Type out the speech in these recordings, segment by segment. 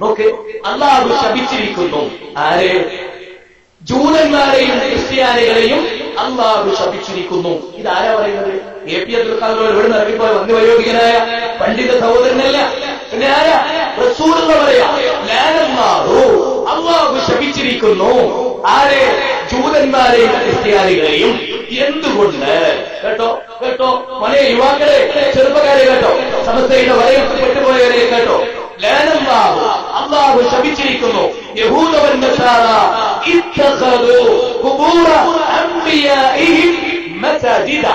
നോക്ക്, അല്ലാഹു ശപിച്ചിരിക്കുന്നു ആരെ? ജൂതന്മാരെയും ക്രിസ്ത്യാനികളെയും അല്ലാഹു ശപിച്ചിരിക്കുന്നു. ഇതാരാ പറയുന്നത്? എ പി അബ്ദുൽ ഖാദർ ഇവിടെ ഇറങ്ങിപ്പോയ വന്യവയോധികനായ പണ്ഡിത സഹോദരനല്ല, പിന്നെ ആരാ? റസൂലുള്ള പറയാ, അല്ലാഹു ശപിച്ചിരിക്കുന്നു ആരെ? ജൂതന്മാരെയും ക്രിസ്ത്യാനികളെയും. എന്തുകൊണ്ട്? കേട്ടോ കേട്ടോ മോനെ, യുവാക്കളെ, ചെറുപ്പക്കാരെ കേട്ടോ, സമസ്തയുടെ വലയിൽ പെട്ടുപോയവരെ കേട്ടോ. അല്ലാഹു ശപിച്ചിരിക്കുന്നു യഹൂദവൻ നസാറ ഇത്തഖദു ഖുബൂറ അംബിയാഇഹിം മസാജിദ.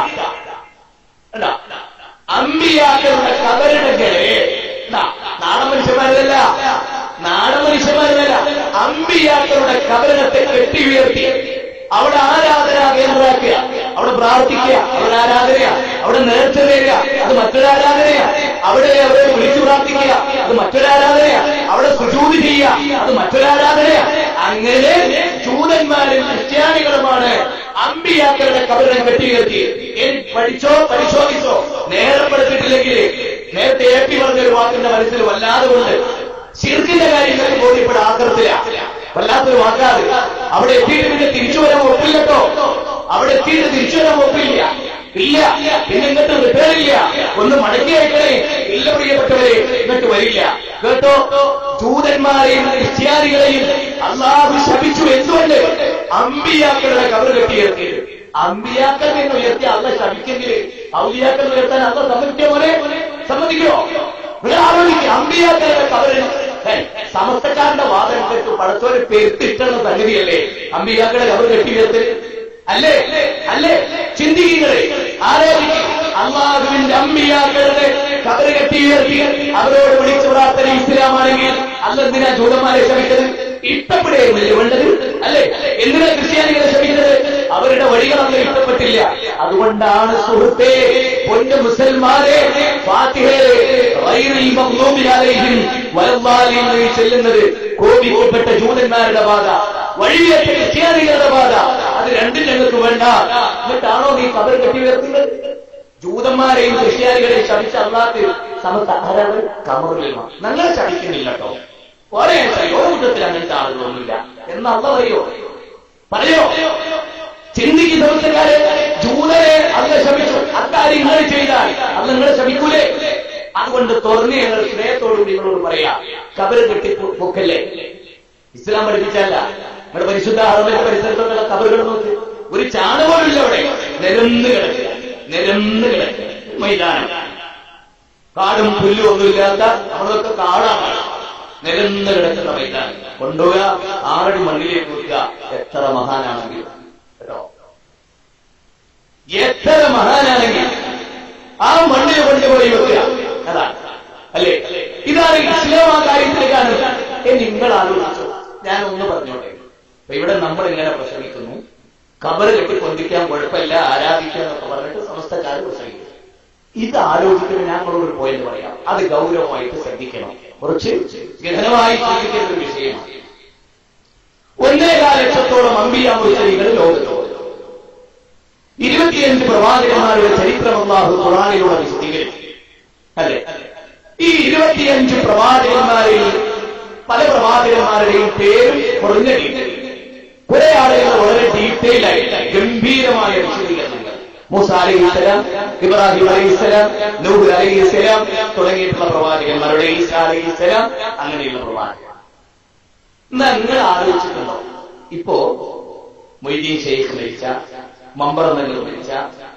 അമ്പിയാക്കളുടെ കബറിടങ്ങളെ, നാടൻ മനുഷ്യന്മാരല്ല, അമ്പിയാക്കളുടെ കബറിടത്തെ കെട്ടി ഉയർത്തി അവിടെ ആരാധനാ കേന്ദ്രമാക്കുക, അവിടെ പ്രാർത്ഥിക്കുക, അവിടെ ആരാധനയാ, അവിടെ നേർച്ച നേരുക, അത് മറ്റൊരു ആരാധനയാ, അവിടെ അവരെ വിളിച്ചു പ്രാർത്ഥിക്കുക, അത് മറ്റൊരു ആരാധനയാ, അവിടെ സുജൂദ് ചെയ്യുക, അത് മറ്റൊരു ആരാധനയാ. അങ്ങനെ ജൂതന്മാരും ക്രിസ്ത്യാനികളുമാണ് അമ്പിയാക്കളുടെ കബറിടം കെട്ടി ഉയർത്തി. പരിശോധിച്ചോ, നേരം പഠിച്ചിട്ടില്ലെങ്കിൽ നേരത്തെ എ പി പറഞ്ഞൊരു വാക്കിന്റെ മനസ്സിൽ വല്ലാതെ കൊണ്ട് ശിർക്കിന്റെ കാര്യങ്ങൾക്ക് ബോധ്യപ്പെട്ട ആഗ്രഹത്തില വല്ലാത്തൊരു വാക്കാത്. അവിടെ എത്തിയിട്ട് പിന്നെ തിരിച്ചു വരാൻ ഒപ്പില്ലട്ടോ, അവിടെ എത്തിയിട്ട് തിരിച്ചു വരാൻ ഒപ്പില്ല, ഇല്ല. പിന്നെ ഇങ്ങോട്ട് റിട്ടേൺ ഇല്ല, ഒന്ന് മടക്കി അയക്കണേ, ഇല്ല പ്രിയപ്പെട്ടവരെ, ഇങ്ങോട്ട് വരില്ല. കേട്ടോ, ജൂതന്മാരെയും ക്രിസ്ത്യാനികളെയും അല്ലാഹു ശപിച്ചു. എന്തുകൊണ്ട്? അമ്പിയാക്കളുടെ കബർ കെട്ടിയുയർത്തി. അമ്പിയാക്കൾ എന്ന് ഉയർത്തി അല്ല ശപിക്കെങ്കിൽ ഔലിയാക്കൾ ഉയർത്താൻ അല്ല സമ്മതിക്കോ? മോനെ, സമ്മതിക്കോ? നിങ്ങൾ ആലോചിക്കുക, അമ്പിയാക്കളുടെ കബറിൽ സമസ്തക്കാരന്റെ വാദം കേട്ടു പടത്തോരെ പെരുത്തിട്ടുള്ള സംഗതിയല്ലേ അമ്പിയാക്കളുടെ കബർ കെട്ടിയുയർത്തൽ? അല്ലേ? അല്ലേ? ചിന്തിക്കുന്നേ, ആലോചിക്കും. അല്ലാഹുവിന്റെ അമ്പിയാക്കളുടെ കബർ കെട്ടിയുയർത്തി അവരോട് വിളിച്ചു പ്രാർത്ഥന ഇസ്ലാമാണെങ്കിൽ അല്ലെന്തിനാ ജൂതന്മാരെ ശപിച്ചത്? ഇഷ്ടപ്പെടുകയല്ലേ വേണ്ടത്? അല്ലേ? എന്തിനാ ക്രിസ്ത്യാനികളെ ശപിക്കുന്നത്? അവരുടെ വഴികളൊന്നും ഇഷ്ടപ്പെട്ടില്ല. അതുകൊണ്ടാണ് സുഹൃത്തേ, പൊന്നു മുസൽമാരെ, ചെല്ലുന്നത് കോപിക്കപ്പെട്ട ജൂതന്മാരുടെ ബാധ, വഴിയേറ്റ ക്രിസ്ത്യാനികളുടെ ബാധ, അത് രണ്ടും ഞങ്ങൾക്ക് വേണ്ട. എന്നിട്ടാണോ നീ കബർ കെട്ടി ഉയർത്തുന്നത്? ജൂതന്മാരെയും ക്രിസ്ത്യാനികളെയും ശപിച്ച അല്ലാത്ത സമസ്ത ആരാണ്? കബറിൽ ഞങ്ങളെ ശപിക്കുന്നില്ല കേട്ടോ. ഒരേ കൂട്ടത്തിൽ അങ്ങനത്തെ ആളുകളൊന്നുമില്ല എന്ന് അള്ള പറയോ? ചിന്തിക്ക് സമസ്തക്കാരെ, ജൂതരെ അല്ല ശപിച്ചു, അക്കാര്യം നിങ്ങൾ ചെയ്താൽ അല്ല നിങ്ങളെ ശപിക്കൂലേ? അതുകൊണ്ട് തുറന്ന് ഞങ്ങൾ സ്നേഹത്തോടുകൂടി നിങ്ങളോട് പറയാ, കബറ് കെട്ടി പൊക്കല്ലേ. ഇസ്ലാം പഠിപ്പിച്ചല്ല. നമ്മുടെ പരിശുദ്ധ ഹറമിന്റെ പരിസരത്തുള്ള കബറുകൾ നോക്കി, ഒരു ചാണ പോലില്ല അവിടെ, നിരന്ന് കിടക്കുക, നിരന്ന് കിടക്കുക മൈതാനം, കാടും പുല്ലും ഒന്നുമില്ലാത്ത നമ്മളൊക്കെ കാടാണ്, നിരന്ന് കിടക്കുന്ന മൈതാനം കൊണ്ടുപോവുക, 6 അടി മണ്ണിലേക്ക് വെക്കുക. എത്ര മഹാനാണെങ്കിൽ കേട്ടോ, എത്ര മഹാനാണെങ്കിൽ ആ മണ്ണിൽ കൊണ്ടുപോയി വെക്കുക. അതാണ് അല്ലേ? ഇതാണ് ഇസ്ലാം. ആ കാര്യത്തിലേക്കാണ് നിങ്ങൾ ആലോചിച്ചു. ഞാനൊന്ന് പറഞ്ഞോട്ടെ, ഇവിടെ നമ്മൾ ഇങ്ങനെ പ്രസംഗിക്കുന്നു, കബറ് കെട്ടി പൊന്തിക്കാൻ കുഴപ്പമില്ല, ആരാധിക്കുക എന്നൊക്കെ പറഞ്ഞിട്ട് സമസ്തക്കാർ പ്രസംഗിക്കുന്നു. ഇത് ആലോചിക്കുന്നത് ഞങ്ങളോട് പോയെന്ന് പറയാം. അത് ഗൗരവമായിട്ട് ശ്രദ്ധിക്കണം, കുറച്ച് ഗഹനമായി ശ്രദ്ധിക്കേണ്ട ഒരു വിഷയമാണ്. 1.25 ലക്ഷത്തോളം അമ്പിയാ മുർസലീങ്ങൾ ലോകത്തോട്, 25 പ്രവാചകന്മാരുടെ ചരിത്രം അല്ലാഹു ഖുർആനിലൂടെ വിശദീകരിച്ചു. അല്ലെ? ഈ 25 പ്രവാചകന്മാരിൽ പല പ്രവാചകന്മാരുടെയും പേരും കുറഞ്ഞ ഡീറ്റെയിൽ, കുറെ ആളുകൾ വളരെ ഡീറ്റെയിൽ ആയിട്ട് ഗംഭീരമായ വിശദീകരണങ്ങൾ, മൂസ അലൈഹിസ്സലാം, ഇബ്രാഹിം അലൈഹിസ്സലാം, നൂഹ് അലൈഹിസ്സലാം തുടങ്ങിയിട്ടുള്ള പ്രവാചകന്മാരുടെ, ഈസാ അലൈഹിസ്സലാം, അങ്ങനെയുള്ള പ്രവാചകർ. എന്നാ നിങ്ങൾ ആലോചിച്ചിട്ടുണ്ടോ, ഇപ്പോ മൊയ്തീൻ ഷെയ്ഖ് മരിച്ച, മമ്പറ നഗർ മരിച്ച,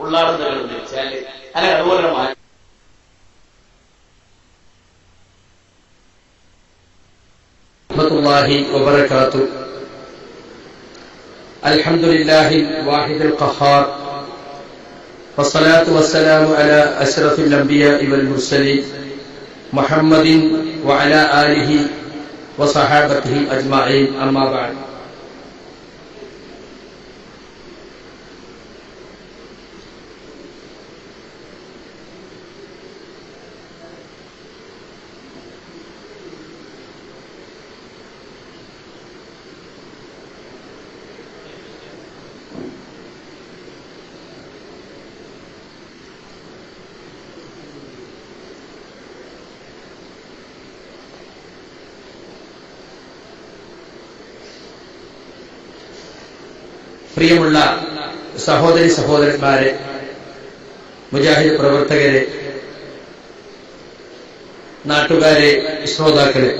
ഉള്ളാട നഗർ മരിച്ച, അല്ലെ അതുപോലെ വബറകാതുഹു. അൽഹംദുലില്ലാഹിൽ വാഹിദിൽ ഖഹാർ, വസ്സലാത്തു വസ്സലാമു അലാ അശ്റഫിൽ അംബിയാഇ വൽ മുർസലീൻ മുഹമ്മദിൻ വഅലാ ആലിഹി വസഹാബത്തിഹി അജ്മഈൻ. അമ്മാ ബഅദ്. പ്രിയമുള്ള സഹോദരി സഹോദരന്മാരെ, മുജാഹിദ് പ്രവർത്തകരെ, നാട്ടുകാരെ, ശ്രോതാക്കളെ,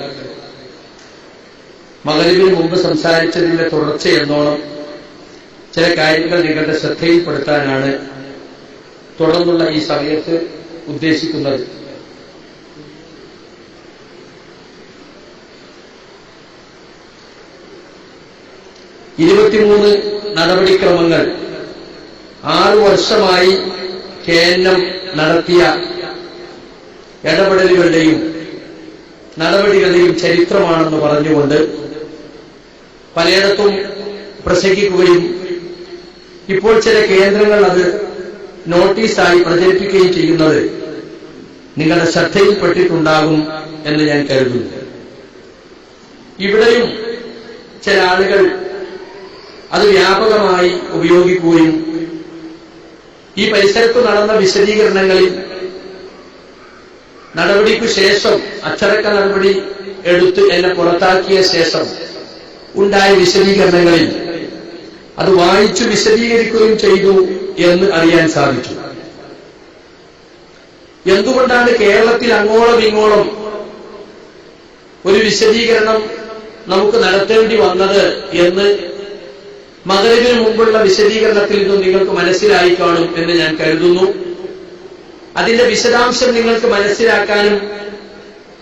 മഗ്‌രിബിന് മുമ്പ് സംസാരിച്ചതിന്റെ തുടർച്ചയെന്നോണം ചില കാര്യങ്ങൾ നിങ്ങളുടെ ശ്രദ്ധയിൽപ്പെടുത്താനാണ് തുടർന്നുള്ള ഈ സമയത്ത് ഉദ്ദേശിക്കുന്നത്. ഇരുപത്തിമൂന്ന് നടപടിക്രമങ്ങൾ 6 വർഷമായി കേന്ദ്രം നടത്തിയ ഇടപെടലുകളുടെയും നടപടികളുടെയും ചരിത്രമാണെന്ന് പറഞ്ഞുകൊണ്ട് പലയിടത്തും പ്രസംഗിക്കുകയും ഇപ്പോൾ ചില കേന്ദ്രങ്ങൾ അത് നോട്ടീസായി പ്രചരിപ്പിക്കുകയും ചെയ്യുന്നത് നിങ്ങളുടെ ശ്രദ്ധയിൽപ്പെട്ടിട്ടുണ്ടാകും എന്ന് ഞാൻ കരുതുന്നു. ഇവിടെയും ചില ആളുകൾ അത് വ്യാപകമായി ഉപയോഗിക്കുകയും ഈ പരിസരത്ത് നടന്ന വിശദീകരണങ്ങളിൽ നടപടിക്കു ശേഷം അച്ചടക്ക നടപടി എടുത്ത് എന്നെ പുറത്താക്കിയ ശേഷം ഉണ്ടായ വിശദീകരണങ്ങളിൽ അത് വായിച്ചു വിശദീകരിക്കുകയും ചെയ്തു എന്ന് അറിയാൻ സാധിച്ചു. എന്തുകൊണ്ടാണ് കേരളത്തിൽ അങ്ങോളം ഇങ്ങോളം ഒരു വിശദീകരണം നമുക്ക് നടത്തേണ്ടി വന്നത് എന്ന് മഗ്‌രിബിന് മുമ്പുള്ള വിശദീകരണത്തിൽ നിന്നും നിങ്ങൾക്ക് മനസ്സിലായി കാണും എന്ന് ഞാൻ കരുതുന്നു. അതിന്റെ വിശദാംശം നിങ്ങൾക്ക് മനസ്സിലാക്കാനും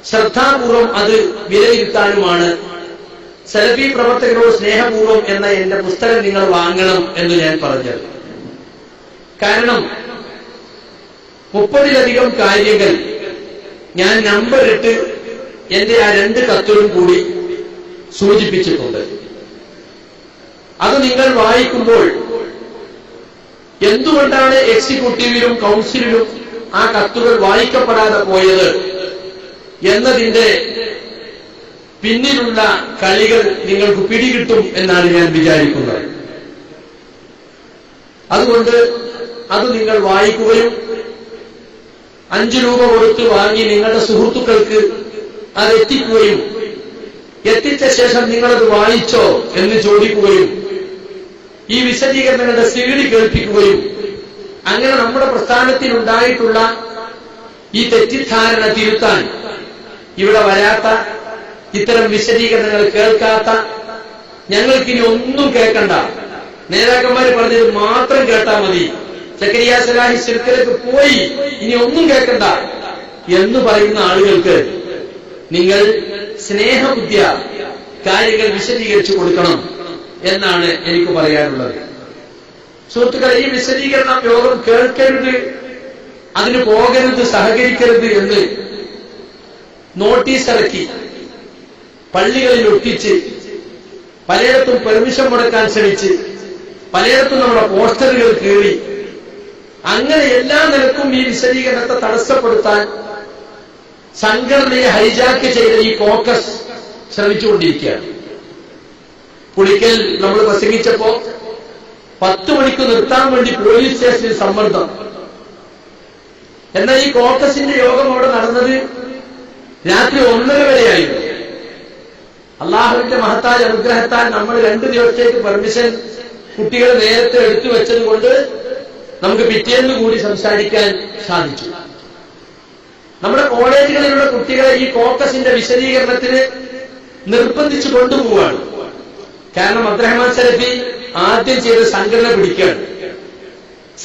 ശ്രദ്ധാപൂർവം അത് വിലയിരുത്താനുമാണ് സലഫി പ്രവർത്തകരോട് സ്നേഹപൂർവം എന്ന എന്റെ പുസ്തകം നിങ്ങൾ വാങ്ങണം എന്ന് ഞാൻ പറഞ്ഞത്. കാരണം 30-ലധികം കാര്യങ്ങൾ ഞാൻ നമ്പറിട്ട് എന്റെ ആ 2 കത്തുകളും കൂടി സൂചിപ്പിച്ചിട്ടുണ്ട്. അത് നിങ്ങൾ വായിക്കുമ്പോൾ എന്തുകൊണ്ടാണ് എക്സിക്യൂട്ടീവിലും കൗൺസിലിലും ആ കത്തുകൾ വായിക്കപ്പെടാതെ പോയത് എന്നതിന്റെ പിന്നിലുള്ള കളികൾ നിങ്ങൾക്ക് പിടികിട്ടും എന്നാണ് ഞാൻ വിചാരിക്കുന്നത്. അതുകൊണ്ട് അത് നിങ്ങൾ വായിക്കുകയും 5 രൂപ കൊടുത്ത് വാങ്ങി നിങ്ങളുടെ സുഹൃത്തുക്കൾക്ക് അത് എത്തിക്കുകയും എത്തിച്ച ശേഷം നിങ്ങളത് വായിച്ചോ എന്ന് ചോദിക്കുകയും ഈ വിശദീകരണങ്ങളുടെ CD കേൾപ്പിക്കുകയും അങ്ങനെ നമ്മുടെ പ്രസ്ഥാനത്തിനുണ്ടായിട്ടുള്ള ഈ തെറ്റിദ്ധാരണ തിരുത്താൻ ഇവിടെ വരാത്ത, ഇത്തരം വിശദീകരണങ്ങൾ കേൾക്കാത്ത, ഞങ്ങൾക്കിനി ഒന്നും കേൾക്കണ്ട, നേതാക്കന്മാർ പറഞ്ഞത് മാത്രം കേട്ടാൽ മതി, സക്കരിയ സലാഹി സിൽക്കിലേക്ക് പോയി ഇനി ഒന്നും കേൾക്കണ്ട എന്ന് പറയുന്ന ആളുകൾക്ക് നിങ്ങൾ സ്നേഹബുദ്ധിയ കാര്യങ്ങൾ വിശദീകരിച്ചു കൊടുക്കണം എന്നാണ് എനിക്ക് പറയാനുള്ളത്. സുഹൃത്തുക്കളെ, ഈ വിശദീകരണ യോഗം കേൾക്കരുത്, അതിന് പോകരുത്, സഹകരിക്കരുത് എന്ന് നോട്ടീസ് ഇറക്കി പള്ളികളിൽ ഒട്ടിച്ച് പലയിടത്തും പെർമിഷൻ മുടക്കാൻ ശ്രമിച്ച് പലയിടത്തും നമ്മുടെ പോസ്റ്ററുകൾ കീറി അങ്ങനെ എല്ലാ നിലക്കും ഈ വിശദീകരണത്തെ തടസ്സപ്പെടുത്താൻ സംഘടനയെ ഹൈജാക്ക് ചെയ്ത ഈ കോക്കസ് ശ്രമിച്ചുകൊണ്ടിരിക്കുകയാണ്. പുളിക്കൽ നമ്മൾ പ്രസംഗിച്ചപ്പോ 10 മണിക്ക് നിർത്താൻ വേണ്ടി പോലീസ് സ്റ്റേഷനിൽ സമ്മർദ്ദം. എന്നാൽ ഈ കോക്കസിന്റെ യോഗം അവിടെ നടന്നത് രാത്രി 1:30 വരെയായിരുന്നു. അള്ളാഹുവിന്റെ മഹത്തായ അനുഗ്രഹത്താൽ നമ്മൾ 2 ദിവസത്തേക്ക് പെർമിഷൻ കുട്ടികൾ നേരത്തെ എടുത്തു വെച്ചത് കൊണ്ട് നമുക്ക് പിറ്റേന്ന് കൂടി സംസാരിക്കാൻ സാധിച്ചു. നമ്മുടെ കോളേജുകളിലുള്ള കുട്ടികളെ ഈ കോക്കസിന്റെ വിശദീകരണത്തിന് നിർബന്ധിച്ചു കൊണ്ടുപോവുകയാണ്. കാരണം അബ്ദുറഹ്മാൻ സലഫി ആദ്യം ചെയ്ത് സംഘടന പിടിക്കുകയാണ്.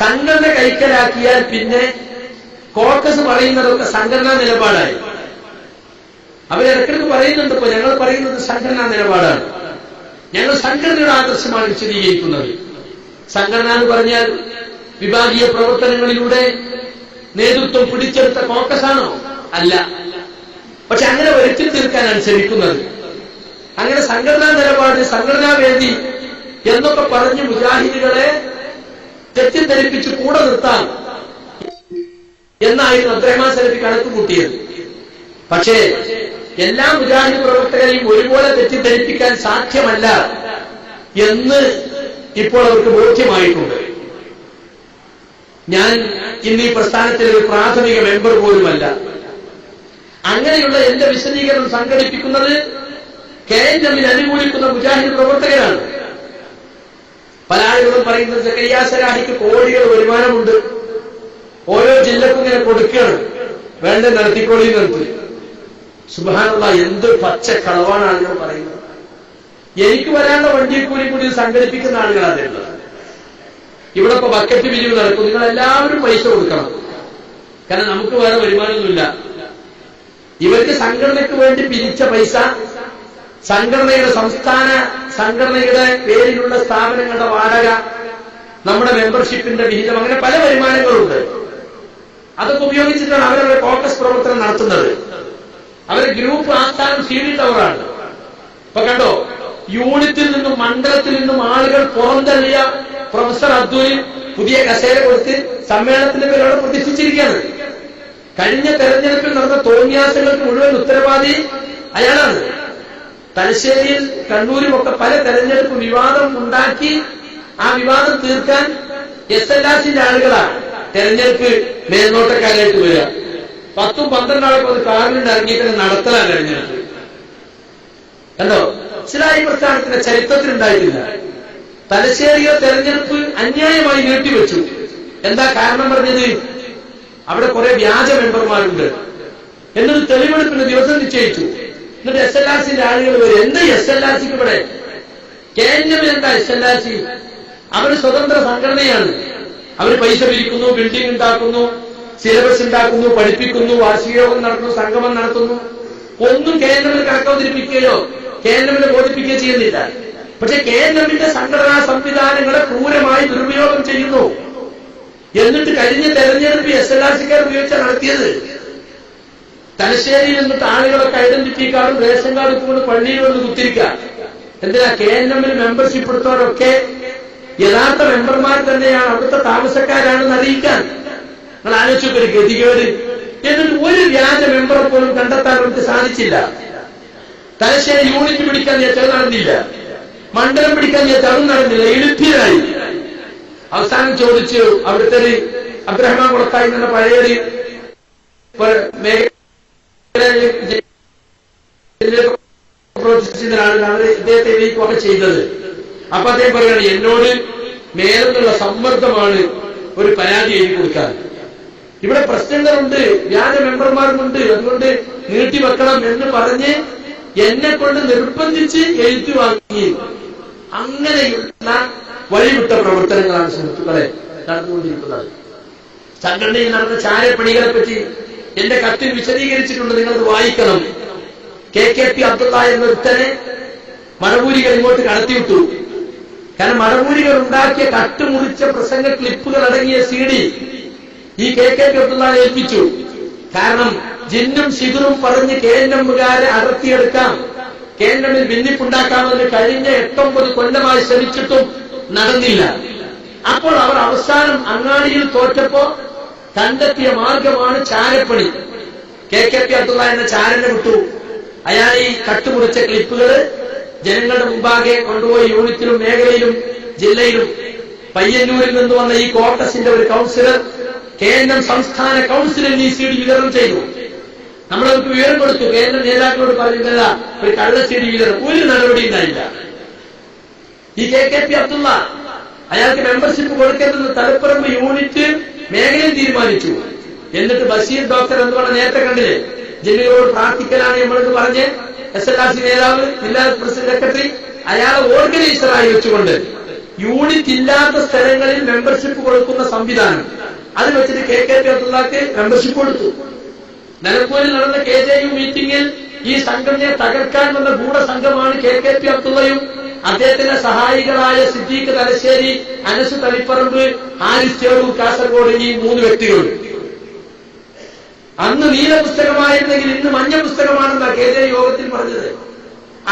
സംഘടന കൈക്കലാക്കിയാൽ പിന്നെ കോക്കസ് പറയുന്നതൊക്കെ സംഘടനാ നിലപാടായി. അവരിടക്കിടക്ക് പറയുന്നുണ്ട്, ഇപ്പൊ ഞങ്ങൾ പറയുന്നത് സംഘടനാ നിലപാടാണ്, ഞങ്ങൾ സംഘടനയുടെ ആദർശമാണ് വിശദീകരിക്കുന്നത്. സംഘടന എന്ന് പറഞ്ഞാൽ വിഭാഗീയ പ്രവർത്തനങ്ങളിലൂടെ നേതൃത്വം പിടിച്ചെടുത്ത കോക്കസാണോ? അല്ല. പക്ഷെ അങ്ങനെ വരുത്തി തീർക്കാനാണ് ശ്രമിക്കുന്നത്. അങ്ങനെ സംഘടനാ നിലപാട്, സംഘടനാ വേദി എന്നൊക്കെ പറഞ്ഞ് മുജാഹിദുകളെ തെറ്റിദ്ധരിപ്പിച്ച് കൂടെ നിർത്താം എന്നായിരുന്നു അബ്ദുറഹ്മാൻ സലഫി കണക്ക് കൂട്ടിയത്. പക്ഷേ എല്ലാ മുജാഹിദ് പ്രവർത്തകരെയും ഒരുപോലെ തെറ്റിദ്ധരിപ്പിക്കാൻ സാധ്യമല്ല എന്ന് ഇപ്പോൾ അവർക്ക് ബോധ്യമായിട്ടുണ്ട്. ഞാൻ ഇന്ന് ഈ പ്രസ്ഥാനത്തിലെ ഒരു പ്രാഥമിക മെമ്പർ പോലുമല്ല. അങ്ങനെയുള്ള എന്റെ വിശദീകരണം സംഘടിപ്പിക്കുന്നത് KNM അനുകൂലിക്കുന്ന മുജാഹിദ് പ്രവർത്തകരാണ്. പല ആളുകളും പറയുന്നത് സക്കരിയ സലാഹിക്ക് കോടികൾ വരുമാനമുണ്ട്, ഓരോ ജില്ലക്കും ഇങ്ങനെ കൊടുക്കുകയാണ്, വേണ്ട നടത്തിക്കോളി നിർത്തി. സുബ്ഹാനല്ലാഹ്, എന്ത് പച്ച കളവാണ് ആളുകൾ പറയുന്നത്. എനിക്ക് വരാനുള്ള വണ്ടിയെക്കൂലി കൂടി സംഘടിപ്പിക്കുന്ന ആളുകളാണ് ഉള്ളത്. ഇവിടെ ഇപ്പൊ ബക്കറ്റ് പിരിവ് നടക്കും, നിങ്ങൾ എല്ലാവരും പൈസ കൊടുക്കണം, കാരണം നമുക്ക് വേറെ വരുമാനമൊന്നുമില്ല. ഇവർക്ക് സംഘടനയ്ക്ക് വേണ്ടി പിരിച്ച പൈസ, സംഘടനയുടെ സംസ്ഥാന സംഘടനയുടെ പേരിലുള്ള സ്ഥാപനങ്ങളുടെ വാടക, നമ്മുടെ മെമ്പർഷിപ്പിന്റെ വിഹിതം, അങ്ങനെ പല വരുമാനങ്ങളുണ്ട്. അതൊക്കെ ഉപയോഗിച്ചിട്ടാണ് അവരവരുടെ കോൺഗ്രസ് പ്രവർത്തനം നടത്തുന്നത്. അവരെ ഗ്രൂപ്പ് ആസ്ഥാനം CD ടവറാണ്. ഇപ്പൊ കണ്ടോ, യൂണിറ്റിൽ നിന്നും മണ്ഡലത്തിൽ നിന്നും ആളുകൾ പുറന്തള്ളിയ പ്രൊഫസർ അബ്ദുൽ പുതിയ കസേര കൊടുത്ത് സമ്മേളനത്തിന്റെ പേരോട് പ്രതിഷ്ഠിച്ചിരിക്കുകയാണ്. കഴിഞ്ഞ തെരഞ്ഞെടുപ്പിൽ നടന്ന തോന്നിയാസങ്ങൾക്ക് മുഴുവൻ ഉത്തരവാദി അയാളാണ്. തലശ്ശേരിയിൽ കണ്ണൂരും ഒക്കെ പല തെരഞ്ഞെടുപ്പ് വിവാദം ഉണ്ടാക്കി ആ വിവാദം തീർക്കാൻ SLRCന്റെ ആളുകളാണ് തെരഞ്ഞെടുപ്പ് മേൽനോട്ടക്കാരായിട്ട് വരിക. 10-12 ആളൊക്കെ ഒരു കാറിൽ ഇറങ്ങിയിട്ട് നടത്തലാണ് തെരഞ്ഞെടുപ്പ്. കണ്ടോ, ഇസ്ലാഹി പ്രസ്ഥാനത്തിന്റെ ചരിത്രത്തിലുണ്ടായിട്ടില്ല. തലശ്ശേരിയോ തെരഞ്ഞെടുപ്പ് അന്യായമായി നീട്ടിവെച്ചു. എന്താ കാരണം പറഞ്ഞത്? അവിടെ കുറെ വ്യാജ മെമ്പർമാരുണ്ട് എന്നൊരു തെളിവെടുപ്പിന് ദിവസം നിശ്ചയിച്ചു. എന്നിട്ട് SLRCന്റെ ആളുകൾ വരും. എന്താ SLRCക്ക് ഇവിടെ? KNM എന്താ SLRC? അവർ സ്വതന്ത്ര സംഘടനയാണ്. അവർ പൈസ പിരിക്കുന്നു, ബിൽഡിംഗ് ഉണ്ടാക്കുന്നു, സിലബസ് ഉണ്ടാക്കുന്നു, പഠിപ്പിക്കുന്നു, വാർഷിക യോഗം നടത്തുന്നു, സംഗമം നടത്തുന്നു. ഒന്നും KNMന് കണക്കവതരിപ്പിക്കുകയോ KNMനെ ബോധിപ്പിക്കുകയോ ചെയ്യുന്നില്ല. പക്ഷെ KNMന്റെ സംഘടനാ സംവിധാനങ്ങളെ ക്രൂരമായി ദുരുപയോഗം ചെയ്യുന്നു. എന്നിട്ട് കഴിഞ്ഞ തെരഞ്ഞെടുപ്പ് SLRCക്കാർ ഉപയോഗിച്ചാ നടത്തിയത്. തലശ്ശേരിയിൽ നിന്നിട്ട് ആളുകളൊക്കെ ഐഡന്റിറ്റി കാർഡും റേഷൻ കാർഡും കൊണ്ട് പള്ളിയിൽ വന്ന് കുത്തിരിക്കുക. എന്തിനാ? KNMന് മെമ്പർഷിപ്പ് എടുത്തവരൊക്കെ യഥാർത്ഥ മെമ്പർമാർ തന്നെയാണ്, അവിടുത്തെ താമസക്കാരാണെന്ന് അറിയിക്കാൻ. നിങ്ങൾ ആലോചിച്ചൊക്കെ ഒരു ഗതികേട്. എന്നിട്ട് ഒരു വ്യാജ മെമ്പറെ പോലും കണ്ടെത്താൻ അവർക്ക് സാധിച്ചില്ല. തലശ്ശേരി യൂണിറ്റ് പിടിക്കാൻ ചോദിച്ചാൽ നടന്നില്ല, മണ്ഡലം പിടിക്കാൻ ചോദിച്ചാൽ അതും നടന്നില്ല, എളുപ്പിയതായി. അവസാനം ചോദിച്ചു, അവിടുത്തെ ഒരു അബ്ദുറഹ്മാൻ കുളത്തായി എന്ന പഴയൊരു ആളുകൾ അവർ ഇദ്ദേഹത്തെ എഴുതിക്കുകയൊക്കെ ചെയ്തത്. അപ്പൊ അദ്ദേഹം പറയുകയാണ്, എന്നോട് മേലെന്നുള്ള സമ്മർദ്ദമാണ് ഒരു പരാതി എഴുതി കൊടുക്കാൻ. ഇവിടെ പ്രശ്നങ്ങളുണ്ട്, വ്യാജ മെമ്പർമാരുമുണ്ട്, അതുകൊണ്ട് നീട്ടിവെക്കണം എന്ന് പറഞ്ഞ് എന്നെ കൊണ്ട് നിർബന്ധിച്ച് എഴുതി വാങ്ങി. അങ്ങനെയുള്ള വഴിവിട്ട പ്രവർത്തനങ്ങളാണ് സുഹൃത്തുക്കളെ നടന്നുകൊണ്ടിരിക്കുന്നത്. സംഘടനയിൽ നടന്ന ചാരപ്പണികളെ പറ്റി എന്റെ കത്തിൽ വിശദീകരിച്ചിട്ടുണ്ട്, നിങ്ങളത് വായിക്കണം. KKP അബ്ദുള്ള എന്നൊരുത്തനെ മടവൂരികൾ ഇങ്ങോട്ട് കടത്തിവിട്ടു. കാരണം മടവൂരികൾ ഉണ്ടാക്കിയ കട്ടുമുറിച്ച പ്രസംഗ ക്ലിപ്പുകൾ അടങ്ങിയ CD ഈ KKP അബ്ദുള്ള ഏൽപ്പിച്ചു. കാരണം ജിന്നും ശിഖറും പറഞ്ഞ് KNMകാരെ അടർത്തിയെടുക്കാം, KNMൽ ഭിന്നിപ്പുണ്ടാക്കാമെന്ന് കഴിഞ്ഞ 8-9 കൊല്ലമായി ശ്രമിച്ചിട്ടും നടന്നില്ല. അപ്പോൾ അവർ അവസാനം അങ്ങാടിയിൽ തോറ്റപ്പോ കണ്ടെത്തിയ മാർഗമാണ് ചാരപ്പണി. KKP അബ്ദുള്ള എന്ന ചാരനെ വിട്ടു. അയാൾ ഈ കട്ടുമുറിച്ച ക്ലിപ്പുകൾ ജനങ്ങളുടെ മുമ്പാകെ കൊണ്ടുപോയി യൂണിറ്റിലും മേഖലയിലും ജില്ലയിലും. പയ്യന്നൂരിൽ നിന്ന് വന്ന ഈ കോട്ടസിന്റെ ഒരു കൗൺസിലർ KNM സംസ്ഥാന കൗൺസിലിന് ഈ CD വിതരണം ചെയ്തു. നമ്മളവർക്ക് വിവരം കൊടുത്തു. KNM നേതാക്കളോട് പറഞ്ഞില്ല ഒരു കള്ള CD വിതരണം, ഒരു നടപടി ഉണ്ടായില്ല. ഈ KKP അബ്ദുള്ള അയാൾക്ക് മെമ്പർഷിപ്പ് കൊടുക്കരുതെന്ന് തലപ്പറമ്പ് യൂണിറ്റ് മേഖലയിൽ തീരുമാനിച്ചു. എന്നിട്ട് ബഷീർ ഡോക്ടർ എന്ന് പറഞ്ഞ നേരത്തെ കണ്ടില്ലേ, ജില്ലകളോട് പ്രാർത്ഥിക്കലാണ് നമ്മളെന്ന് പറഞ്ഞ് SLRC നേതാവ്, ജില്ലാ പ്രസിഡന്റ് സെക്രട്ടറി, അയാളെ ഓർഗനൈസറായി വെച്ചുകൊണ്ട് യൂണിറ്റ് ഇല്ലാത്ത സ്ഥലങ്ങളിൽ മെമ്പർഷിപ്പ് കൊടുക്കുന്ന സംവിധാനം അത് വെച്ചിട്ട് KKP അബ്ദുള്ളക്ക് മെമ്പർഷിപ്പ് കൊടുത്തു. നിലമ്പൂരിൽ നടന്ന KJU മീറ്റിംഗിൽ ഈ സംഘടനയെ തകർക്കാൻ വന്ന ഗൂഢസംഘമാണ് KKP അബ്ദുള്ളയും അദ്ദേഹത്തിന്റെ സഹായികളായ സിദ്ദീഖ് തലശ്ശേരി, അനസ് തളിപ്പറമ്പ്, ഹാരിസ് ചേറൂർ കാസർഗോഡ്, ഈ 3 വ്യക്തികൾ. അന്ന് നീല പുസ്തകമായിരുന്നെങ്കിൽ ഇന്ന് മഞ്ഞ പുസ്തകമാണെന്നാ KJU യോഗത്തിൽ പറഞ്ഞത്.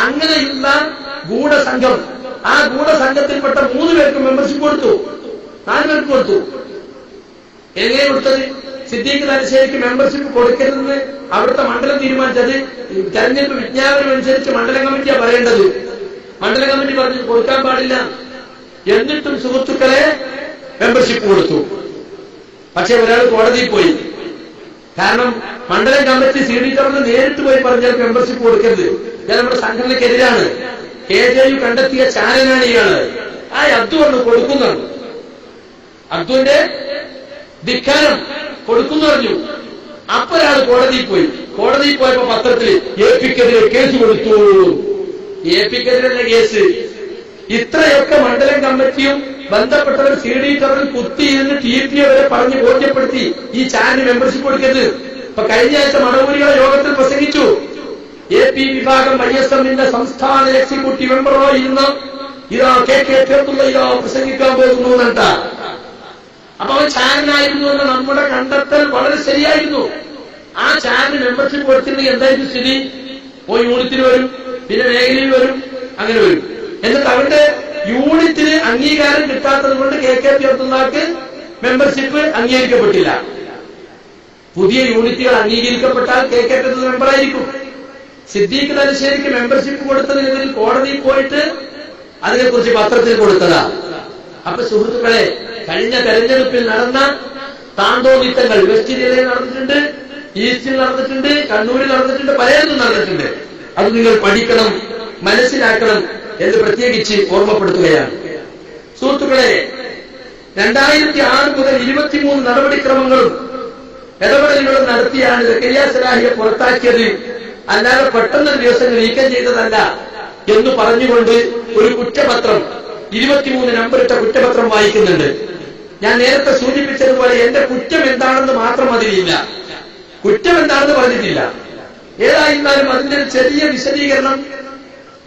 അങ്ങനെയുള്ള ഗൂഢസംഘം, ആ ഗൂഢസംഘത്തിൽപ്പെട്ട 3 പേർക്ക് മെമ്പർഷിപ്പ് കൊടുത്തു, 4 പേർക്ക് കൊടുത്തു. എങ്ങനെ കൊടുത്തത്? സിദ്ദീഖ് തലശ്ശേരിക്ക് മെമ്പർഷിപ്പ് കൊടുക്കരുതെന്ന് അവിടുത്തെ മണ്ഡലം തീരുമാനിച്ചത് തെരഞ്ഞെടുപ്പ് വിജ്ഞാപനം അനുസരിച്ച് മണ്ഡലം കമ്മിറ്റിയാ പറയേണ്ടത്. മണ്ഡലം കമ്മിറ്റി പറഞ്ഞു കൊടുക്കാൻ പാടില്ല. എന്നിട്ടും സുഹൃത്തുക്കളെ മെമ്പർഷിപ്പ് കൊടുത്തു. പക്ഷെ ഒരാൾ കോടതിയിൽ പോയി. കാരണം മണ്ഡലം കമ്മിറ്റി CD ടവറിന് നേരിട്ട് പോയി പറഞ്ഞാൽ മെമ്പർഷിപ്പ് കൊടുക്കരുത്, ഇയാൾ നമ്മുടെ സംഘടനയ്ക്കെതിരാണ്. KJU കണ്ടെത്തിയ ചാരനാണ് ഇയാള്. ആ അബ്ദു പറഞ്ഞു കൊടുക്കുന്നു. അബ്ദുവിന്റെ ധിക്കാരം കൊടുക്കുന്നു പറഞ്ഞു. അപ്പൊ ഒരാൾ കോടതിയിൽ പോയപ്പോ പത്രത്തിൽ എപിക്കെതിരെ കേസ് കൊടുത്തു. എപിക്കെതിരെ കേസ്. ഇത്രയൊക്കെ മണ്ഡലം കമ്മിറ്റിയും ബന്ധപ്പെട്ടവർ CD കവറിൽ കുത്തിയിരുന്ന് TP വരെ പറഞ്ഞ് ബോധ്യപ്പെടുത്തി ഈ ചാനൽ മെമ്പർഷിപ്പ് കൊടുക്കരുത്. ഇപ്പൊ കഴിഞ്ഞ ആഴ്ച മടവൂരികളെ യോഗത്തിൽ പ്രസംഗിച്ചു. AP വിഭാഗം ISMന്റെ സംസ്ഥാന എക്സിക്യൂട്ടീവ് മെമ്പറോ ഇന്ന് ഇതാ KK തീർത്തുള്ള ഇതാ പ്രസംഗിക്കാൻ പോകുന്നു എന്നിട്ടാ. അപ്പൊ അവൻ ചാനലായിരുന്നു എന്ന നമ്മുടെ കണ്ടെത്തൽ വളരെ ശരിയായിരുന്നു. ആ ചാനൽ മെമ്പർഷിപ്പ് കൊടുത്തിട്ടുണ്ടെങ്കിൽ എന്തായിരുന്നു സ്ഥിതി? യൂണിറ്റിന് വരും, പിന്നെ മേഖലയിൽ വരും, അങ്ങനെ വരും. എന്നിട്ട് അവരുടെ യൂണിറ്റിന് അംഗീകാരം കിട്ടാത്തത് കൊണ്ട് KK തീർത്തുള്ളക്ക് മെമ്പർഷിപ്പ് അംഗീകരിക്കപ്പെട്ടില്ല. പുതിയ യൂണിറ്റുകൾ അംഗീകരിക്കപ്പെട്ടാൽ KK തീർത്തുള്ള മെമ്പറായിരിക്കും. സിദ്ദീഖ് തലശ്ശേരിക്ക് മെമ്പർഷിപ്പ് കൊടുത്തതിനെതിരെ കോടതിയിൽ പോയിട്ട് അതിനെക്കുറിച്ച് പത്രത്തിൽ കൊടുത്തതാ. അപ്പൊ സുഹൃത്തുക്കളെ, കഴിഞ്ഞ തെരഞ്ഞെടുപ്പിൽ നടന്ന താന്തോന്നിത്തങ്ങൾ വെസ്റ്റ് ജില്ലയിൽ നടന്നിട്ടുണ്ട്, ഈസ്റ്റിൽ നടന്നിട്ടുണ്ട്, കണ്ണൂരിൽ നടന്നിട്ടുണ്ട്, പലയിടത്തും നടന്നിട്ടുണ്ട്. അത് നിങ്ങൾ പഠിക്കണം, മനസ്സിലാക്കണം എന്ന് പ്രത്യേകിച്ച് ഓർമ്മപ്പെടുത്തുകയാണ്. സുഹൃത്തുക്കളെ, 2006 മുതൽ 23 നടപടിക്രമങ്ങളും ഇടപെടലുകളും നടത്തിയാണ് സക്കരിയ സലാഹിയെ പുറത്താക്കിയത്, അല്ലാതെ പെട്ടെന്നൊരു ദിവസം നീക്കം ചെയ്തതല്ല എന്ന് പറഞ്ഞുകൊണ്ട് ഒരു കുറ്റപത്രം 23 നമ്പറിട്ട കുറ്റപത്രം വായിക്കുന്നുണ്ട്. ഞാൻ നേരത്തെ സൂചിപ്പിച്ചതുപോലെ എന്റെ കുറ്റം എന്താണെന്ന് മാത്രം അതിലില്ല, കുറ്റം എന്താണെന്ന് പറഞ്ഞിട്ടില്ല. ഏതായിരുന്നാലും അതിന്റെ ഒരു ചെറിയ വിശദീകരണം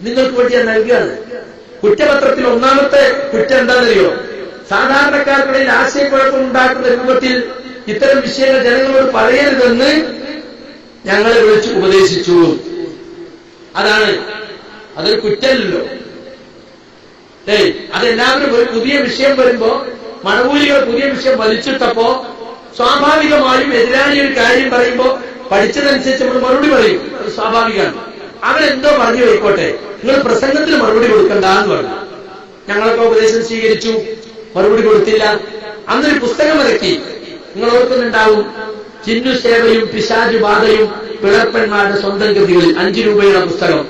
നിങ്ങൾക്ക് വേണ്ടി ഞാൻ നൽകുകയാണ്. കുറ്റപത്രത്തിൽ ഒന്നാമത്തെ കുറ്റം എന്താണെന്നറിയോ? സാധാരണക്കാർക്കിടയിൽ ആശയക്കുഴപ്പം ഉണ്ടാക്കുന്ന രൂപത്തിൽ ഇത്തരം വിഷയങ്ങൾ ജനങ്ങളോട് പറയരുതെന്ന് ഞങ്ങളെ വിളിച്ച് ഉപദേശിച്ചു. അതൊരു കുറ്റമല്ലല്ലോ. അതെല്ലാവരും ഒരു പുതിയ വിഷയം വരുമ്പോ, മടവൂരികൾ പുതിയ വിഷയം വലിച്ചിട്ടപ്പോ സ്വാഭാവികമായും എതിരാളി ഒരു കാര്യം പറയുമ്പോ പഠിച്ചതനുസരിച്ച് നമ്മൾ മറുപടി പറയും. അത് സ്വാഭാവികമാണ്. അവരെന്തോ പറഞ്ഞു പോയിക്കോട്ടെ, നിങ്ങൾ പ്രസംഗത്തിന് മറുപടി കൊടുക്കണ്ട എന്ന് പറഞ്ഞു. ഞങ്ങളൊക്കെ ഉപദേശം സ്വീകരിച്ചു, മറുപടി കൊടുത്തില്ല. അന്നൊരു പുസ്തകം ഇറക്കി, നിങ്ങൾ ഓർക്കുന്നുണ്ടാവും, ചിന്നു സേവയും പിശാചു ബാധയും പിളർപ്പന്മാരുടെ സ്വന്തം കൃതികളിൽ 5 രൂപയുടെ പുസ്തകം.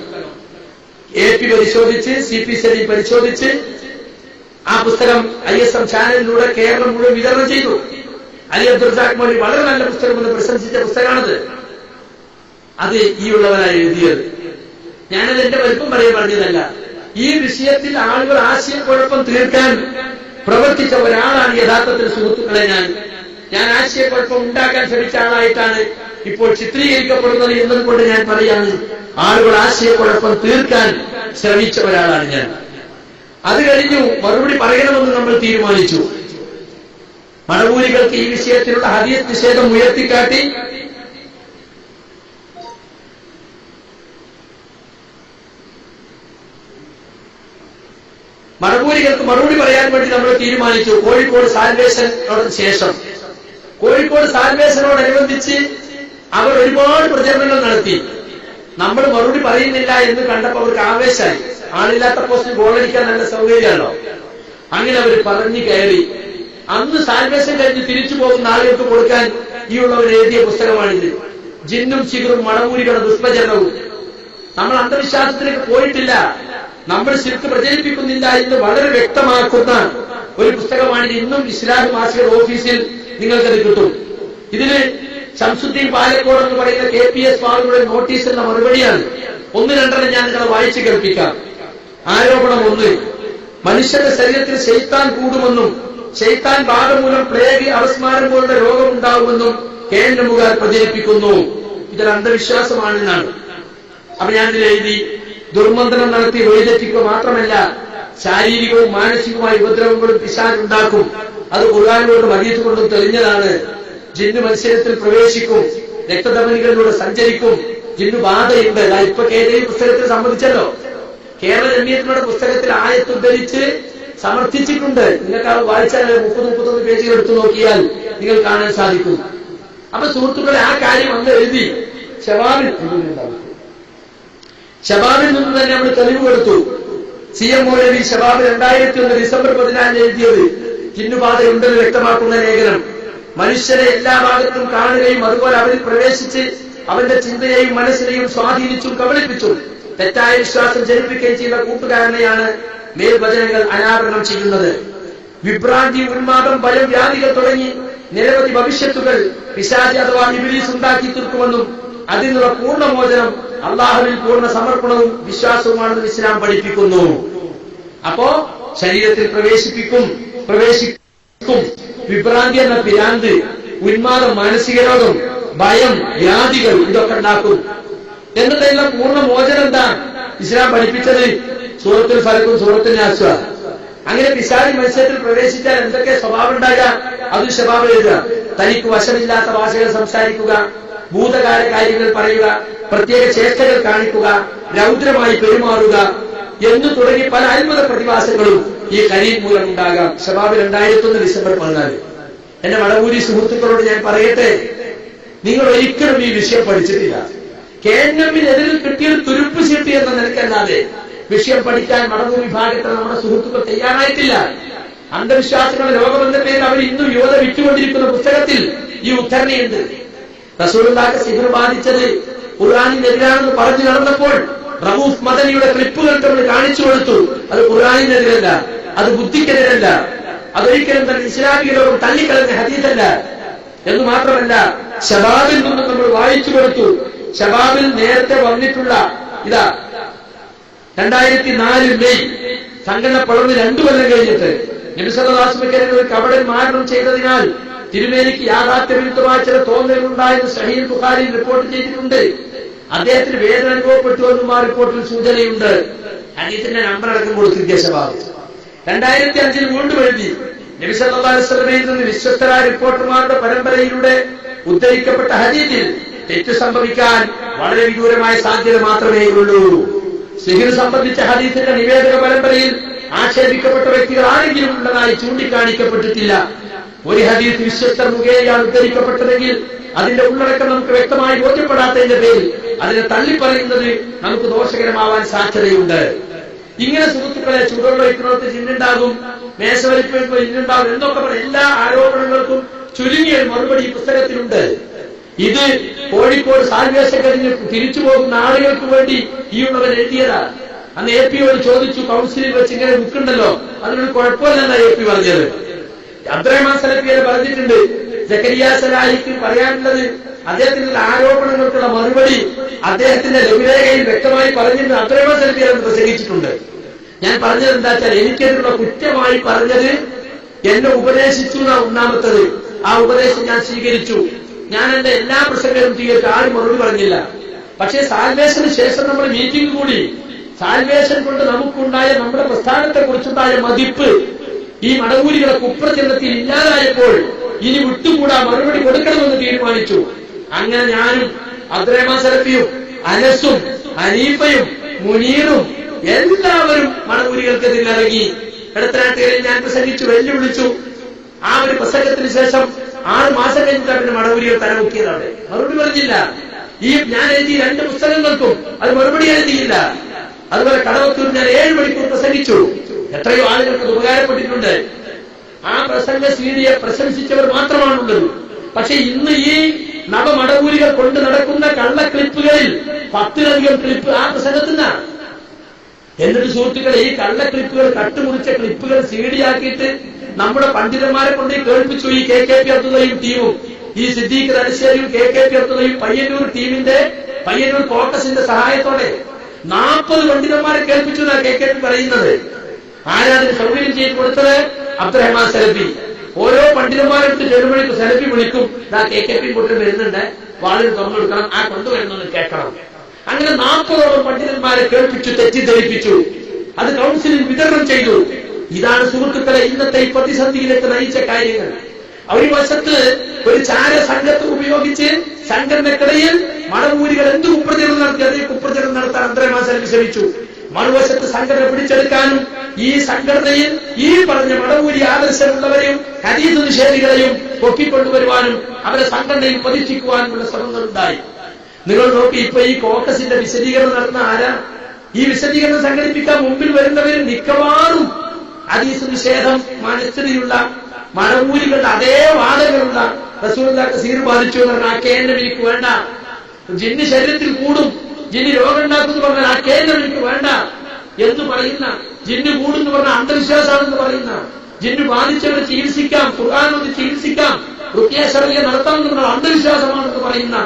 AP പരിശോധിച്ച്, CP സലീം പരിശോധിച്ച് ആ പുസ്തകം ISM ചാനലിലൂടെ കേരളം മുഴുവൻ വിതരണം ചെയ്തു. അലി അബ്ദുറസാഖ് മൗലവി വളരെ നല്ല പുസ്തകം എന്ന് പ്രശംസിച്ച പുസ്തകമാണത്. അത് ഈ ഉള്ളവനായി എഴുതിയത്. ഞാനത് എന്റെ വലിപ്പം പറയാൻ പറഞ്ഞതല്ല. ഈ വിഷയത്തിൽ ആളുകൾ ആശയക്കുഴപ്പം തീർക്കാൻ പ്രവർത്തിച്ച ഒരാളാണ് യഥാർത്ഥത്തിൽ സുഹൃത്തുക്കളെ ഞാൻ ആശയക്കുഴപ്പം ഉണ്ടാക്കാൻ ശ്രമിച്ച ആളായിട്ടാണ് ഇപ്പോൾ ചിത്രീകരിക്കപ്പെടുന്നത് എന്നതുകൊണ്ട് ഞാൻ പറയാണ്, ആളുകൾ ആശയക്കുഴപ്പം തീർക്കാൻ ശ്രമിച്ച ഒരാളാണ് ഞാൻ. അത് കഴിഞ്ഞു മറുപടി പറയണമെന്ന് നമ്മൾ തീരുമാനിച്ചു. മടവൂരികൾക്ക് ഈ വിഷയത്തിലുള്ള ഹദീസ് നിഷേധം ഉയർത്തിക്കാട്ടി മടവൂരികൾക്ക് മറുപടി പറയാൻ വേണ്ടി നമ്മൾ തീരുമാനിച്ചു. കോഴിക്കോട് സാൽവേഷനോട് ശേഷം, കോഴിക്കോട് സാൽവേഷനോടനുബന്ധിച്ച് അവർ ഒരുപാട് പ്രചരണങ്ങൾ നടത്തി. നമ്മൾ മറുപടി പറയുന്നില്ല എന്ന് കണ്ടപ്പോൾ അവർക്ക് ആവേശമായി. ആളില്ലാത്ത പോസ്റ്റിൽ ഗോളടിക്കാൻ നല്ല സൗകര്യമാണല്ലോ. അങ്ങനെ അവർ പറഞ്ഞു കയറി. അന്ന് സാൽവേഷൻ കഴിഞ്ഞ് തിരിച്ചു പോകുന്ന ആളുകൾക്ക് കൊടുക്കാൻ ഈ ഉള്ളവർ എഴുതിയ പുസ്തകമാണിത്. ജിന്നും ശിഖറും മടവൂരികളുടെ ദുഷ്പ്രചരണവും. നമ്മൾ അന്ധവിശ്വാസത്തിലേക്ക് പോയിട്ടില്ല, നമ്മൾ ശിർക്ക് പ്രചരിപ്പിക്കുന്നില്ല എന്ന് വളരെ വ്യക്തമാക്കുന്ന ഒരു പുസ്തകമാണിത്. ഇന്നും ഇസ്ലാഹി മാസികയുടെ ഓഫീസിൽ നിങ്ങൾക്കത് കിട്ടും. ഇതില് ശംസുദ്ദീൻ പാലക്കോട് എന്ന് പറയുന്ന KPS വാളുകളുടെ നോട്ടീസ് എന്ന മറുപടിയാണ്. 1-2 ഞാൻ നിങ്ങളെ വായിച്ചു കേൾപ്പിക്കാം. ആരോപണം 1, മനുഷ്യന്റെ ശരീരത്തിൽ ശൈത്താൻ കൂടുമെന്നും ശൈത്താൻ ബാധ മൂലം പ്ലേഗ്, അപസ്മാരം പോലുള്ള രോഗമുണ്ടാവുമെന്നും കേന്ദ്രമുകാർ പ്രചരിപ്പിക്കുന്നു. ഇതൊരു അന്ധവിശ്വാസമാണെന്നാണ്. അപ്പൊ ഞാനിതിൽ എഴുതി, ദുർമന്ത്രണം നടത്തി വഴിതെറ്റിക്കുക മാത്രമല്ല, ശാരീരികവും മാനസികവുമായ ഉപദ്രവങ്ങളും പിശാചുണ്ടാക്കും. അത് ഖുർആൻ കൊണ്ടും ഹദീസ് കൊണ്ടും തെളിഞ്ഞതാണ്. ജിന്നു മത്സരത്തിൽ പ്രവേശിക്കും, രക്തധമനികളിലൂടെ സഞ്ചരിക്കും, ജിന്നു ബാധയുണ്ട്. ഇപ്പൊ കേരള പുസ്തകത്തിൽ സംബന്ധിച്ചല്ലോ. കേരള ജമിയത്തിനുള്ള പുസ്തകത്തിൽ ആയത്ത് ഉദ്ധരിച്ച് സമർത്ഥിച്ചിട്ടുണ്ട്. നിങ്ങൾക്ക് വായിച്ചാൽ 30-31 പേജുകൾ എടുത്തു നോക്കിയാൽ നിങ്ങൾ കാണാൻ സാധിക്കും. അപ്പൊ സുഹൃത്തുക്കളെ, ആ കാര്യം അന്ന് എഴുതി. ഷബാബിൽ നിന്ന് തന്നെ നമ്മൾ തെളിവ് കൊടുത്തു. CM മൗലവി ഷബാബ് 2001 ഡിസംബർ 14 എഴുതിയത് ജിന്നുബാധയുണ്ടെന്ന് വ്യക്തമാക്കുന്ന ലേഖനം മനുഷ്യരെ എല്ലാ ഭാഗത്തും കാണുകയും അതുപോലെ അവരിൽ പ്രവേശിച്ച് അവന്റെ ചിന്തയെയും മനസ്സിനെയും സ്വാധീനിച്ചും കബളിപ്പിച്ചും തെറ്റായ വിശ്വാസം ജനിപ്പിക്കുകയും ചെയ്യുന്ന കൂട്ടുകാരനെയാണ് മേൽവചനങ്ങൾ അനാവരണം ചെയ്യുന്നത്. വിഭ്രാന്തി, ഉന്മാദം, ഭയം, വ്യാധികൾ തുടങ്ങി നിരവധി ഭവിഷ്യത്തുകൾ പിശാച് അഥവാ ഇബ്ലീസ് ഉണ്ടാക്കി തീർക്കുമെന്നും അതിൽ നിന്നുള്ള പൂർണ്ണമോചനം അള്ളാഹുവിൽ പൂർണ്ണ സമർപ്പണവും വിശ്വാസവുമാണെന്ന് ഇസ്ലാം പഠിപ്പിക്കുന്നു. അപ്പോ ശരീരത്തിൽ പ്രവേശിക്കും. വിഭ്രാന്തി എന്ന പിരാന്ത്, ഉന്മാദം, മാനസിക രോഗം, ഭയം, വ്യാധികൾ ഇതൊക്കെ ഉണ്ടാക്കും. എന്നതെല്ലാം പൂർണ്ണ മോചനം എന്താ ഇസ്ലാം പഠിപ്പിച്ചത്? സൂറത്തുൽ ഫലക്കും സൂറത്തുൽ നാസും. അങ്ങനെ പിശാച് മത്സരത്തിൽ പ്രവേശിച്ചാൽ എന്തൊക്കെ സ്വഭാവം ഉണ്ടാകുക? അത് സ്വഭാവം എഴുതുക. തനിക്ക് വശമില്ലാത്ത ഭാഷകൾ സംസാരിക്കുക, ഭൂതകാല കാര്യങ്ങൾ പറയുക, പ്രത്യേക ചേഷ്ടകൾ കാണിക്കുക, രൗദ്രമായി പെരുമാറുക എന്നു തുടങ്ങി പല അത്ഭുത പ്രതിഭാസങ്ങളും ഈ കരീം മൂലം ഉണ്ടാകാം. ഷബാബ് 2001 ഡിസംബർ 14. എന്റെ മടവൂരി സുഹൃത്തുക്കളോട് ഞാൻ പറയട്ടെ, നിങ്ങൾ ഒരിക്കലും ഈ വിഷയം പഠിച്ചിട്ടില്ല. കേന്ദ്രമിനെതിരിൽ കിട്ടിയത് തുരുപ്പ് ചീട്ടി എന്ന നിലയ്ക്കല്ലാതെ വിഷയം പഠിക്കാൻ മടവൂർ വിഭാഗത്തിൽ നമ്മുടെ സുഹൃത്തുക്കൾ തയ്യാറായിട്ടില്ല. അന്ധവിശ്വാസങ്ങളുടെ ലോകമെന്ന പേരിൽ അവർ ഇന്നും യുവത വിറ്റുകൊണ്ടിരിക്കുന്ന പുസ്തകത്തിൽ ഈ ഉദ്ധരണിയുണ്ട്. റസൂലുള്ളാഹിക്ക് സിഹർ ബാധിച്ചത് ഖുർആനിനെതിരാണെന്ന് പറഞ്ഞു നടന്നപ്പോൾ റഊഫ് മദനിയുടെ ക്ലിപ്പുകൾ നമ്മൾ കാണിച്ചു കൊടുത്തു. അത് ഖുർആനിനെതിരല്ല, അത് ബുദ്ധിക്കെതിരല്ല, അതൊരിക്കലും തന്നെ ഇസ്ലാമിക ലോകം തള്ളിക്കളഞ്ഞ ഹദീസല്ല എന്ന് മാത്രമല്ല, ശബാബിൽ നിന്നും നമ്മൾ വായിച്ചു കൊടുത്തു. ശബാബിൽ നേരത്തെ വന്നിട്ടുള്ള ഇതാ 2004 മെയ് സംഘടന പടർന്ന് 2 കൊല്ലം കഴിഞ്ഞിട്ട് നബി സല്ലല്ലാഹു അലൈഹി വസല്ലം ഒരു കപടൻ മാരണം ചെയ്തതിനാൽ തിരുമേനിക്ക് യാഥാർത്ഥ്യവിരുദ്ധമായ ചില തോന്നലുണ്ടായെന്ന് സഹീഹ് ബുഖാരിയിൽ റിപ്പോർട്ട് ചെയ്തിട്ടുണ്ട്. അദ്ദേഹത്തിന് വേദന അനുഭവപ്പെട്ടു എന്നും ആ റിപ്പോർട്ടിൽ സൂചനയുണ്ട്. ഹദീസിന്റെ നമ്പർ അടക്കം കൊടുത്തിരിക്കുക ശബാബ്. 2005 വീണ്ടും എഴുതി നബി സല്ലല്ലാഹു അലൈഹി വസല്ലമയിൽ നിന്ന് വിശ്വസ്തരായ റിപ്പോർട്ടർമാരുടെ പരമ്പരയിലൂടെ ഉദ്ധരിക്കപ്പെട്ട ഹദീസിൽ തെറ്റ് സംഭവിക്കാൻ വളരെ വിദൂരമായ സാധ്യത മാത്രമേ ഉള്ളൂ. സിഹിർ സംബന്ധിച്ച ഹദീസിന്റെ നിവേദക പരമ്പരയിൽ ആക്ഷേപിക്കപ്പെട്ട വ്യക്തികൾ ആരെങ്കിലും ഉള്ളതായി ചൂണ്ടിക്കാണിക്കപ്പെട്ടിട്ടില്ല. ഒരു ഹദീസ് വിശ്വസ്തർ മുഖേനയാണ് ഉദ്ധരിക്കപ്പെട്ടതെങ്കിൽ അതിന്റെ ഉള്ളടക്കം നമുക്ക് വ്യക്തമായി ബോധ്യപ്പെടാത്തതിന്റെ പേരിൽ അതിനെ തള്ളിപ്പറയുന്നത് നമുക്ക് ദോഷകരമാവാൻ സാധ്യതയുണ്ട്. ഇങ്ങനെ സുഹൃത്തുക്കളെ ചൂടുള്ള വയ്ക്കുന്നവർക്ക് ചിന്നുണ്ടാകും, മേശവലിപ്പ് വയ്ക്കുമ്പോൾ ഇന്നുണ്ടാകും എന്നൊക്കെ പറഞ്ഞ എല്ലാ ആരോപണങ്ങൾക്കും ചുരുങ്ങിയ മറുപടി ഈ പുസ്തകത്തിലുണ്ട്. ഇത് കോഴിക്കോട് സാൽവേഷൻ കഴിഞ്ഞ് തിരിച്ചു പോകുന്ന ആളുകൾക്ക് വേണ്ടി ഈ ഉള്ളവൻ എഴുതിയതാ. അന്ന് AP യോട് ചോദിച്ചു, കൗൺസിലിൽ വെച്ച് ഇങ്ങനെ ബുക്കുണ്ടല്ലോ, അതിനൊരു കുഴപ്പമില്ലെന്നാ AP പറഞ്ഞത്. അബ്ദുറഹ്മാൻ സലഫിയെ പറഞ്ഞിട്ടുണ്ട്. സക്കരിയ സലാഹിക്ക് പറയാനുള്ളത് അദ്ദേഹത്തിന്റെ ആരോപണങ്ങൾക്കുള്ള മറുപടി അദ്ദേഹത്തിന്റെ ലഘുലേഖയിൽ വ്യക്തമായി പറഞ്ഞിരുന്ന അബ്ദുറഹ്മാൻ സലഫിയെ പ്രസംഗിച്ചിട്ടുണ്ട്. ഞാൻ പറഞ്ഞത് എന്താ വെച്ചാൽ, എനിക്കെതിരുള്ള കുറ്റമായി പറഞ്ഞത് എന്നെ ഉപദേശിച്ചു എന്നാ ഒന്നാമത്തത്. ആ ഉപദേശം ഞാൻ സ്വീകരിച്ചു. ഞാൻ എന്റെ എല്ലാ പ്രസംഗവും തീർത്ത് ആരും മറുപടി പറഞ്ഞില്ല. പക്ഷേ സാൽവേഷന് ശേഷം നമ്മൾ മീറ്റിംഗ് കൂടി. സാൽവേഷൻ കൊണ്ട് നമുക്കുണ്ടായ നമ്മുടെ പ്രസ്ഥാനത്തെ കുറിച്ചുണ്ടായ മതിപ്പ് ഈ മടവൂരികളെ കുപ്രചരണത്തിൽ ഇല്ലാതായപ്പോൾ ഇനി വിട്ടുകൂടാ, മറുപടി കൊടുക്കണമെന്ന് തീരുമാനിച്ചു. അങ്ങനെ ഞാനും അബ്ദുറഹ്മാൻ സലഫിയും അനസും ഹനീഫയും മുനീറും എല്ലാവരും മടവൂരികൾക്കെതിരെ ഇറങ്ങി. ഇടത്തനാട്ടുകളിൽ ഞാൻ പ്രസംഗിച്ചു, വെല്ലുവിളിച്ചു. ആ ഒരു പ്രസംഗത്തിന് ശേഷം 6 മാസം കഴിഞ്ഞിട്ടാണ് പിന്നെ മടവൂരികൾ തലമുക്കിയതാണ്. മറുപടി പറഞ്ഞില്ല. ഈ ഞാൻ എഴുതി 2 പുസ്തകങ്ങൾക്കും അത് മറുപടി എഴുതിയില്ല. അതുപോലെ കടവത്തൂർ ഞാൻ 7 മണിക്കൂർ പ്രസംഗിച്ചു. എത്രയോ ആളുകൾക്ക് അത് ഉപകാരപ്പെട്ടിട്ടുണ്ട്. ആ പ്രസംഗ സീഡിയെ പ്രശംസിച്ചവർ മാത്രമാണുള്ളത്. പക്ഷെ ഇന്ന് ഈ നവമടവൂരികൾ കൊണ്ട് നടക്കുന്ന കള്ള ക്ലിപ്പുകളിൽ 10ലധികം ക്ലിപ്പ് ആ പ്രസംഗത്തിനാണ്. എന്നിട്ട് സുഹൃത്തുക്കളെ, ഈ കള്ള ക്ലിപ്പുകൾ, കട്ടുമുറിച്ച ക്ലിപ്പുകൾ സീഡിയാക്കിയിട്ട് നമ്മുടെ പണ്ഡിതന്മാരെ കൊണ്ട് കേൾപ്പിച്ചു. ഈ KKP അബ്ദുള്ളയും ടീമും, ഈ സിദ്ദീഖ് തലശ്ശേരിയും KKP അബ്ദുള്ളയും പയ്യന്നൂർ ടീമിന്റെ, പയ്യന്നൂർ കോക്കസിന്റെ സഹായത്തോടെ 40 പണ്ഡിതന്മാരെ കേൾപ്പിച്ചു എന്നാണ് KKP പറയുന്നത്. ആരാധന സൗകര്യം ചെയ്ത് കൊടുത്തത് അബ്ദുറഹ്മാൻ സലഫി. ഓരോ പണ്ഡിതന്മാരെടുത്ത് 7 മണിക്ക് സലഫി വിളിക്കും, KKP കൂട്ടം വരുന്നുണ്ട്, വാളിൽ തുറന്നെടുക്കണം, ആ കൊണ്ടുവരുന്നത് കേൾക്കണം. അങ്ങനെ 40ഓളം പണ്ഡിതന്മാരെ കേൾപ്പിച്ചു, തെറ്റിദ്ധരിപ്പിച്ചു. അത് കൗൺസിലിൽ വിതരണം ചെയ്തു. ഇതാണ് സുഹൃത്തുക്കളെ ഇന്നത്തെ ഈ പ്രതിസന്ധിയിലേക്ക് നയിച്ച കാര്യങ്ങൾ. ഒരു വശത്ത് ഒരു ചാര സംഘത്തെ ഉപയോഗിച്ച് സംഘടനക്കിടയിൽ മടവൂരികൾ എന്ത് കുപ്രചരണം നടത്തി അതേ കുപ്രചരണം നടത്താൻ അബ്ദുറഹ്മാൻ സലഫി ശ്രമിച്ചു. മറുവശത്ത് സംഘടന പിടിച്ചെടുക്കാനും ഈ സംഘടനയിൽ ഈ പറഞ്ഞ മടവൂരി ആദർശമുള്ളവരെയും ഹദീസ് നിഷേധികളെയും പൊക്കിക്കൊണ്ടുവരുവാനും അവരെ സംഘടനയിൽ പ്രതിഷ്ഠിക്കുവാനുമുള്ള ശ്രമങ്ങളുണ്ടായി. നിങ്ങൾ നോക്കി, ഇപ്പൊ ഈ കോക്കസിന്റെ വിശദീകരണം നടന്ന ആരാ? ഈ വിശദീകരണം സംഘടിപ്പിക്കാൻ മുമ്പിൽ വരുന്നവർ മിക്കവാറും ഹദീസ് നിഷേധം മനസ്സിലുള്ള മടവൂരികളുടെ അതേ വാദങ്ങളുള്ള റസൂലുള്ളാഹിക്ക് സിഹർ ബാധിച്ചു എന്ന് പറഞ്ഞാൽ ആ കേന്ദ്രം എനിക്ക് വേണ്ട, ജിന്ന് ശരീരത്തിൽ കൂടും, ജിന്ന് രോഗം ഉണ്ടാക്കുന്നു പറഞ്ഞാൽ ആ കേന്ദ്രം എനിക്ക് വേണ്ട എന്ന് പറയുന്ന ജിന്ന് കൂടുന്നു പറഞ്ഞ അന്ധവിശ്വാസമാണെന്ന് പറയുന്ന, ജിന്ന് ബാധിച്ചവരെ ചികിത്സിക്കാം, ഖുർആനോട് ചികിത്സിക്കാം, റുഖ്യ ശർഇയ്യ നടത്താമെന്ന് പറഞ്ഞ അന്ധവിശ്വാസമാണെന്ന് പറയുന്ന,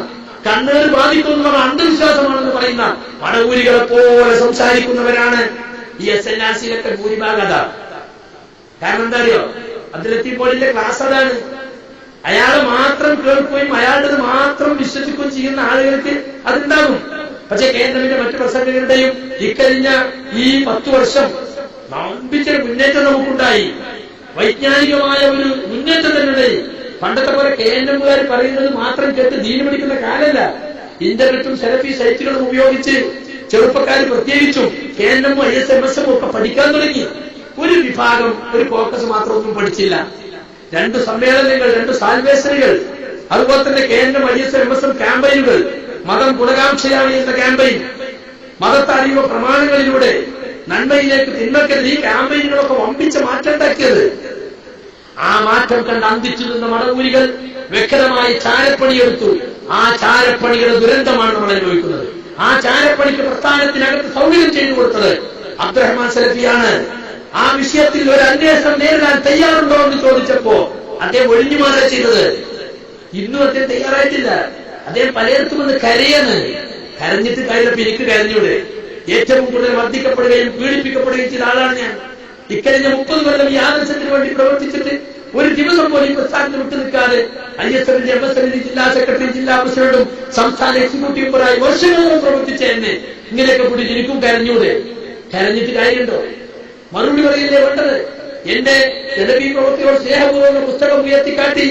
കണ്ണേറ് ബാധിക്കുമെന്ന് പറഞ്ഞ അന്ധവിശ്വാസമാണെന്ന് പറയുന്ന പടകൂലികളെ പോലെ സംസാരിക്കുന്നവരാണ് ഈ SNRC-യിലൊക്കെ ഭൂരിഭാഗം. കാരണം എന്താ അറിയോ, അബ്ദുൽ ക്ലാസ് അതാണ്. അയാളെ മാത്രം കേൾക്കുകയും അയാളുടെ മാത്രം വിശ്വസിക്കുകയും ചെയ്യുന്ന ആളുകൾക്ക് അതുണ്ടാകും. പക്ഷെ കേന്ദ്രത്തിന്റെ മറ്റു പ്രസംഗകരുടെയും ഇക്കഴിഞ്ഞ ഈ 10 വർഷം നമ്പിച്ചൊരു മുന്നേറ്റം നമുക്കുണ്ടായി. വൈജ്ഞാനികമായ ഒരു മുന്നേറ്റം തന്നെ. പണ്ടത്തെ പോലെ കേന്ദ്രക്കാർ പറയുന്നത് മാത്രം കേട്ട് ദീന് പഠിക്കുന്ന കാലല്ല. ഇന്റർനെറ്റും സെലഫി സൈറ്റുകളും ഉപയോഗിച്ച് ചെറുപ്പക്കാർ പ്രത്യേകിച്ചും കേന്ദ്രമോ ISMS ഒക്കെ പഠിക്കാൻ തുടങ്ങി. ഒരു വിഭാഗം ഒരു ഫോക്കസ് മാത്രമൊന്നും പഠിച്ചില്ല. 2 സമ്മേളനങ്ങൾ, 2 സാൽവേഷനുകൾ, അതുപോലെ തന്നെ കേന്ദ്രം ISMS ക്യാമ്പയിനുകൾ, മതം ഗുണകാംക്ഷയാണ് എന്ന ക്യാമ്പയിൻ, മതത്തെ അറിയുന്ന പ്രമാണങ്ങളിലൂടെ നന്മയിലേക്ക് തിന്മക്കെതിരെ ഈ ക്യാമ്പയിനുകളൊക്കെ വമ്പിച്ച മാറ്റം ഉണ്ടാക്കിയത്. ആ മാറ്റം കണ്ട് അന്തിച്ചു നിന്ന മടകൂലികൾ വ്യക്തമായി ചാരപ്പണിയെടുത്തു. ആ ചാരപ്പണികളുടെ ദുരന്തമാണ് നമ്മൾ അനുഭവിക്കുന്നത്. ആ ചാരപ്പണിക്ക് പ്രസ്ഥാനത്തിനകത്ത് സൗകര്യം ചെയ്തു കൊടുത്തത് അബ്ദുറഹ്മാൻ സലഫിയാണ്. ആ വിഷയത്തിൽ ഒരു അന്വേഷണം നേരിടാൻ തയ്യാറുണ്ടോ എന്ന് ചോദിച്ചപ്പോ അദ്ദേഹം ഒഴിഞ്ഞു മാറുക ചെയ്തത്. ഇന്നും അദ്ദേഹം തയ്യാറായിട്ടില്ല. അദ്ദേഹം പലയിടത്തും വന്ന് കരഞ്ഞിട്ട് കാര്യത്തിൽ എനിക്ക് കരഞ്ഞൂടെ. ഏറ്റവും കൂടുതൽ മർദ്ദിക്കപ്പെടുകയും പീഡിപ്പിക്കപ്പെടുകയും ചെയ്ത ആളാണ് ഞാൻ. ഇക്കഴിഞ്ഞ 30 കൊല്ലം ഈ ആദർശത്തിന് വേണ്ടി പ്രവർത്തിച്ചിട്ട് ഒരു ദിവസം പോലും ഈ പ്രസ്ഥാനത്ത് വിട്ടു നിൽക്കാതെ ISMന്റെ MSMന്റെ ജില്ലാ സെക്രട്ടറി, ജില്ലാ പ്രസിഡന്റും സംസ്ഥാന എക്സിക്യൂട്ടീവുമായി വർഷങ്ങളോളം പ്രവർത്തിച്ച എന്നെ ഇങ്ങനെയൊക്കെ കൂടി എനിക്കും കരഞ്ഞൂടെ. കരഞ്ഞിട്ട് കാര്യമുണ്ടോ? മറുപടി പറയില്ലേ വേണ്ടത്? എന്റെ ജനകീയ പ്രവൃത്തിയോട് സ്നേഹപൂർവ്വം പുസ്തകം ഉയർത്തിക്കാട്ടി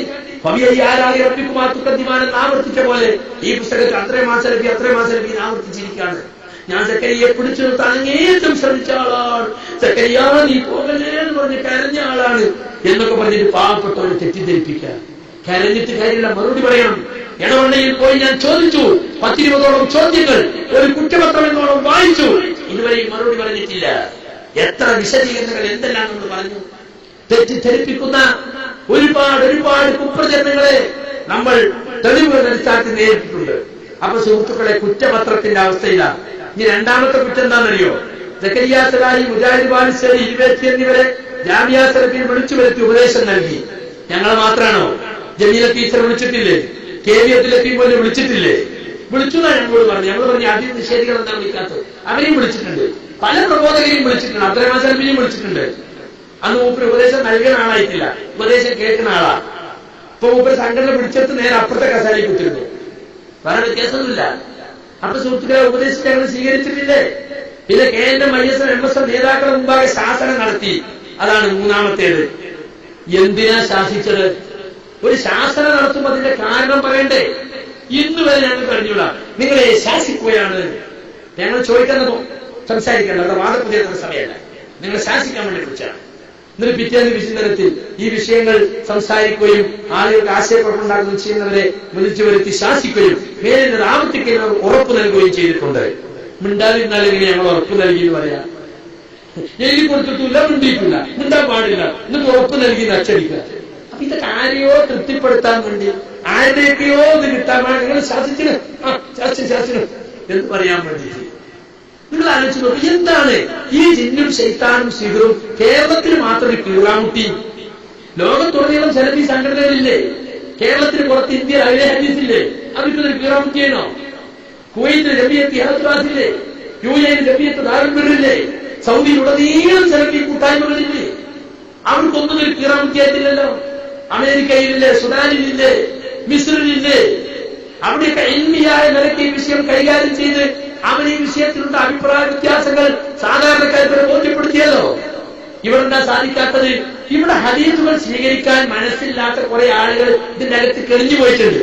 എന്ന് ആവർത്തിച്ച പോലെ ഈ പുസ്തകത്തിൽ അത്രയും മാസലഭി ആവർത്തിച്ചിരിക്കുകയാണ്. ഞാൻ സക്കരിയെ പിടിച്ചു നിർത്താൻ അങ്ങേറ്റം ശ്രമിച്ച ആളാണ്. സക്കരിയ നീ പോകലേ എന്ന് പറഞ്ഞ് കരഞ്ഞ ആളാണ് എന്നൊക്കെ പറഞ്ഞിട്ട് പാവപ്പെട്ടവരെ തെറ്റിദ്ധരിപ്പിക്കുക. കരഞ്ഞിട്ട് കാര്യമില്ല, മറുപടി പറയണം. ഇടവണ്ണയിൽ പോയി ഞാൻ ചോദിച്ചു, 10-20ഓളം ചോദ്യങ്ങൾ, ഒരു കുറ്റപത്രം എന്നോളം വായിച്ചു. ഇതുവരെ മറുപടി പറഞ്ഞിട്ടില്ല. എത്ര വിശദീകരണങ്ങൾ എന്തെല്ലാം നമ്മൾ പറഞ്ഞു. തെറ്റിദ്ധരിപ്പിക്കുന്ന ഒരുപാട് കുപ്രചരണങ്ങളെ നമ്മൾ തെളിവുകളുടെ അടിസ്ഥാനത്തിൽ നേരിട്ടിട്ടുണ്ട്. അപ്പൊ സുഹൃത്തുക്കളെ, കുറ്റപത്രത്തിന്റെ അവസ്ഥയിലാണ്. ഇനി രണ്ടാമത്തെ കുറ്റം എന്താണെന്നറിയോ? സക്കരിയ സലാഹി, മുജാഹിദ് ബാലുശ്ശേരി, ഇരുവേറ്റി എന്നിവരെ ജാമിയ സലഫിയിൽ വിളിച്ചു വരുത്തി ഉപദേശം നൽകി. ഞങ്ങളെ മാത്രമാണോ? ജമീല ടീച്ചർ വിളിച്ചിട്ടില്ലേ? KVF പോലെ വിളിച്ചിട്ടില്ലേ? വിളിച്ചു എന്നാണ് ഞങ്ങളോട് പറഞ്ഞു. ഞങ്ങൾ പറഞ്ഞു ആദ്യം നിഷേധികൾ എന്താ വിളിക്കാത്തത്? അവരെയും വിളിച്ചിട്ടുണ്ട്, പല പ്രബോധകരെയും വിളിച്ചിട്ടുണ്ട്, അബ്ദുറഹ്മാൻ സലഫിനെയും വിളിച്ചിട്ടുണ്ട്. അന്ന് മൂപ്പര് ഉപദേശം നൽകുന്ന ആളായിട്ടില്ല, ഉപദേശം കേൾക്കുന്ന ആളാ. ഇപ്പൊ മൂപ്പര് സംഘടന പിടിച്ചെടുത്ത് നേരെ അപ്പുറത്തെ കസാലയിൽ കുത്തിരുന്നു. വേറെ വ്യത്യാസമൊന്നുമില്ല. അപ്പൊ സുഹൃത്തുക്കളെ, ഉപദേശിച്ച് ഞങ്ങൾ സ്വീകരിച്ചിട്ടില്ലേ? പിന്നെ കേന്ദ്രം ISM നേതാക്കളുടെ മുമ്പാകെ ശാസനം നടത്തി. അതാണ് മൂന്നാമത്തേത്. എന്തിനാ ശാസിച്ചത്? ഒരു ശാസനം നടത്തുമ്പോൾ അതിന്റെ കാരണം പറയണ്ടേ? ഇന്ന് വരെ ഞങ്ങൾ കഴിഞ്ഞൂടാ. നിങ്ങളെ ശാസിക്കുകയാണ്. ഞങ്ങൾ ചോദിക്കാൻ സംസാരിക്കേണ്ട, അവിടെ വാദപ്രതികളുടെ സമയമല്ല. നിങ്ങളെ ശാസിക്കാൻ വേണ്ടി വിളിച്ചാണ്. എന്നിട്ട് പിറ്റേന്ന് വിശുദ്ധത്തിൽ ഈ വിഷയങ്ങൾ സംസാരിക്കുകയും ആളുകൾക്ക് ആശയക്കുഴപ്പമുണ്ടാക്കുകയും ചെയ്യുന്നവരെ വിളിച്ചു വരുത്തി ശാസിക്കുകയും മേലിൽ ആവർത്തിക്കുന്നവർ ഉറപ്പ് നൽകുകയും ചെയ്തിട്ടുണ്ട്. മിണ്ടാതിരുന്നാൽ എങ്ങനെ ഞങ്ങൾ ഉറപ്പ് നൽകി എന്ന് പറയാം? എഴുതി കൊടുത്തിട്ടില്ല, മിണ്ടിയിട്ടില്ല, മിണ്ടാൻ പാടില്ല, എന്നിട്ട് ഉറപ്പ് നൽകി അച്ചടിക്കുക. അപ്പൊ ഇതൊക്കെ ആരെയോ തൃപ്തിപ്പെടുത്താൻ വേണ്ടി, ആരുടെയൊക്കെയോ ഇത് കിട്ടാൻ വേണ്ടി നിങ്ങൾ ശാസിച്ചിന് എന്ന് പറയാൻ വേണ്ടിയിട്ട് നിങ്ങൾ ആലോചിച്ച് നോക്കി. എന്താണ് ഈ ജിന്നും ശൈത്താനും സിഹറും കേരളത്തിൽ മാത്രം ഒരു കീറാമുട്ടി? ലോകത്തുടനീളം സലഫി സംഘടനകളില്ലേ? കേരളത്തിന് പുറത്ത് ഇന്ത്യയിൽ അഹ്ലെ ഹദീസില്ലേ? അവർക്കൊരു കീറാമുട്ടിയാണോ? കുവൈത്തിൽ ജമിയത്ത് ഇഹ്തിറാസില്ലേ? UAE ജമിയത്ത് ദാറുൽ ബിർറില്ലേ? സൗദിയിലുടനീളം സലഫി കൂട്ടായ്മകളില്ലേ? അവർക്കൊന്നും ഒരു കീറാമുട്ടിയായിട്ടില്ലല്ലോ. അമേരിക്കയിലില്ലേ? സുഡാനിലില്ലേ? മിസ്രിലില്ലേ? അവിടെയൊക്കെ ഇൽമിയായ നിലയ്ക്ക് ഈ വിഷയം കൈകാര്യം ചെയ്ത് അവർ ഈ വിഷയത്തിലുള്ള അഭിപ്രായ വ്യത്യാസങ്ങൾ സാധാരണക്കാരെ ബോധ്യപ്പെടുത്തിയല്ലോ. ഇവിടെ എന്താ സാധിക്കാത്തത്? ഇവിടെ ഹദീസുകൾ സ്വീകരിക്കാൻ മനസ്സില്ലാത്ത കുറെ ആളുകൾ ഇതിന്റെ അകത്ത് കെളിഞ്ഞു പോയിട്ടുണ്ട്.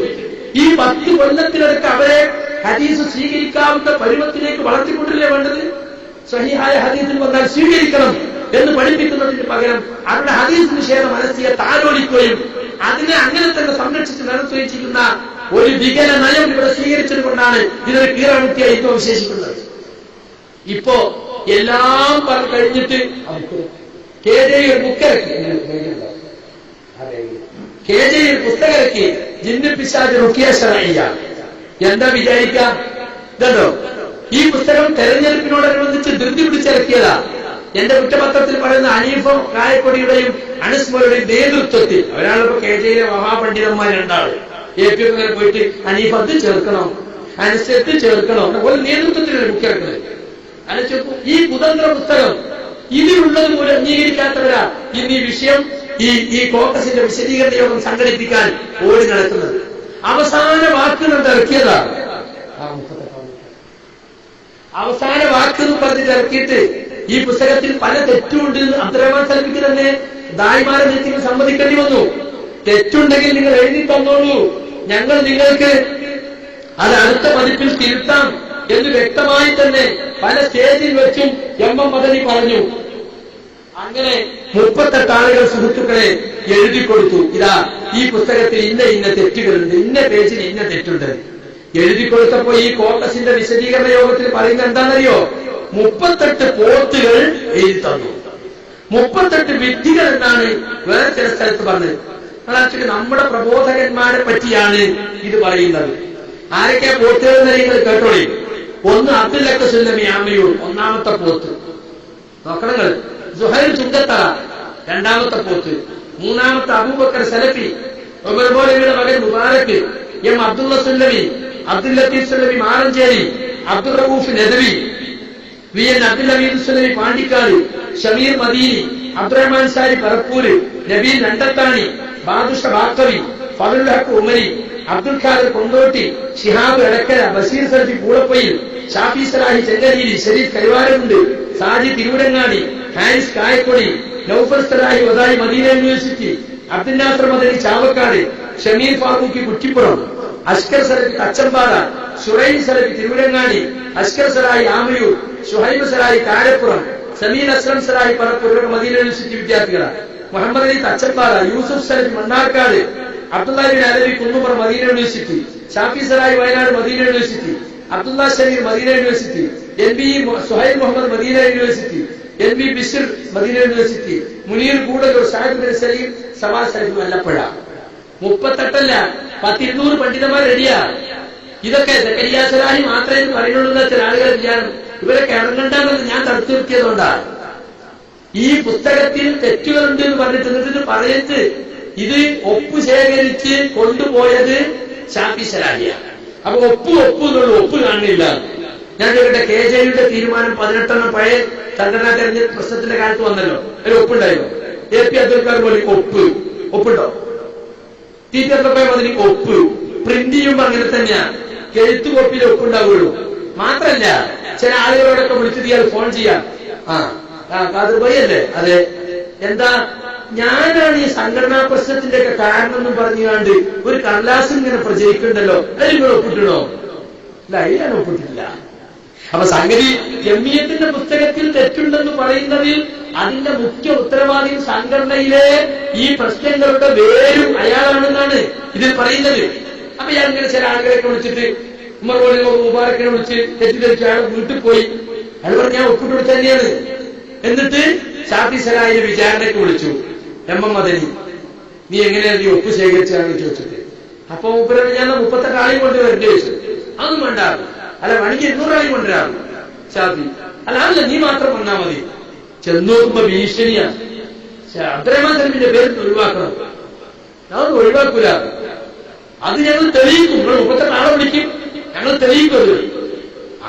ഈ 10 കൊല്ലത്തിനടുത്ത് അവരെ ഹദീസ് സ്വീകരിക്കാവുന്ന പരുവത്തിലേക്ക് വളർത്തിക്കൊണ്ടില്ലേ വേണ്ടത്? സ്വഹീഹായ ഹദീസിൽ വന്നാൽ സ്വീകരിക്കണം എന്ന് പഠിപ്പിക്കുന്നതിന് പകരം അവരുടെ ഹദീസ് നിഷേധ മനസ്സിയെ താലോലിക്കുകയും അതിനെ അങ്ങനെ തന്നെ സംരക്ഷിച്ച് നടത്തുകയും ചെയ്യുന്ന ഒരു വികല നയം ഇവിടെ സ്വീകരിച്ചത് കൊണ്ടാണ് ഇതൊരു കീറാമുട്ടിയായി ഇപ്പൊ വിശേഷിക്കുന്നത്. ഇപ്പോ എല്ലാം പറഞ്ഞു കഴിഞ്ഞിട്ട് KJ ഒരു ബുക്കിറക്കി, KJ ഒരു പുസ്തകമിറക്കി, ജിന്ന് പിശാച് റുഖിയ ശർഇയ്യ. എന്താ വിചാരിക്കുക? ഇതോ ഈ പുസ്തകം തെരഞ്ഞെടുപ്പിനോടനുബന്ധിച്ച് ധൃതി പിടിച്ചിറക്കിയതാ. എന്റെ കുറ്റപത്രത്തിൽ പറയുന്ന ഹനീഫ കായക്കൊടിയുടെയും അനസ്മരുടെയും നേതൃത്വത്തിൽ, അവരാണിപ്പോ KJ-യിലെ മഹാപണ്ഡിതന്മാർ രണ്ടാള്, AP ഒക്കെ പോയിട്ട് ഹനീഫ് അത് ചേർക്കണോ, അനസ്യത്ത് ചേർക്കണോ, ഒരു നേതൃത്വത്തിലൊരു ബുക്ക് ഇറക്കുന്നത്. അനച്ചോക്കൂ, ഈ കുതന്ത്ര പുസ്തകം ഇതിലുള്ളത് പോലും അംഗീകരിക്കാത്തവരാ ഇന്ന് ഈ വിഷയം ഈ കോക്കസിന്റെ വിശദീകരണ യോഗം സംഘടിപ്പിക്കാൻ ഓടി നടക്കുന്നത്. അവസാന വാക്കുകൾ ഇറക്കിയതാണ്. അവസാന വാക്കെന്ന് പറഞ്ഞിട്ട് ഇറക്കിയിട്ട് ഈ പുസ്തകത്തിൽ പല തെറ്റുണ്ട്. അബ്ദുറഹ്മാൻ സലഫിക്ക് തന്നെ ദായിമാരെ മീറ്റിംഗ് സമ്മതിക്കേണ്ടി വന്നു. തെറ്റുണ്ടെങ്കിൽ നിങ്ങൾ എഴുതി തന്നോളൂ, ഞങ്ങൾ നിങ്ങൾക്ക് അത് അടുത്ത പതിപ്പിൽ തിരുത്താം എന്ന് വ്യക്തമായി തന്നെ പല സ്റ്റേജിൽ വെച്ചും എം മദനി പറഞ്ഞു. അങ്ങനെ 38 ആളുകൾ സുഹൃത്തുക്കളെ എഴുതി കൊടുത്തു. ഇതാ ഈ പുസ്തകത്തിൽ ഇന്ന തെറ്റുകളുണ്ട്, ഇന്ന പേജിൽ ഇന്ന തെറ്റുണ്ട്. എഴുതി കൊടുത്തപ്പോ ഈ കോക്കസിന്റെ വിശദീകരണ യോഗത്തിൽ പറയുന്നത് എന്താണെന്നറിയോ? 38 പോത്തുകൾ എഴുതി തന്നു. 38 വിദ്യകൾ എന്നാണ് വേറെ ചില സ്ഥലത്ത് പറഞ്ഞത്. അതായത് നമ്മുടെ പ്രബോധകന്മാരെ പറ്റിയാണ് ഇത് പറയുന്നത്. ആരൊക്കെയാ പോത്തുകൾ എന്ന് നിങ്ങൾ കേട്ടോളി. ഒന്ന് അബ്ദുൽ സുല്ലമി ആമയൂർ, ഒന്നാമത്തെ പോത്ത്. നോക്കണങ്ങൾ. സുഹൈൽ ചുങ്കത്തറ, രണ്ടാമത്തെ പോത്ത്. മൂന്നാമത്തെ അബൂബക്കർ സലഫി, ഉമർ മൗലവിയുടെ മകൻ മുബാരക്ക്, എം അബ്ദുള്ള സുല്ലമി, അബ്ദുൽ ലത്തീഫ് സുല്ലമി മാറഞ്ചേരി, അബ്ദുൾ റഊഫ് നദവി, VN അബ്ദുൽ ഹമീദ് സുല്ലമി പാണ്ടിക്കാട്, ഷമീർ മദീനി, അബ്ദുറഹ്മാൻ സാരി പറപ്പൂര്, നബീൽ രണ്ടത്താണി, ബാദുഷ ബാക്കവി, ഫതുൽ ഹക്ക് ഉമരി, അബ്ദുൽ ഖാദർ കൊണ്ടോട്ടി, ഷിഹാബ് എടക്കര, ബഷീർ സലഫി പൂളപ്പയിൽ, ഷാഫി സലാഹി ചെങ്കനീരി, ഷരീഫ് കൈവാരമുണ്ട്, സാജി തിരൂരങ്ങാടി, ഹാരിസ് കായക്കൊടി, നൌഫൽ സലാഹി വദായി മദീന യൂണിവേഴ്സിറ്റി, അബ്ദുൽ നാസർ മദനി ചാവക്കാട്, ഷമീർ ഫാറൂഖി കുറ്റിപ്പുറം, അഷ്കർ സലഫി തച്ചമ്പാറ, ഷുറൈൻ സലഫി തിരൂരങ്ങാടി, അഷ്കർ സലാഹി ആമയൂർ, ഷുഹൈബ് സലാഹി കാരപ്പുറം, സമീർ അസ്ലം സലാഹി പറപ്പൂർ, ഇവരുടെ മദീന യൂണിവേഴ്സിറ്റി വിദ്യാർത്ഥികളാണ്. Muhammad Ali Thachampara, Yusuf Salafi Mannarkkad, Abdulla bin Alavi Kunnupuram Medina university, Shafi Salahi Wayanad Medina university, Abdulla Shameer Medina university, NB Suhail Muhammad Medina university, NB Bishir Medina university, Muneer Koodalur, Shahid bin Saleem Sawa Salafi Vallappuzha. 38 അല്ല, 200 പണ്ഡിതന്മാർ റെഡിയാ. ഇതൊക്കെ സക്കരിയ സലാഹി മാത്രമേ പറയുന്നുള്ളൂ എന്ന് ചില ആളുകൾ വിചാരം. ഇവരൊക്കെ ഇറങ്ങണ്ടെന്ന് ഞാൻ തടുത്തു നിർത്തിയതുകൊണ്ടാണ്. ഈ പുസ്തകത്തിൽ തെറ്റുകളുണ്ട് എന്ന് പറഞ്ഞിട്ട് പറയുന്നത് ഇത് ഒപ്പ് ശേഖരിച്ച് കൊണ്ടുപോയത് ഷാഫി സലാഹിയാണ്. അപ്പൊ ഒപ്പ് എന്നുള്ള ഒപ്പ് കാണില്ല. ഞാൻ ചോദിക്കട്ടെ, KJ-യുടെ തീരുമാനം 18 പഴയ സംഘടനാ തെരഞ്ഞെടുപ്പ് പ്രശ്നത്തിന്റെ കാലത്ത് വന്നല്ലോ, ഒരു ഒപ്പുണ്ടായിരുന്നു. AP അബ്ദുൽ ഖാദർ പോലെ ഒപ്പുണ്ടോ? TT മദനി ഒപ്പ്. പ്രിന്റ് ചെയ്യുമ്പോ അങ്ങനെ തന്നെയാ, എഴുത്തു കോപ്പിയിൽ ഒപ്പുണ്ടാവുള്ളൂ. മാത്രല്ല ചില ആളുകളോടൊക്കെ വിളിച്ചിട്ട് ഇയാൾ ഫോൺ ചെയ്യാം. ഖാദർ ഭായി അല്ലേ? അതെ. എന്താ, ഞാനാണ് ഈ സംഘടനാ പ്രശ്നത്തിന്റെ ഒക്കെ കാരണം എന്നും പറഞ്ഞുകൊണ്ട് ഒരു കടലാസും ഇങ്ങനെ പ്രചരിക്കുന്നുണ്ടല്ലോ, അതിൽ നിങ്ങൾ ഒപ്പിട്ടണോ? ഇല്ല, ഞാൻ ഒപ്പിട്ടില്ല. അപ്പൊ സംഗതി ജമിയത്തിന്റെ പുസ്തകത്തിൽ തെറ്റുണ്ടെന്ന് പറയുന്നതിൽ അതിന്റെ മുഖ്യ ഉത്തരവാദിയും സംഘടനയിലെ ഈ പ്രശ്നങ്ങളുടെ വേരും അയാളാണെന്നാണ് ഇതിൽ പറയുന്നത്. അപ്പൊ ഞാൻ ഇങ്ങനെ ചില ആളുകളെയൊക്കെ വിളിച്ചിട്ട് ഉമർ മുബാറക്കിനെ വിളിച്ച് തെറ്റിദ്ധരിച്ച് അയാൾ വീട്ടിൽ പോയി. അയാൾ പറഞ്ഞ ഞാൻ ഒപ്പിട്ട് തന്നെയാണ്. എന്നിട്ട് ഷാഫി സലാഹിനെ വിചാരണയ്ക്ക് വിളിച്ചു. എം മദനി, നീ എങ്ങനെയാ നീ ഒപ്പ് ശേഖരിച്ചാണെന്ന് ചോദിച്ചിട്ട്. അപ്പൊ മൂപ്പരോട് ഞാൻ 38 ആളെയും കൊണ്ടുവരേണ്ടി ചോദിച്ചു. അതൊന്നും വേണ്ടാറും. അല്ല, മണിക്ക് 200 ആളെയും കൊണ്ടുവരാറും ഷാഫി. അല്ല നീ മാത്രം വന്നാ മതി. ചെന്ന് നോക്കുമ്പോ ഭീഷണിയാണ്. അബ്ദുറഹ്മാൻ സലഫിന്റെ പേര് ഒഴിവാക്കണം. അതൊന്നും ഒഴിവാക്കൂല. അത് ഞങ്ങൾ തെളിയിക്കും. നിങ്ങൾ 38 ആളെ വിളിക്കും, ഞങ്ങൾ തെളിയിക്കും.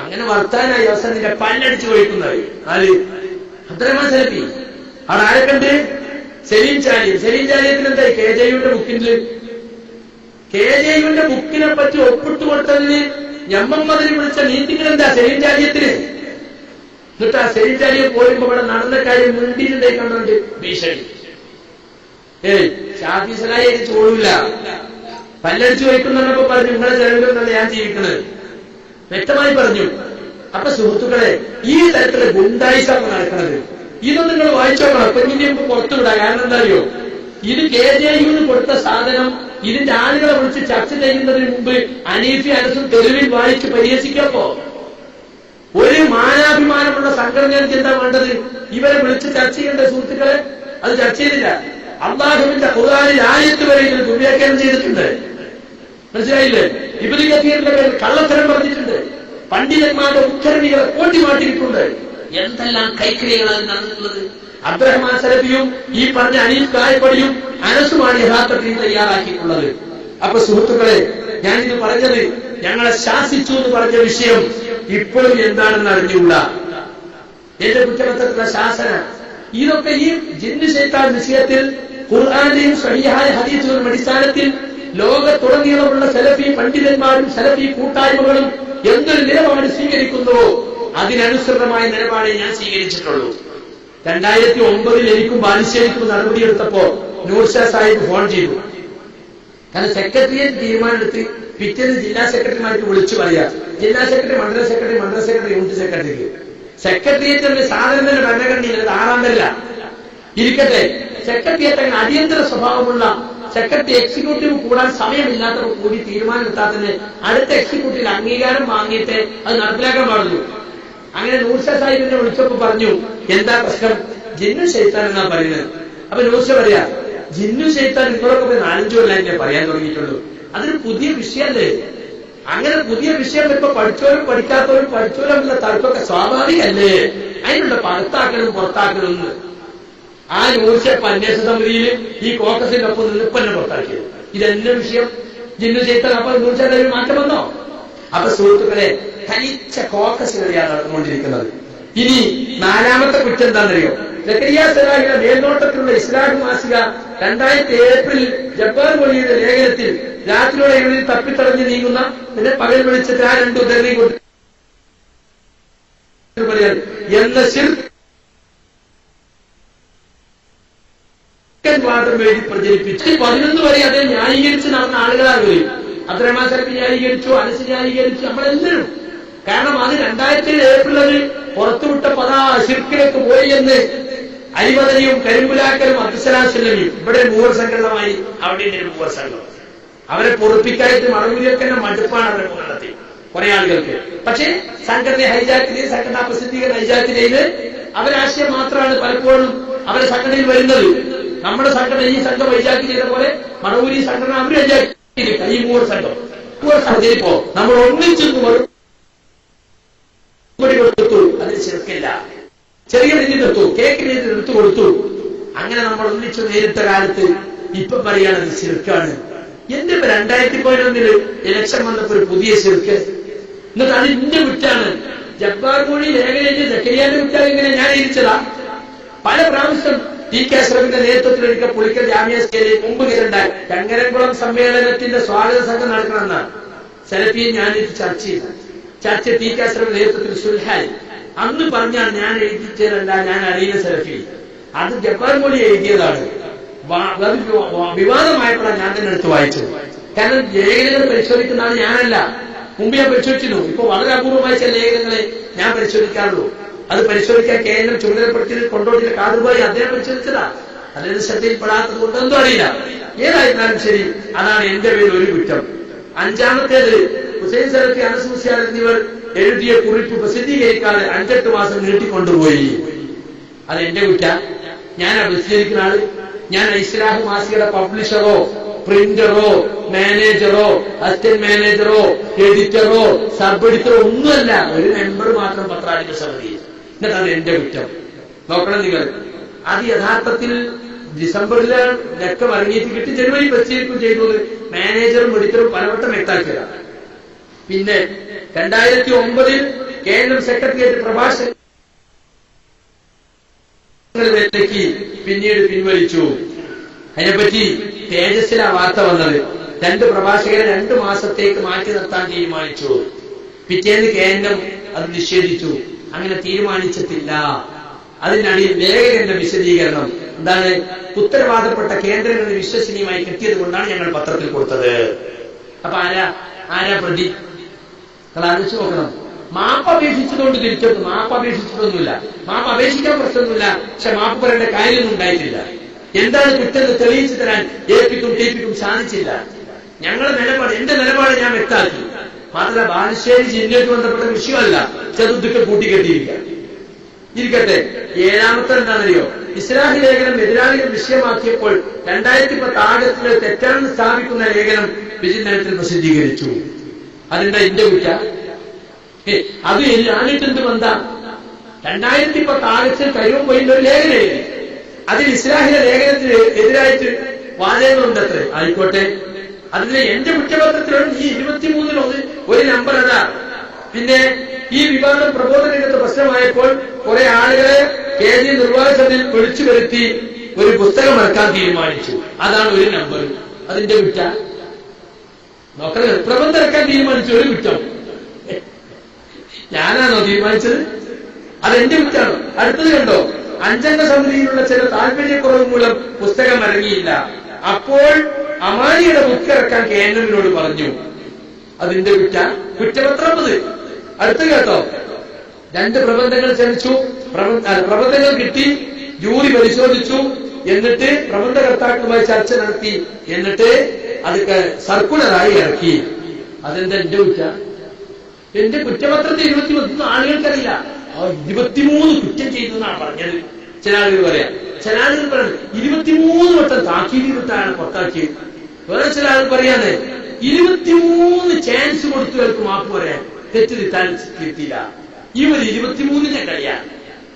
അങ്ങനെ വർത്താനായി അവസാനം നിന്റെ പല്ലടിച്ച് കഴിക്കുന്നതായി. ആര്? അബ്ദുറഹ്മാൻ സലഫി. അവിടെ ആരൊക്കെണ്ട്? സലീം ചാലിയത്തിന് എന്തായി? KJ-യുടെ ബുക്കിനെ പറ്റി ഒപ്പിട്ട് കൊടുത്തതിന് എം മദനി വിളിച്ച മീറ്റിംഗിൽ എന്താ സലീം ചാലിയത്തിന്? എന്നിട്ട് ആ സലീം ചാലിയെ പോരുമ്പോ ഇവിടെ നടന്ന കാര്യം മിണ്ടിയിട്ടുണ്ടായി കണ്ടോണ്ട് ഭീഷണി. ഷാഫി സലാഹി എനിക്ക് ചോടില്ല, പല്ലടിച്ചു വയ്ക്കുന്നുണ്ടപ്പോ പറഞ്ഞു നിങ്ങളെ ചെലവിലൊന്നല്ല ഞാൻ ജീവിക്കുന്നത്, വ്യക്തമായി പറഞ്ഞു. അപ്പൊ സുഹൃത്തുക്കളെ, ഈ തരത്തിലുള്ള ഗുണ്ടായിസാണ് നടക്കുന്നത്. ഇതൊന്നും നിങ്ങൾ വായിച്ചോക്കണം. അപ്പൊ ഇനി നമുക്ക് പുറത്തുവിടാം. കാരണം എന്താ അറിയോ, ഇത് KJ-ന് കൊടുത്ത സാധനം ഇതിന്റെ ആളുകളെ വിളിച്ച് ചർച്ച ചെയ്യുന്നതിന് മുമ്പ് അനീഫി അനസും തെരുവിൽ വായിച്ച് പരിഹസിക്കപ്പോ ഒരു മാനാഭിമാനമുള്ള സംഘടനകൾക്ക് എന്താ വേണ്ടത്? ഇവരെ വിളിച്ച് ചർച്ച ചെയ്യേണ്ട സുഹൃത്തുക്കളെ, അത് ചർച്ച ചെയ്തില്ല. അല്ലാഹുവിന്റെ ഖുർആനിൽ ആയത്ത് വരെ ഇതിൽ ദുർവ്യാഖ്യാനം ചെയ്തിട്ടുണ്ട്. മനസ്സിലായില്ലേ? ഇബ്നു കസീറിന്റെ പേരിൽ കള്ളത്തരം പറഞ്ഞിട്ടുണ്ട്. പണ്ഡിതന്മാരുടെ ഉദ്ധരണികളെ കോട്ടി മാറ്റിയിട്ടുണ്ട്. എന്തെല്ലാം കൈക്രിയകളാണ് നടന്നിട്ടുള്ളത്. അബ്ദുറഹ്മാൻ സലഫിയും ഈ പറഞ്ഞ അനീഫ് കായപ്പടിയും അനസുമാണ് യഥാർത്ഥത്തിൽ തയ്യാറാക്കിയിട്ടുള്ളത്. അപ്പൊ സുഹൃത്തുക്കളെ, ഞാനിത് പറഞ്ഞത് ഞങ്ങളെ ശാസിച്ചു എന്ന് പറഞ്ഞ വിഷയം ഇപ്പോഴും എന്താണെന്ന് അറിഞ്ഞുകൂടാ. എന്റെ കുറ്റപത്രത്തിലുള്ള ശാസന ഇതൊക്കെ ഈ ജിന്ന് ശൈത്താൻ വിഷയത്തിൽ ഖുർആന്റെയും സ്വഹീഹായ ഹദീസുകളുടെ അടിസ്ഥാനത്തിൽ ലോകത്തുടനീളമുള്ള സലഫി പണ്ഡിതന്മാരും സലഫി കൂട്ടായ്മകളും എന്തൊരു നിലപാട് സ്വീകരിക്കുന്നുവോ അതിനനുസൃതമായ നിലപാടേ ഞാൻ സ്വീകരിച്ചിട്ടുള്ളൂ. 2009 എനിക്കും ബാലുശ്ശേരിക്കും നടപടിയെടുത്തപ്പോ നൂർഷാ സാഹിബ് ഫോൺ ചെയ്തു. കാരണം സെക്രട്ടറിയേറ്റ് തീരുമാനമെടുത്ത് പിറ്റേന്ന് ജില്ലാ സെക്രട്ടറിമാർക്ക് വിളിച്ചു പറയാ. ജില്ലാ സെക്രട്ടറി, മണ്ഡല സെക്രട്ടറി, മണ്ഡല സെക്രട്ടറി, യൂണിറ്റ് സെക്രട്ടറിക്ക് സെക്രട്ടേറിയറ്റിന്റെ സാധാരണ ഭരണഘടനയിൽ അത് 6-ാമല്ല ഇരിക്കട്ടെ. സെക്രട്ടേറിയറ്റ് അങ്ങനെ അടിയന്തര സ്വഭാവമുള്ള സെക്രട്ടറി എക്സിക്യൂട്ടീവ് കൂടാൻ സമയമില്ലാത്തവർ കൂടി തീരുമാനമെടുത്താത്തതിന് അടുത്ത എക്സിക്യൂട്ടീവിൽ അംഗീകാരം വാങ്ങിയിട്ട് അത് നടപ്പിലാക്കാൻ പാടുള്ളൂ. അങ്ങനെ നൂർഷ സാഹിബിനെ വിളിച്ചപ്പോ പറഞ്ഞു, എന്താ പ്രശ്നം? ജിന്നു ശൈത്താൻ എന്നാ പറയുന്നത്. അപ്പൊ നൂർഷ പറയാ, ജിന്നു ശൈത്താൻ നിങ്ങളൊക്കെ പോയി 4-5 കൊല്ലം എന്നെ പറയാൻ തുടങ്ങിയിട്ടുള്ളൂ. അതൊരു പുതിയ വിഷയമല്ലേ? അങ്ങനെ പുതിയ വിഷയം ഇപ്പൊ പഠിച്ചവരും പഠിക്കാത്തവരും പഠിച്ചവരുള്ള തർക്കമൊക്കെ സ്വാഭാവികല്ലേ? അതിനുള്ള പകത്താക്കലും പുറത്താക്കലും ആ നൂർഷപ്പ് അന്വേഷണ സമിതിയിൽ ഈ കോക്കസിന്റെ ഒപ്പം നിന്ന് ഇപ്പൊ തന്നെ പുറത്താക്കിയത്. ഇതെന്നെ വിഷയം ജിന്നു ശൈത്താൻ. അപ്പൊ നൂർഷയുടെ ഒരു മാറ്റം വന്നോ? അപ്പൊ സുഹൃത്തുക്കളെ, തനിച്ച കോക്കസുകളിയാണ് നടന്നുകൊണ്ടിരിക്കുന്നത്. ഇനി 4-ാമത്തെ കുറ്റം എന്താണെന്നറിയോ? സക്കരിയ സലാഹിയുടെ മേൽനോട്ടത്തിലുള്ള ഇസ്ലാഹ് മാസിക 2000 ഏപ്രിൽ ജബ്ബാർ മൊഴിയുടെ ലേഖനത്തിൽ രാത്രിയോടെ എഴുതി തപ്പിത്തടഞ്ഞ് നീങ്ങുന്ന പിന്നെ പകൽ വെളിച്ചത്തിൽ ആ 2 ഉദരണി കൊണ്ട് എന്ന വാദം എഴുതി പ്രചരിപ്പിച്ച് 11 വരെ അതേ ന്യായീകരിച്ച് നടന്ന ആളുകളാണ് വരും. അബ്ദുറഹ്മാൻ സലഫി ന്യായീകരിച്ചു, അനസ് ന്യായീകരിച്ചു, നമ്മളെല്ലാവരും. കാരണം അത് 2007 ഏപ്രിൽ അത് പുറത്തുവിട്ട ശിർക്കിലേക്ക് പോയി എന്ന് അരിമദനിയും കരിമ്പുലാക്കലും അബ്ദുസലാം സുല്ലമിയും ഇവിടെ മൂവർ സംഘടനമായി അവിടെ ഒരു മൂവർ സംഘം അവരെ പൊറുപ്പിക്കായിട്ട് മറവൂരിയൊക്കെ മടുപ്പാണ് അവരെ നടത്തി കുറെ ആളുകൾക്ക്. പക്ഷേ സംഘടനയെ ഹൈജാക്ക് ചെയ്ത് സംഘടനാ പ്രസിദ്ധീകരണം ഹൈജാക്ക് ചെയ്ത് അവരാശയം മാത്രമാണ് പലപ്പോഴും അവരെ സംഘടനയിൽ വരുന്നത്. നമ്മുടെ സംഘടന ഈ സംഘം ഹൈജാക്ക് ചെയ്ത പോലെ മറവൂരി സംഘടന അവര് ഹൈജാക്ക് ചെയ്തില്ല. ഈ മൂവർ സംഘം സഞ്ചരിപ്പോ നമ്മൾ ഒന്നിച്ചു കൊടുത്തു, അതിന് ശിർക്കില്ല. ചെറിയ രീതിയിൽ എടുത്തു, കേക്ക് രീതിയിൽ എടുത്തു കൊടുത്തു. അങ്ങനെ നമ്മൾ ഒന്നിച്ചു നേരിട്ട കാലത്ത് ഇപ്പൊ പറയാനത് ശിർക്കാണ്. എന്റെ 2011 ഇലക്ഷൻ വന്നപ്പോ ഒരു പുതിയ ശിർക്ക്. എന്നിട്ട് അത് ഇന്റെ കുറ്റാണ്. ജബ്ബാർ മൊഴി ലേഖനേറ്റ് സക്കരിയാന്റെ കുറ്റാണ്. ഇങ്ങനെ ഞാൻ ഇരിച്ചതാ. പല പ്രാവശ്യം ടി കെ അഷ്റഫിന്റെ നേതൃത്വത്തിൽ ഒരിക്കൽ പുളിക്കൽ ജാമിയ സ്കേലിൽ മുമ്പ് കിരണ്ടായി ചങ്ങരംകുളം സമ്മേളനത്തിന്റെ സ്വാഗത സംഘം നടക്കണമെന്നാണ് സെലഫിയെ ഞാനിത് ചർച്ച ചെയ്തു. ചർച്ച ടി കെ അഷ്റഫിന്റെ നേതൃത്വത്തിൽ സുൽഹാൻ അന്ന് പറഞ്ഞാൽ ഞാൻ എഴുതിച്ചതല്ല, ഞാൻ അറിയുന്ന സെലഫി. അത് ജബ്ബാർ മൊഴി എഴുതിയതാണ്. വിവാദമായപ്പോഴാണ് ഞാൻ തന്നെ എടുത്ത് വായിച്ചത്. കാരണം ലേഖനങ്ങൾ പരിശോധിക്കുന്നതാണ് ഞാനല്ല. മുമ്പ് ഞാൻ പരിശോധിച്ചിരുന്നു. ഇപ്പൊ വളരെ അപൂർവമായ ചില ലേഖനങ്ങളെ ഞാൻ പരിശോധിക്കാറുള്ളൂ. അത് പരിശോധിക്കാൻ കേന്ദ്രം ചുമതലപ്പെടുത്തിയത് കൊണ്ടോട്ടിലെ കാതുമായി അദ്ദേഹം പരിശോധിച്ചതാ. അതിന് ശ്രദ്ധയിൽപ്പെടാത്തത് കൊണ്ടൊന്നും അറിയില്ല. ഏതായിരുന്നാലും ശരി, അതാണ് എന്റെ പേരിൽ ഒരു കുറ്റം. 5-ാമത്തേത് ഹുസൈൻ സലഫി, അനസ് മുസ്ലിയാർ എന്നിവർ എഴുതിയ കുറിപ്പ് പ്രസിദ്ധീകരിക്കാതെ 5-8 മാസം നീട്ടിക്കൊണ്ടുപോയി. അത് എന്റെ കുറ്റ. ഞാൻ പ്രസിദ്ധീകരിക്കുന്ന ആള്, ഞാൻ ഇസ്ലാഹ് മാസികയുടെ പബ്ലിഷറോ പ്രിന്ററോ മാനേജറോ അസിസ്റ്റന്റ് മാനേജറോ എഡിറ്ററോ സബ് എഡിറ്ററോ ഒന്നുമല്ല. ഒരു മെമ്പർ മാത്രം പത്രാധിപ സമിതി. എന്നിട്ട് അത് എന്റെ കുറ്റം. നോക്കണം നിങ്ങൾ. അത് യഥാർത്ഥത്തിൽ ഡിസംബറിൽ ലക്കം ഇറങ്ങിയിട്ട് കിട്ടി, ജനുവരി പ്രസിദ്ധീകരിക്കുകയും ചെയ്തത് മാനേജറും എഡിറ്ററും പലവട്ടം വ്യക്താക്കിയതാണ്. പിന്നെ 2009 കേന്ദ്രം സെക്രട്ടേറിയറ്റ് പ്രഭാഷണങ്ങളിലേക്ക് പിന്നീട് പിൻവലിച്ചു. അതിനെപ്പറ്റി തേജസ്സിലാ വാർത്ത വന്നത്. 2 പ്രഭാഷകരെ 2 മാസത്തേക്ക് മാറ്റി നിർത്താൻ തീരുമാനിച്ചു. പിറ്റേന്ന് കേന്ദ്രം അത് നിഷേധിച്ചു. അങ്ങനെ തീരുമാനിച്ചിട്ടില്ല. അതിനടിയിൽ ലേഖകന്റെ വിശദീകരണം എന്താണ്? ഉത്തരവാദപ്പെട്ട കേന്ദ്രങ്ങളിൽ വിശ്വസനീയമായി കിട്ടിയത് കൊണ്ടാണ് ഞങ്ങൾ പത്രത്തിൽ കൊടുത്തത്. അപ്പൊ ആരാ പ്രതി? നിങ്ങൾ ആലോചിച്ച് നോക്കണം. മാപ്പ് അപേക്ഷിച്ചതുകൊണ്ട് തിരിച്ചെടുത്തു. മാപ്പ് അപേക്ഷിച്ചിട്ടൊന്നുമില്ല. മാപ്പ് അപേക്ഷിക്കാൻ പ്രശ്നമൊന്നുമില്ല. പക്ഷെ മാപ്പ് പറയേണ്ട കാര്യമൊന്നും ഉണ്ടായിട്ടില്ല. എന്താണ് കുറ്റം തെളിയിച്ചു തരാൻ ഏൽപ്പിക്കും ടീപ്പിക്കും സാധിച്ചില്ല. ഞങ്ങളുടെ നിലപാട്, എന്റെ നിലപാട് ഞാൻ വ്യക്തമാക്കി. മാത്രമല്ല, ബാലുശ്ശേരി ജില്ലയായിട്ട് ബന്ധപ്പെട്ട വിഷയമല്ല. ചതുർദ്ദുഃഖം ഇരിക്കട്ടെ. 7-ാമത്തെ എന്താണെന്നറിയോ? ഇസ്ലാഹി ലേഖനം എതിരാളികൾ വിഷയമാക്കിയപ്പോൾ 2010 ആഗസ്റ്റിൽ തെറ്റാണെന്ന് സ്ഥാപിക്കുന്ന ലേഖനം വിചിന്തനത്തിൽ പ്രസിദ്ധീകരിച്ചു. അതിന്റെ എന്റെ കുറ്റ. അത് ഞാനിട്ടെന്ത് ബന്ധം? 2010 ആഗസ്റ്റിൽ കരൂർ പോയിന്റ് ഒരു ലേഖനം എഴുതി. അതിൽ ഇസ്ലാഹിന്റെ ലേഖനത്തിന് എതിരായിട്ട് വാചകങ്ങളുണ്ടത്രേ. ആയിക്കോട്ടെ, അതിന് എന്റെ കുറ്റപത്രത്തിലുള്ള ഈ 23 ഒരു നമ്പർ അതാ. പിന്നെ ഈ വിവാദം പ്രബോധന രംഗത്ത് പ്രശ്നമായപ്പോൾ കുറെ ആളുകളെ KG നിർവാഹക സഭയിൽ വിളിച്ചു വരുത്തി ഒരു പുസ്തകം ഇറക്കാൻ തീരുമാനിച്ചു. അതാണ് ഒരു നമ്പർ. അതിന്റെ കുറ്റ നോക്കണേ. പ്രബന്ധം ഇറക്കാൻ തീരുമാനിച്ചു, ഒരു കുറ്റം. ഞാനാണോ തീരുമാനിച്ചത്? അതെന്റെ കുറ്റാണോ? അടുത്തത് കണ്ടോ, 5 അംഗ സമിതിയിലുള്ള ചില താല്പര്യക്കുറവ് മൂലം പുസ്തകം ഇറങ്ങിയില്ല. അപ്പോൾ അമാനിയുടെ ബുക്ക് ഇറക്കാൻ KNM പറഞ്ഞു. അതിന്റെ കുറ്റപത്രം അത്. അടുത്ത് കേട്ടോ, 2 പ്രബന്ധങ്ങൾ ക്ഷണിച്ചു, പ്രബന്ധങ്ങൾ കിട്ടി, ജൂറി പരിശോധിച്ചു, എന്നിട്ട് പ്രബന്ധകർത്താക്കളുമായി ചർച്ച നടത്തി, എന്നിട്ട് അതൊക്കെ സർക്കുലറായി ഇറക്കി. അതെന്താ എന്റെ കുറ്റ? എന്റെ കുറ്റപത്രത്തിൽ 23 ആളുകൾക്കറിയില്ല. 23 കുറ്റം ചെയ്തു എന്നാണ് പറഞ്ഞത്. ചില ആളുകൾ പറയാം, ചില ആളുകൾ പറയുന്നത് 23 വട്ടം താക്കീത് കിട്ടാണ് പുറത്താക്കിയത്. വേറെ ചില ആളുകൾ പറയാതെ 23 ചാൻസ് കൊടുത്തു അവർക്ക് മാപ്പ് പറയാൻ, തെറ്റ് തിരുത്താൻ തിരുത്തിയില്ല. ഇവർ 23ന്റെ കളിയാണ്.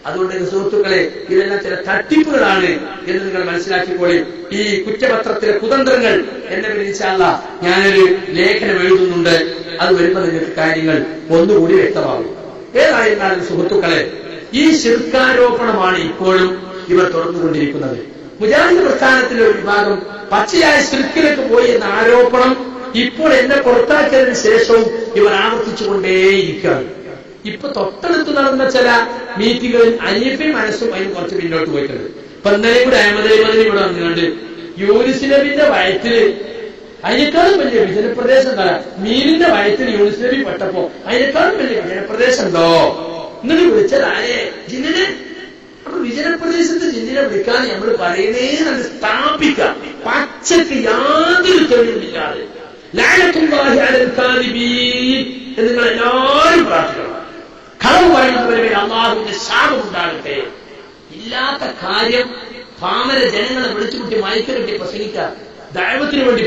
അതുകൊണ്ട് സുഹൃത്തുക്കളെ, ഇതെല്ലാം ചില തട്ടിപ്പുകളാണ് എന്ന് നിങ്ങൾ മനസ്സിലാക്കിക്കോളി. ഈ കുറ്റപത്രത്തിലെ കുതന്ത്രങ്ങൾ എന്നെ വിളിച്ചാൽ ഞാനൊരു ലേഖനം എഴുതുന്നുണ്ട്. അത് വരുമ്പോൾ നിങ്ങൾക്ക് കാര്യങ്ങൾ ഒന്നുകൂടി വ്യക്തമാകും. ഏതായിരുന്നാലും സുഹൃത്തുക്കളെ, ഈ ശിർക്കാരോപണമാണ് ഇപ്പോഴും ഇവർ തുറന്നുകൊണ്ടിരിക്കുന്നത്. മുജാഹിദ് പ്രസ്ഥാനത്തിലെ ഒരു വിഭാഗം പച്ചയായ ശിർക്കിലേക്ക് പോയി എന്ന ആരോപണം ഇപ്പോൾ എന്നെ പുറത്താക്കിയതിനു ശേഷവും ഇവർ ആവർത്തിച്ചുകൊണ്ടേയിരിക്കുകയാണ്. ഇപ്പൊ തൊട്ടടുത്ത് നടന്ന ചില മീറ്റിങ്ങുകളിൽ അനിയപ്പയും മനസ്സും അതിന് കുറച്ച് പിന്നോട്ട് പോയിട്ടുണ്ട്. ഇപ്പൊ ഇന്നലെ കൂടെ അഹമ്മദ് ഇവിടെ വന്നുകൊണ്ട് യൂനിസ് നബിന്റെ വയറ്റില് അതിനേക്കാളും വലിയ വിജനപ്രദേശം എന്താ? മീനിന്റെ വയറ്റിൽ യൂനിസ് നബി പെട്ടപ്പോ അതിനേക്കാളും വലിയ വിജനപ്രദേശം ഉണ്ടോ? എന്നിട്ട് വിളിച്ചതാരേ? ജിന്നിനെ. അപ്പൊ വിജനപ്രദേശത്ത് ജിന്നിനെ വിളിക്കാൻ നമ്മൾ പറയുന്നേ നമ്മൾ സ്ഥാപിക്കാം, പച്ചക്ക് യാതൊരു തെളിവില്ലാതെ. ലഅനത്തുല്ലാഹി അലൽ കാദിബീൻ എന്ന് നിങ്ങൾ എല്ലാവരും പ്രാർത്ഥിക്കണം. കളവ് പറയുന്നവരെ അല്ലാഹുവിന്റെ ശാപം ഉണ്ടാകട്ടെ. ഇല്ലാത്ത കാര്യം പാമര ജനങ്ങളെ വിളിച്ചുകൂട്ടി മയക്ക് കെട്ടി പ്രസംഗിക്കാം, ദഅവത്തിന് വേണ്ടി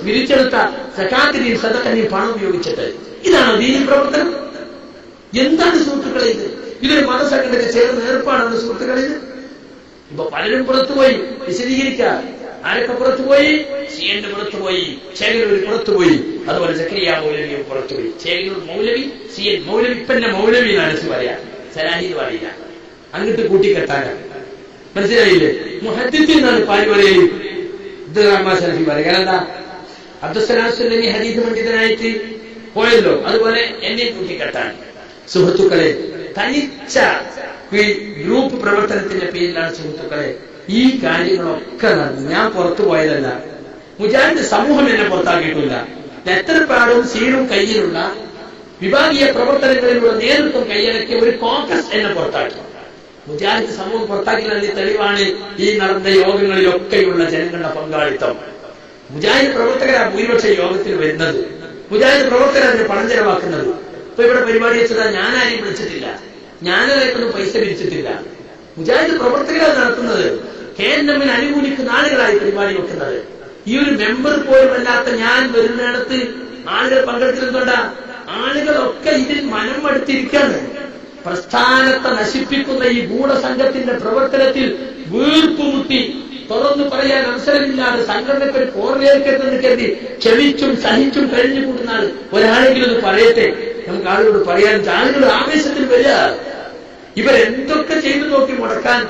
പിരിച്ചെടുത്ത സകാത്തിന്റെയും സദഖന്റെയും പണം ഉപയോഗിച്ചിട്ട്. ഇതാണ് ദീനി പ്രവർത്തനം. എന്താണ് സുഹൃത്തുക്കളെ ഇത്? ഇതൊരു മതസംഘടനയ്ക്ക് ചേർന്ന് ഏർപ്പാടാണ് സുഹൃത്തുക്കളെ ഇത്. ഇപ്പൊ പലരും പുറത്തുപോയി വിശദീകരിക്കാം. ആരൊക്കെ പുറത്തുപോയി? സിയന്റെ പുറത്തുപോയി, ചേകനൂർ പുറത്തുപോയി, അതുപോലെ സക്കരിയ മൗലവിയും പുറത്തുപോയി. ചേകനൂർ മൗലവി, സിയൻ മൗലവി, ഇപ്പന്നെ മൗലവി എന്നാണ് പറയാ, സലാഹിദ് പറയില്ല. അങ്ങോട്ട് കൂട്ടിക്കെട്ടാനാണ്. മനസ്സിലായില്ലേ? മുഹദ്ദിത്ത് എന്നാണ് പാല് പറയല്. സലഫി പറയുക. എന്താ? അബ്ദുസ്സലാം സുല്ലമി ഹദീസ് പണ്ഡിതനായിട്ട് പോയല്ലോ, അതുപോലെ എന്നെ കൂട്ടിക്കെട്ടാൻ. സുഹൃത്തുക്കളെ, തനിച്ച ഗ്രൂപ്പ് പ്രവർത്തനത്തിന്റെ പേരിലാണ് സുഹൃത്തുക്കളെ ഈ കാര്യങ്ങളൊക്കെ നടന്നു. ഞാൻ പുറത്തു പോയതല്ല, മുജാഹിദ് സമൂഹം എന്നെ പുറത്താക്കിയിട്ടില്ല. എത്രപ്പാടും സീറും കയ്യിലുള്ള വിഭാഗീയ പ്രവർത്തനങ്ങളിലൂടെ നേതൃത്വം കൈയടക്കിയ ഒരു കോൺഗ്രസ് എന്നെ പുറത്താക്കി. മുജാഹിദ് സമൂഹം പുറത്താക്കിയതിന്റെ തെളിവാണ് ഈ നടന്ന യോഗങ്ങളിലൊക്കെയുള്ള ജനങ്ങളുടെ പങ്കാളിത്തം. മുജാഹിദ് പ്രവർത്തകരാ ഭൂരിപക്ഷ യോഗത്തിൽ വരുന്നത്, മുജാഹിദ് പ്രവർത്തകരതിന് പണം ചെലവാക്കുന്നത്. ഇപ്പൊ ഇവിടെ പരിപാടി വെച്ചതാ, ഞാനാരെയും വിളിച്ചിട്ടില്ല, ഞാനാരെക്കൊന്നും പൈസ പിരിച്ചിട്ടില്ല. മുജാഹിദ് പ്രവർത്തകരാണ് നടത്തുന്നത്. KNM അനുകൂലിക്കുന്ന ആളുകളായി പരിപാടി വെക്കുന്നത്. ഈ ഒരു മെമ്പർ പോലും അല്ലാത്ത ഞാൻ വരുന്നിടത്ത് ആളുകൾ പങ്കെടുത്തിരുന്നുണ്ടാ? ആളുകളൊക്കെ ഇതിൽ മനം മടുത്തിരിക്കാണ്. പ്രസ്ഥാനത്തെ നശിപ്പിക്കുന്ന ഈ ഗൂഢസംഘത്തിന്റെ പ്രവർത്തനത്തിൽ വീർപ്പുമുട്ടി തുറന്നു പറയാൻ അവസരമില്ലാതെ സംഘടനയ്ക്ക് ഒരു പോർവേൽക്കരുതെന്ന് കരുതി ക്ഷമിച്ചും സഹിച്ചും കഴിഞ്ഞു കൂട്ടുന്ന ആൾ ഒരാളെങ്കിലും ഒന്ന് പറയട്ടെ. നമുക്ക് ആളുകളോട് പറയാൻ ആളുകളുടെ ആവേശത്തിൽ വരിക. ഇവരെന്തൊക്കെ ചെയ്തു നോക്കി മുടക്കാൻ.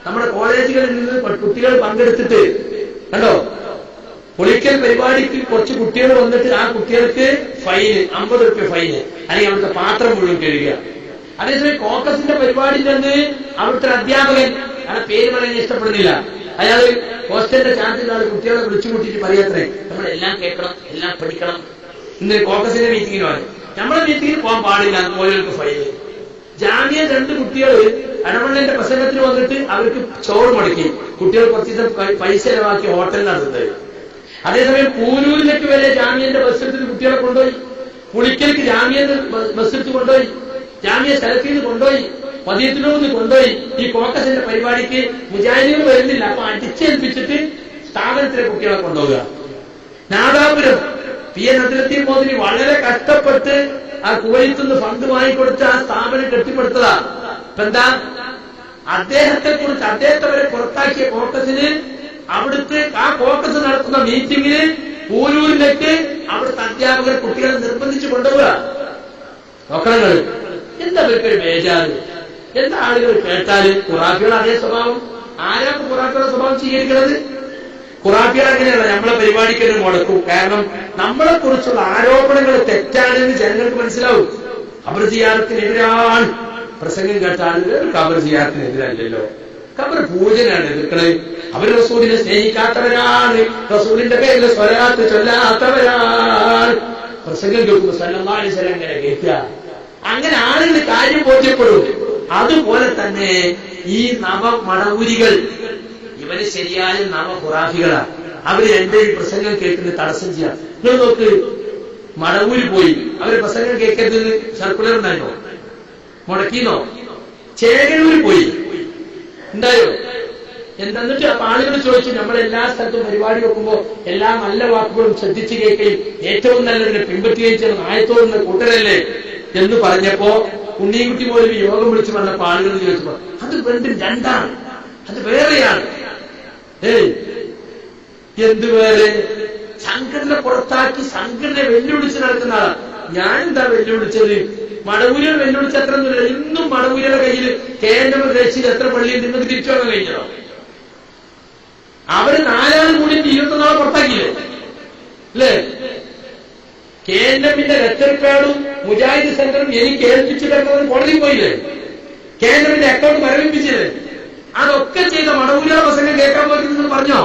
നമ്മുടെ കോളേജുകളിൽ നിന്ന് കുട്ടികൾ പങ്കെടുത്തിട്ട് കണ്ടോ, പൊളിക്കൽ പരിപാടിക്ക് കുറച്ച് കുട്ടികൾ വന്നിട്ട് ആ കുട്ടികൾക്ക് ഫൈന് 50 രൂപ ഫൈന്, അല്ലെങ്കിൽ അവിടുത്തെ പാത്രം മുഴുവൻ കഴുകുക. അതേസമയം കോക്കസിന്റെ പരിപാടിയിൽ നിന്ന് അവിടുത്തെ അധ്യാപകൻ, അയാളെ പേര് പറയാൻ ഇഷ്ടപ്പെടുന്നില്ല, അയാള് ഹോസ്റ്റലിന്റെ ചാർജിലുള്ള കുട്ടികളെ വിളിച്ചു കൂട്ടിയിട്ട് പറയാത്രേ, നമ്മളെല്ലാം കേൾക്കണം, എല്ലാം പഠിക്കണം. ഇന്ന് കോക്കസിന്റെ മീറ്റിങ്ങിന് പോകാൻ, നമ്മളെ മീറ്റിങ്ങിന് പോകാൻ പാടില്ല, ഓരോർക്ക് ഫൈന്. ജാമ്യ 2 കുട്ടികൾ അടമണ്ണന്റെ പ്രസംഗത്തിന് വന്നിട്ട് അവർക്ക് ചോറ് മുടക്കി, കുട്ടികൾ കുറച്ച് ദിവസം പൈസ ചെലവാക്കി ഹോട്ടലിൽ നടത്തുന്നത്. അതേസമയം പൂരൂരിലേക്ക് വരെ ജാമ്യന്റെ ബസ്സെടുത്ത് കുട്ടികളെ കൊണ്ടുപോയി, പുളിക്കലേക്ക് ജാമ്യന്റെ ബസ്സെടുത്ത് കൊണ്ടുപോയി, ജാമ്യ സ്ഥലത്തിൽ നിന്ന് കൊണ്ടുപോയി, മദീനത്തിനോന്ന് കൊണ്ടുപോയി. ഈ കോക്കസിന്റെ പരിപാടിക്ക് മുജാഹിദുകൾ വരുന്നില്ല, അപ്പൊ അടിച്ചേൽപ്പിച്ചിട്ട് സ്ഥാപനത്തിലെ കുട്ടികളെ കൊണ്ടുപോവുക. നാദാപുരം PN അബ്ദുൽ മോദിനി വളരെ കഷ്ടപ്പെട്ട് ആ കുവൈത്തിൽ നിന്ന് ഫണ്ട് വാങ്ങിക്കൊടുത്ത് ആ സ്ഥാപനം കെട്ടിപ്പടുത്തതാ. ഇപ്പൊ എന്താ, അദ്ദേഹത്തെ വരെ പുറത്താക്കിയ കോക്കസിന് അവിടുത്തെ ആ കോക്കസ് നടത്തുന്ന മീറ്റിംഗിന് പൂരൂരിലേക്ക് അവിടുത്തെ അധ്യാപകർ കുട്ടികളെ നിർബന്ധിച്ച് കൊണ്ടുപോവുക. നോക്കണങ്ങൾ എന്താ ഇവർക്കൊരു ബേജാറ്, എന്താ ആളുകൾ കേട്ടാല് ഖുറാഫികളുടെ അതേ സ്വഭാവം. ആരാണ് ഖുറാഫികളുടെ സ്വഭാവം സ്വീകരിക്കുന്നത്? ഖുറാഫികൾ അങ്ങനെയല്ല, നമ്മളെ പരിപാടിക്ക് മുടക്കും. കാരണം നമ്മളെ കുറിച്ചുള്ള ആരോപണങ്ങൾ തെറ്റാണെന്ന് ജനങ്ങൾക്ക് മനസ്സിലാവും. ഖബർ സിയാറത്തിനെതിരാണ് പ്രസംഗം കേട്ട ആളുകൾ ഖബർ സിയാറത്തിനെതിരല്ലല്ലോ, ഖബർ പൂജനാണ് എതിർക്കണത്. അവർ റസൂലിനെ സ്നേഹിക്കാത്തവരാണ്, റസൂലിന്റെ പേരിൽ സ്വലാത്ത് ചൊല്ലാത്തവരാണ്. പ്രസംഗം കേൾക്കുമ്പോൾ സല്ലല്ലാഹു അലൈഹി വസല്ലം അങ്ങനെ കേൾക്കുക. അങ്ങനെ ആളുകൾ കാര്യം ബോധ്യപ്പെടും. അതുപോലെ തന്നെ ഈ നവമടവൂരികൾ, ഇവര് ശരിയായ നവ ഖുറാഫികളാണ്. അവര് എന്റെ ഈ പ്രസംഗം കേൾക്കുന്നത് തടസ്സം ചെയ്യാം. നിങ്ങൾ നോക്ക്, മടവൂര് പോയി അവര് പ്രസംഗം കേൾക്കരുത് സർക്കുലർ ഉണ്ടായിരുന്നോ? മുടക്കിന്നോ? ചേകനൂര് പോയി ഉണ്ടായോ? എന്നിട്ട് അപ്പൊ ആളുകൾ ചോദിച്ചു, നമ്മൾ എല്ലാ സ്ഥലത്തും പരിപാടി വെക്കുമ്പോ എല്ലാ നല്ല വാക്കുകളും ശ്രദ്ധിച്ചു കേൾക്കുകയും ഏറ്റവും നല്ലതിനെ പിൻപറ്റുകയും ചെയ്യുന്ന ആയത്തോടുന്ന കൂട്ടരല്ലേ എന്ന് പറഞ്ഞപ്പോ ഉണ്ണിക്കുട്ടി പോലും യോഗം വിളിച്ചു പറഞ്ഞപ്പോ ആളുകൾ ചോദിച്ചപ്പോ അത് രണ്ടും രണ്ടാണ്, അത് വേറെയാണ്. എന്ത് വേറെ? സംഘടന പുറത്താക്കി സംഘടന വെല്ലുവിളിച്ച് നടക്കുന്ന ആളാണ്. ഞാൻ എന്താ വെല്ലുവിളിച്ചത്? മടവൂരികൾ വെല്ലുവിളിച്ച അത്ര ഒന്നുമില്ല. ഇന്നും മടവൂരിയുടെ കയ്യിൽ കേന്ദ്ര പ്രദേശത്തിൽ എത്ര പള്ളിയിൽ നിങ്ങൾക്ക് തിരിച്ചു വാങ്ങാൻ കഴിഞ്ഞോ? അവര് 4 കൂടി 21 പുറത്താക്കിയില്ലേ അല്ലേ? കേന്ദ്രമിന്റെ ലെറ്റർപാഡും മുജാഹിദ് സെന്ററും എനിക്ക് ഏൽപ്പിച്ചു തരുന്നതിന് കോടതിയിൽ പോയില്ലേ? കേന്ദ്രമിന്റെ അക്കൗണ്ട് മരവിപ്പിച്ചില്ലേ? അതൊക്കെ ചെയ്ത മടവൂരിയുടെ പ്രസംഗം കേൾക്കാൻ പോയി നിങ്ങൾ പറഞ്ഞോ?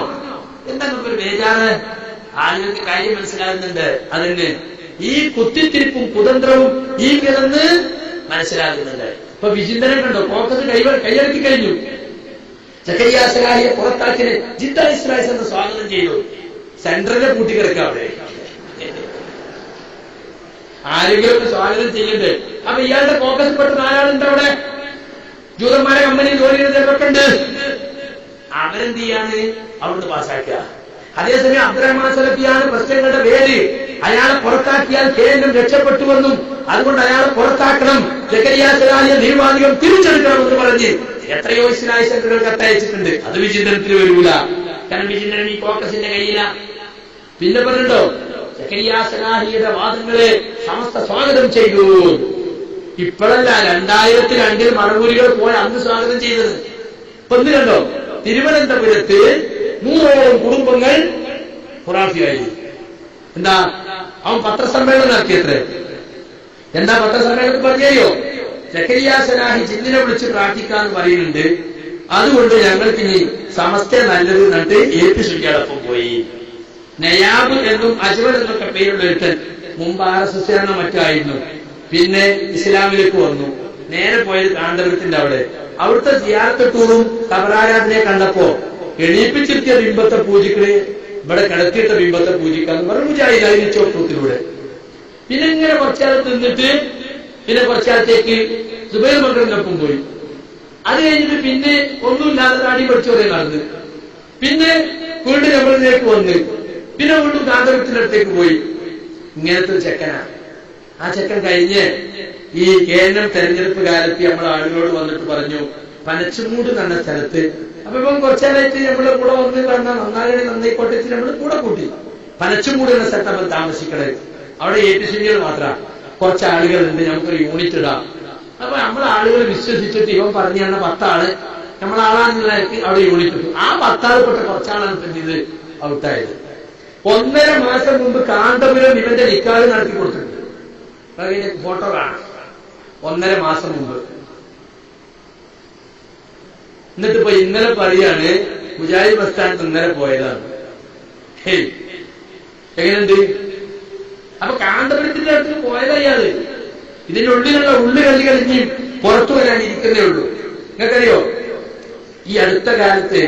എന്താ നമുക്കൊരു ബേജാറ്? ആളുകൾക്ക് കാര്യം മനസ്സിലാകുന്നുണ്ട്. അതിന് ഈ കുത്തിത്തിരിപ്പും കുതന്ത്രവും ഈ കിടന്ന് മനസ്സിലാകുന്നുണ്ട്. ഇപ്പൊ വിചിന്തനം കണ്ടോ? കോക്കസ് കൈയടക്കി കഴിഞ്ഞു. സക്കരിയ സലാഹിയെ പുറത്താക്കിന് ജിദ്ദ ഇസ്രായേൽ എന്ന് സ്വാഗതം ചെയ്തു. സെന്ററിനെ കൂട്ടിക്കിടക്കുക അവിടെ. ആരെങ്കിലും സ്വാഗതം ചെയ്യണ്ടേ? അപ്പൊ ഇയാളുടെ കോക്കസ് പെട്ട 4 ആളുണ്ട് അവിടെ. ജൂതന്മാരെ കമ്പനി ജോലി ചെയ്തവരൊക്കെ ഉണ്ട്. അവരെന്ത് ചെയ്യാണ്? അവിടുന്ന് പാസ്സാക്കുക. അതേസമയം അബ്ദുറഹ്മാൻ സലഫിയാണ് പ്രശ്നങ്ങളുടെ പേര്. അയാളെ പുറത്താക്കിയാൽ കേന്ദ്രം രക്ഷപ്പെട്ടുവെന്നും അതുകൊണ്ട് അയാളെ പുറത്താക്കണം, സക്കരിയ സലാഹിയെ നിരുപാധികം തിരിച്ചെടുക്കണമെന്ന് പറഞ്ഞ് എത്രയോ ഇസ്ലാഹി സെന്ററുകൾ കത്തയച്ചിട്ടുണ്ട്. അത് വിചിന്തനത്തിൽ വരൂല. കാരണം വിചിന്തനം ഈ കോക്കസിന്റെ കയ്യില. പിന്നെ പറഞ്ഞിട്ടോ, സക്കരിയ സലാഹിയുടെ വാദങ്ങളെ സമസ്ത സ്വാഗതം ചെയ്തു. ഇപ്പോഴല്ല, 2002 മടവൂരികൾ പോയ അന്ന് സ്വാഗതം ചെയ്തത്. ഇപ്പൊ എന്ത് കണ്ടോ? തിരുവനന്തപുരത്ത് 100ഓളം കുടുംബങ്ങൾ ഖുറാഫിയായി. എന്താ? അവൻ പത്രസമ്മേളനം നടത്തിയത്രേ. എന്താ പത്രസമ്മേളനത്തിൽ പറഞ്ഞോ? സക്കരിയ സലാഹി ജിന്നിനെ വിളിച്ച് പ്രാർത്ഥിക്കാന്ന് പറയുന്നുണ്ട്. അതുകൊണ്ട് ഞങ്ങൾക്ക് ഇനി സമസ്ത നല്ലത് എന്നിട്ട് ഏപി സുഖിയോടൊപ്പം പോയി. നയാബ് എന്നും അജ്വൽ എന്നൊക്കെ പേരുള്ള ഒരുത്തൻ മുമ്പ് RSS ആണോ മറ്റായിരുന്നു. പിന്നെ ഇസ്ലാമിലേക്ക് വന്നു. നേരെ പോയത് കാന്തപുരത്തിന്റെ അവിടെ. അവിടുത്തെ സിയാറത്ത് ടൂറും ഖബറാരാധനയെ കണ്ടപ്പോ എണീപ്പിച്ചിരുത്തിയ ബിംബത്തെ പൂജിക്കണേ, ഇവിടെ കിടത്തിയിട്ട ബിംബത്തെ പൂജിക്കാന്ന് പറഞ്ഞു മുജാഹിദ് ചോട്ടൂത്തിലൂടെ. പിന്നെ ഇങ്ങനെ കുറച്ചാലത്ത് നിന്നിട്ട് പിന്നെ കുറച്ചാലത്തേക്ക് സുബൈർ മക്കളിനൊപ്പം പോയി. അത് കഴിഞ്ഞിട്ട് പിന്നെ ഒന്നുമില്ലാതെ താടി പഠിച്ചോടെ നടന്ന് പിന്നെ വീണ്ടും നമ്മളിലേക്ക് വന്ന് പിന്നെ വീണ്ടും കാന്തപുരത്തിന്റെ അടുത്തേക്ക് പോയി. ഇങ്ങനത്തെ ഒരു ചെക്കനാ. ആ ചെക്കൻ കഴിഞ്ഞ് ഈ കേന്ദ്രം തെരഞ്ഞെടുപ്പ് കാലത്ത് നമ്മൾ ആളുകളോട് വന്നിട്ട് പറഞ്ഞു, പനച്ചുമൂട് എന്ന സ്ഥലത്ത്. അപ്പൊ ഇപ്പം കുറച്ചാലായിട്ട് നമ്മളെ കൂടെ വന്ന് പറഞ്ഞാൽ നന്നാകണേ നന്നായിക്കോട്ടെ നമ്മൾ കൂടെ കൂട്ടി. പനച്ചുമൂട് എന്ന സ്ഥലത്ത് നമ്മൾ താമസിക്കണത്. അവിടെ APCകൾ മാത്രമാണ്. കുറച്ച് ആളുകളുണ്ട്, നമുക്കൊരു യൂണിറ്റ് ഇടാം. അപ്പൊ നമ്മളെ ആളുകൾ വിശ്വസിച്ചിട്ട് ഇവൻ പറഞ്ഞു തന്ന 10 ആള് നമ്മളാളാന്നുള്ള അവിടെ യൂണിറ്റ് ഇട്ടു. ആ 10 ആൾപ്പെട്ട കുറച്ചാളാണ് ഇപ്പം ഇത് ഔട്ടായത്. 1.5 മാസം മുമ്പ് കാന്തപുരം ഇവന്റെ നിക്കാഹ് നടത്തി കൊടുത്തിട്ടുണ്ട്. ഫോട്ടോ കാണാം. 1.5 മാസം മുമ്പ്. എന്നിട്ടിപ്പോ ഇന്നലെ പറയാണ് മുജാഹിദ് പ്രസ്ഥാനത്ത് ഇന്നലെ പോയതാണ്. എങ്ങനെയുണ്ട്? അപ്പൊ കാന്തപുരത്തിന്റെ അടുത്ത് പോയതാ ഇയാള്. ഇതിന്റെ ഉള്ളിലുള്ള ഉള്ളുകളി കഴിഞ്ഞ് പുറത്തു വരാനിരിക്കുന്നേ ഉള്ളൂ. നിങ്ങൾക്കറിയോ, ഈ അടുത്ത കാലത്ത്